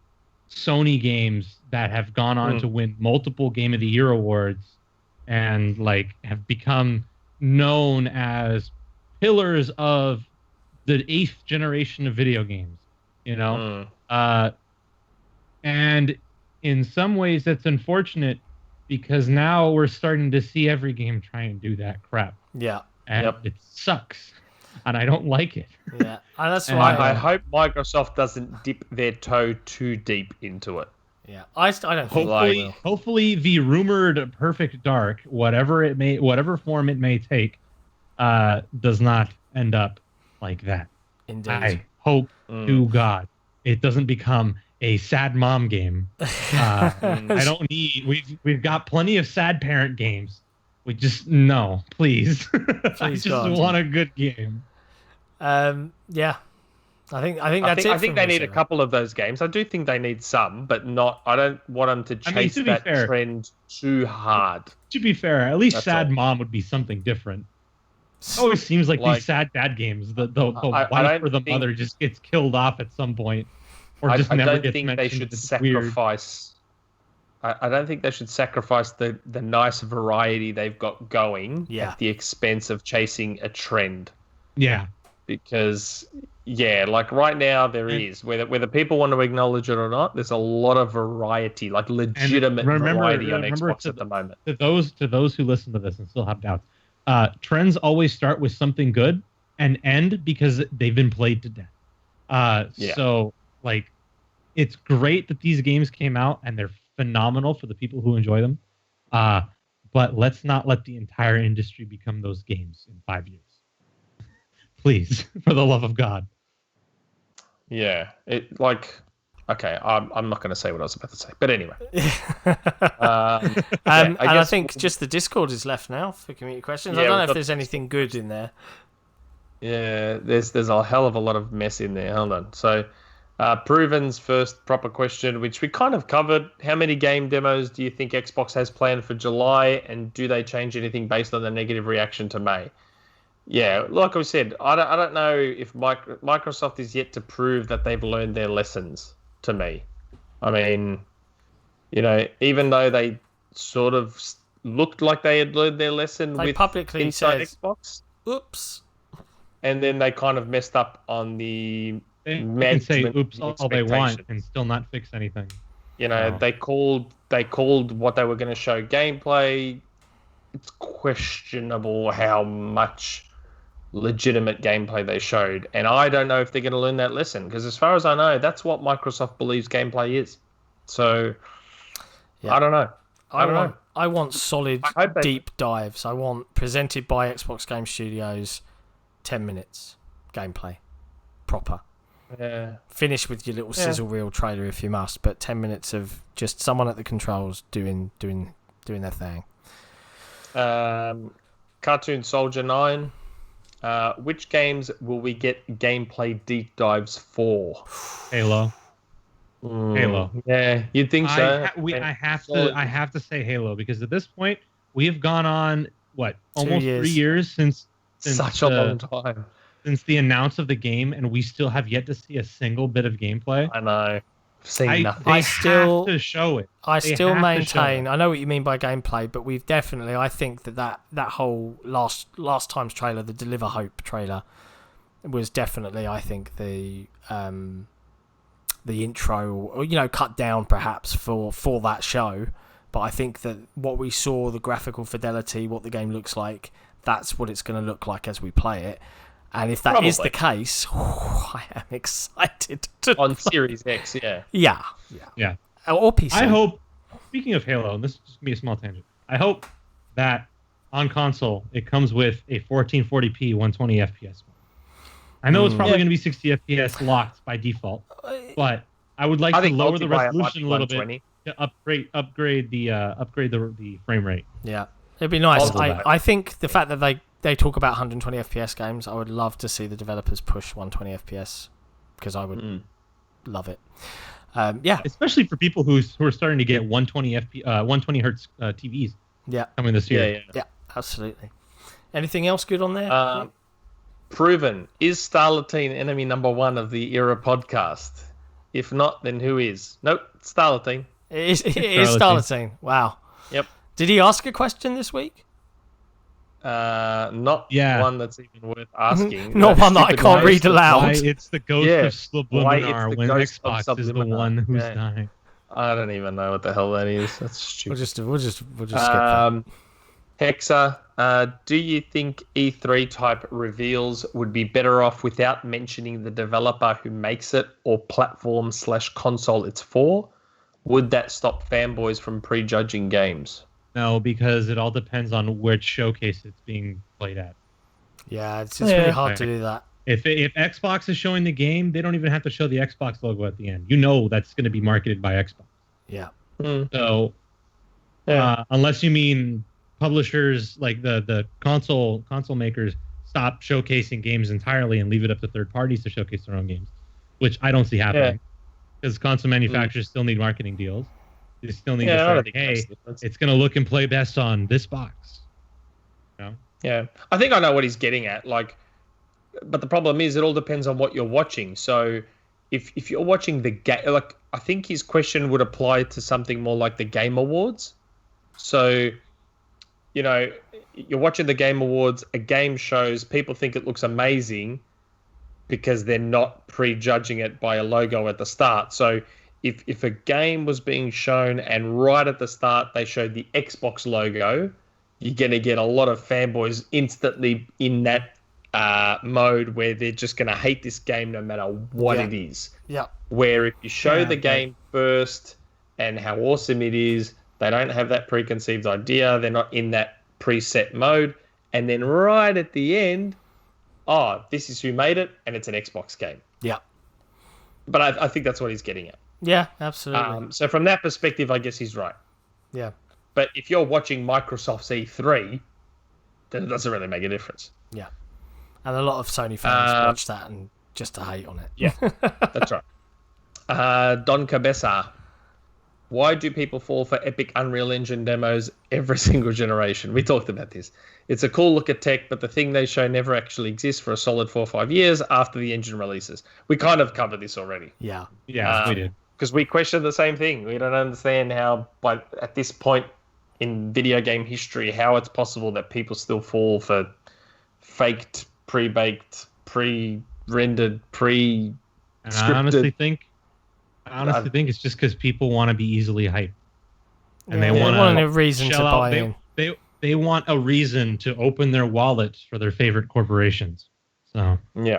Sony games that have gone on to win multiple Game of the Year awards and like have become known as pillars of the 8th generation of video games, you know? And in some ways that's unfortunate because now we're starting to see every game try and do that crap. Yeah. And it sucks. And I don't like it. Yeah. And that's why I hope Microsoft doesn't dip their toe too deep into it. Yeah. I don't think hopefully the rumored Perfect Dark, whatever form it may take, does not end up like that. Indeed. I hope to God it doesn't become a sad mom game. I don't need. We've got plenty of sad parent games. We just no, please. I just want a good game. Yeah. I think that's it. I think they need a couple of those games. I do think they need some, but not. I don't want them to chase that trend too hard. To be fair, at least sad mom would be something different. It always seems like these sad dad games, the wife or the mother just gets killed off at some point, or just never gets mentioned. They should sacrifice. I don't think they should sacrifice the nice variety they've got going at the expense of chasing a trend. Yeah, because like right now there is whether people want to acknowledge it or not. There's a lot of variety, like legitimate variety on Xbox at the moment. To those who listen to this and still have doubts. Trends always start with something good and end because they've been played to death. So, like, it's great that these games came out and they're phenomenal for the people who enjoy them. But let's not let the entire industry become those games in 5 years. Please, for the love of God. Yeah, okay, I'm not going to say what I was about to say, but anyway. I think just the Discord is left now for community questions. I don't know if there's anything good in there. Yeah, there's a hell of a lot of mess in there. Hold on. So, Proven's first proper question, which we kind of covered. How many game demos do you think Xbox has planned for July, and do they change anything based on the negative reaction to May? Yeah, like I said, I don't know if Microsoft is yet to prove that they've learned their lessons. To me, I mean, even though they sort of looked like they had learned their lesson with publicly inside said, Xbox, oops, and then they kind of messed up on the They can say oops all they want and still not fix anything. They called what they were going to show gameplay. It's questionable how much legitimate gameplay they showed, and I don't know if they're going to learn that lesson, because as far as I know, that's what Microsoft believes gameplay is. So I don't know. I want solid deep dives. I want presented by Xbox Game Studios 10 minutes gameplay proper. Yeah. Finish with your little sizzle reel trailer if you must, but 10 minutes of just someone at the controls doing their thing. Cartoon Soldier 9. Which games will we get gameplay deep dives for? Halo. Halo. Yeah, you'd think so. I have to say Halo, because at this point we have gone on almost 3 years since such a long time since the announce of the game, and we still have yet to see a single bit of gameplay. I know. Seen nothing. They have to show it. I still maintain. I know what you mean by gameplay, but we've definitely. I think that whole last time's trailer, the Deliver Hope trailer, was definitely. I think the intro, or cut down perhaps for that show. But I think that what we saw, the graphical fidelity, what the game looks like, that's what it's going to look like as we play it. And if that is the case, I am excited to on Series X, yeah. Or PC. I hope, speaking of Halo, and this is just going to be a small tangent, I hope that on console it comes with a 1440p 120 FPS. I know it's probably going to be 60 FPS locked by default, but I would like to lower the resolution a little bit to upgrade the frame rate. Yeah, it'd be nice. I think the fact that they talk about 120 FPS games, I would love to see the developers push 120 FPS, because I would love it. Especially for people who are starting to get 120 hertz TVs. Yeah, coming this year. Yeah, absolutely. Anything else good on there? Proven. Is Starlatine enemy number one of the Era podcast? If not, then who is? Nope, Starlatine. It is Starlatine. Wow. Yep. Did he ask a question this week? Not one that's even worth asking. Not one that I can't read aloud. Why it's the ghost of Subliminal when Xbox is the one who's dying. I don't even know what the hell that is. That's stupid. We'll just skip that. Hexa, do you think E3 type reveals would be better off without mentioning the developer who makes it or platform/console it's for? Would that stop fanboys from prejudging games? No, because it all depends on which showcase it's being played at. Yeah, it's really hard to do that. If Xbox is showing the game, they don't even have to show the Xbox logo at the end. That's going to be marketed by Xbox. Yeah. So, unless you mean publishers like the console makers stop showcasing games entirely and leave it up to third parties to showcase their own games, which I don't see happening, because console manufacturers still need marketing deals. They still need to say, hey, it's going to look and play best on this box. Yeah, I think I know what he's getting at. But the problem is, it all depends on what you're watching. So, if you're watching the game, I think his question would apply to something more like the Game Awards. So, you're watching the Game Awards. A game shows, people think it looks amazing because they're not prejudging it by a logo at the start. So, if a game was being shown and right at the start they showed the Xbox logo, you're going to get a lot of fanboys instantly in that mode where they're just going to hate this game no matter what it is. Yeah. Where if you show the game first and how awesome it is, they don't have that preconceived idea. They're not in that preset mode. And then right at the end, this is who made it, and it's an Xbox game. Yeah. But I think that's what he's getting at. Yeah, absolutely. So from that perspective, I guess he's right. Yeah. But if you're watching Microsoft's E3, then it doesn't really make a difference. Yeah. And a lot of Sony fans watch that and just to hate on it. Yeah, that's right. Don Cabeza. Why do people fall for epic Unreal Engine demos every single generation? We talked about this. It's a cool look at tech, but the thing they show never actually exists for a solid 4 or 5 years after the engine releases. We kind of covered this already. Yeah. Yeah, we did. Because we question the same thing. We don't understand how, at this point in video game history, how it's possible that people still fall for faked, pre-baked, pre-rendered, pre-scripted. And I honestly think it's just because people want to be easily hyped, and they want a reason to buy in. They want a reason to open their wallets for their favorite corporations. So yeah,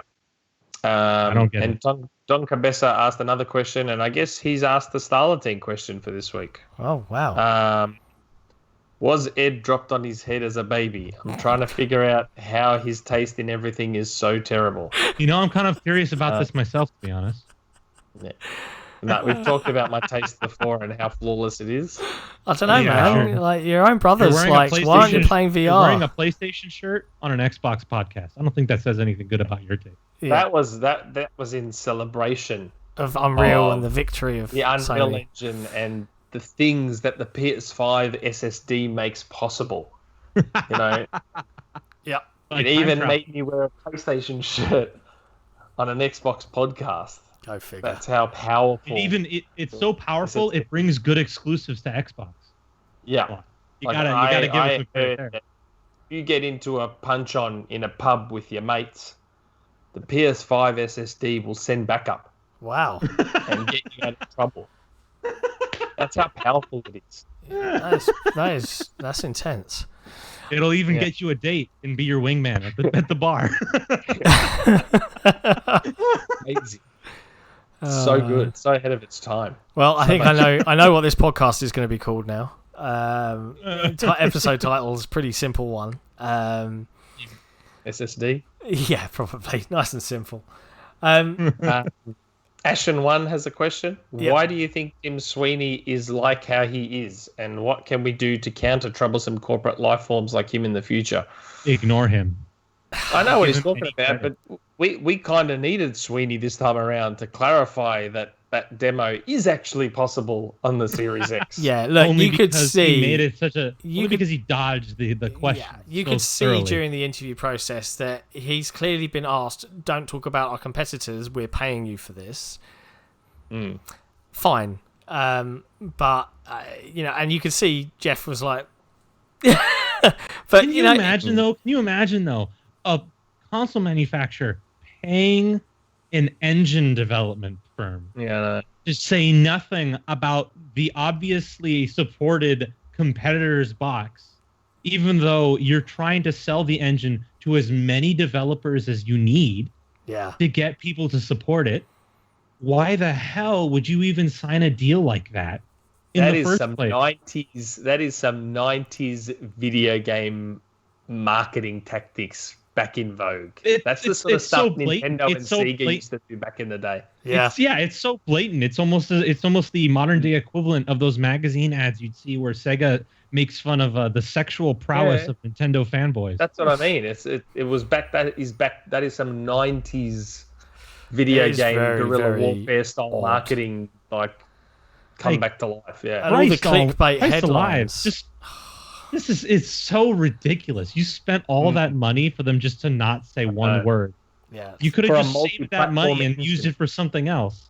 I don't get it. Don Cabeza asked another question, and I guess he's asked the Starlatine question for this week. Oh wow! Was Ed dropped on his head as a baby? I'm trying to figure out how his taste in everything is so terrible. I'm kind of curious about this myself, to be honest. Yeah. No, we've talked about my taste before and how flawless it is. I don't know, man. Sure. Like your own brothers, like, why aren't you playing VR? You're wearing a PlayStation shirt on an Xbox podcast. I don't think that says anything good about your taste. Yeah. That was in celebration of Unreal and the victory of the Unreal Sony. Engine and the things that the PS5 SSD makes possible. Yeah. It even made me wear a PlayStation shirt on an Xbox podcast. Go figure. That's how powerful. It's so powerful. It brings good exclusives to Xbox. Yeah, you gotta give it some credit there. If you get into a punch on in a pub with your mates, the PS5 SSD will send backup. Wow. And get you out of trouble. That's how powerful it is. Yeah, that's intense. It'll even get you a date and be your wingman at the bar. Amazing. So good, so ahead of its time. Well, I think I know what this podcast is going to be called now. Episode title is a pretty simple one. SSD. Yeah, probably nice and simple. Ashen1 has a question. Yep. Why do you think Tim Sweeney is like how he is, and what can we do to counter troublesome corporate life forms like him in the future? Ignore him. I know what he's talking about, but we kind of needed Sweeney this time around to clarify that demo is actually possible on the Series X. Yeah, look, only you could see he made it because he dodged the question. Yeah, you could see during the interview process that he's clearly been asked, "Don't talk about our competitors. We're paying you for this." Fine, but and you could see Jeff was like, "But Can you imagine though? A console manufacturer paying an engine development firm to say nothing about the obviously supported competitor's box, even though you're trying to sell the engine to as many developers as you need to get people to support it. Why the hell would you even sign a deal like that in the first place? That is some 90s video game marketing tactics back in vogue. That's the sort of stuff Nintendo and Sega used to do back in the day. It's so blatant. It's almost the modern day equivalent of those magazine ads you'd see where Sega makes fun of the sexual prowess of Nintendo fanboys. That's what I mean. It was back. That is some 90s video game guerrilla warfare style marketing, like come back to life. Yeah, and all the clickbait headlines. It's so ridiculous. You spent all that money for them just to not say one word. Yeah, you could have just saved that money and used it for something else.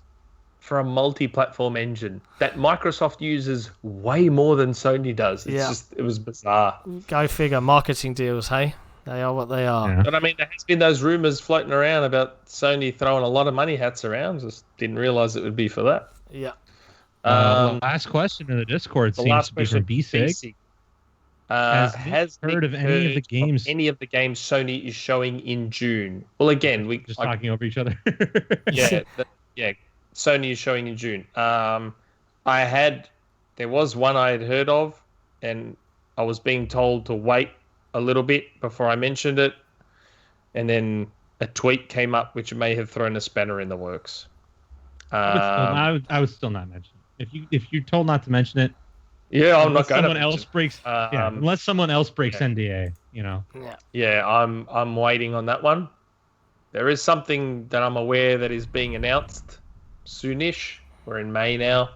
For a multi-platform engine that Microsoft uses way more than Sony does. It was bizarre. Go figure. Marketing deals, hey? They are what they are. Yeah. But I mean, there has been those rumors floating around about Sony throwing a lot of money hats around. Just didn't realize it would be for that. Yeah. The last question in the Discord seems to be from BSig. Has heard of any of the games? Any of the games Sony is showing in June? Well, again, we just talking over each other. Sony is showing in June. There was one I had heard of, and I was being told to wait a little bit before I mentioned it, and then a tweet came up which may have thrown a spanner in the works. I would still not mention it. If you're told not to mention it. Yeah, I'm not going to. Unless someone else breaks NDA, Yeah, I'm waiting on that one. There is something that I'm aware that is being announced soonish. We're in May now.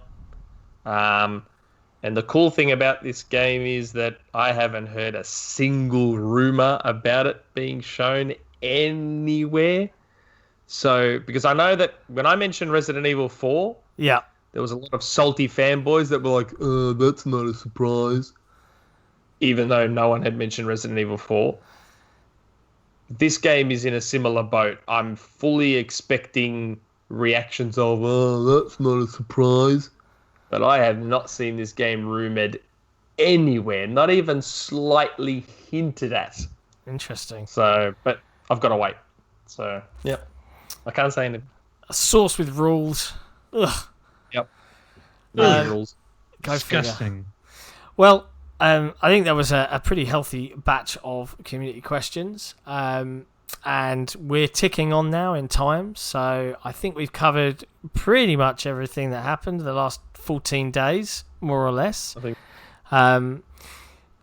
And the cool thing about this game is that I haven't heard a single rumor about it being shown anywhere. So, because I know that when I mentioned Resident Evil 4, there was a lot of salty fanboys that were like, that's not a surprise. Even though no one had mentioned Resident Evil 4. This game is in a similar boat. I'm fully expecting reactions of, that's not a surprise. But I have not seen this game rumored anywhere, not even slightly hinted at. Interesting. So, but I've got to wait. So, I can't say anything. A source with rules. Ugh. Yep. Rules. Disgusting. Well, I think that was a pretty healthy batch of community questions. And we're ticking on now in time. So I think we've covered pretty much everything that happened the last 14 days, more or less. I think.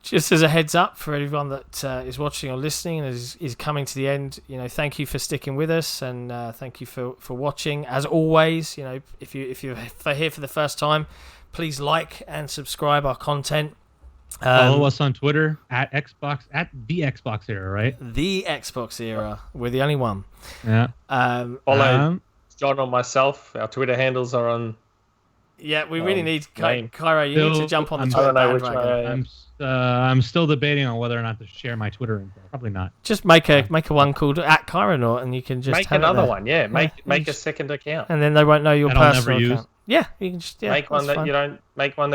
Just as a heads up for everyone that is watching or listening and is coming to the end, thank you for sticking with us, and thank you for watching. As always, if you're here for the first time, please like and subscribe our content. Follow us on Twitter at the XboxEra, right? The XboxEra. We're the only one. Yeah. Follow John or myself. Our Twitter handles are on. Yeah, we really need Cairo. You need to jump on the Twitter bandwagon. I'm still debating on whether or not to share my Twitter info. Probably not. Just make a one called @Kaironaut, and you can just make another one. Yeah, make a second account, and then they won't know your personal account. Use. Yeah, you can just make one that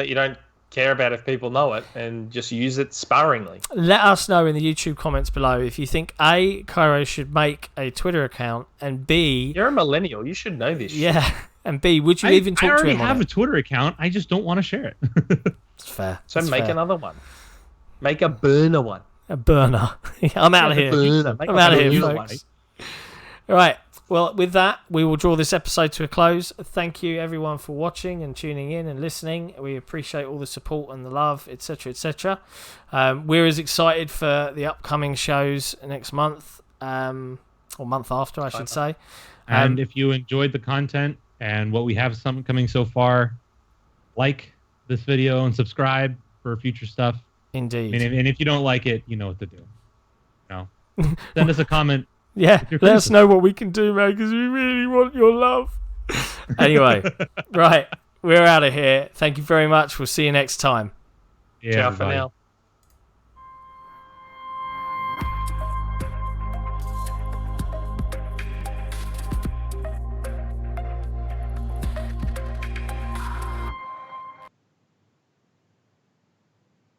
you don't care about if people know it, and just use it sparingly. Let us know in the YouTube comments below if you think A, Cairo should make a Twitter account, and B, you're a millennial, you should know this. Yeah, shit. And B, would you even talk to him? I already have a Twitter account. I just don't want to share it. It's fair. So make another one. Make a burner one. A burner. I'm out of here. I'm out of here, folks. All right. Well, with that, we will draw this episode to a close. Thank you, everyone, for watching and tuning in and listening. We appreciate all the support and the love, etc., etc. We're as excited for the upcoming shows next month, or month after, I should say. And if you enjoyed the content and what we have coming so far, like this video and subscribe for future stuff. Indeed. And if you don't like it, you know what to do. Send us a comment. Yeah, let us know what we can do, man, because we really want your love. Anyway, right, we're out of here. Thank you very much. We'll see you next time. Ciao for now.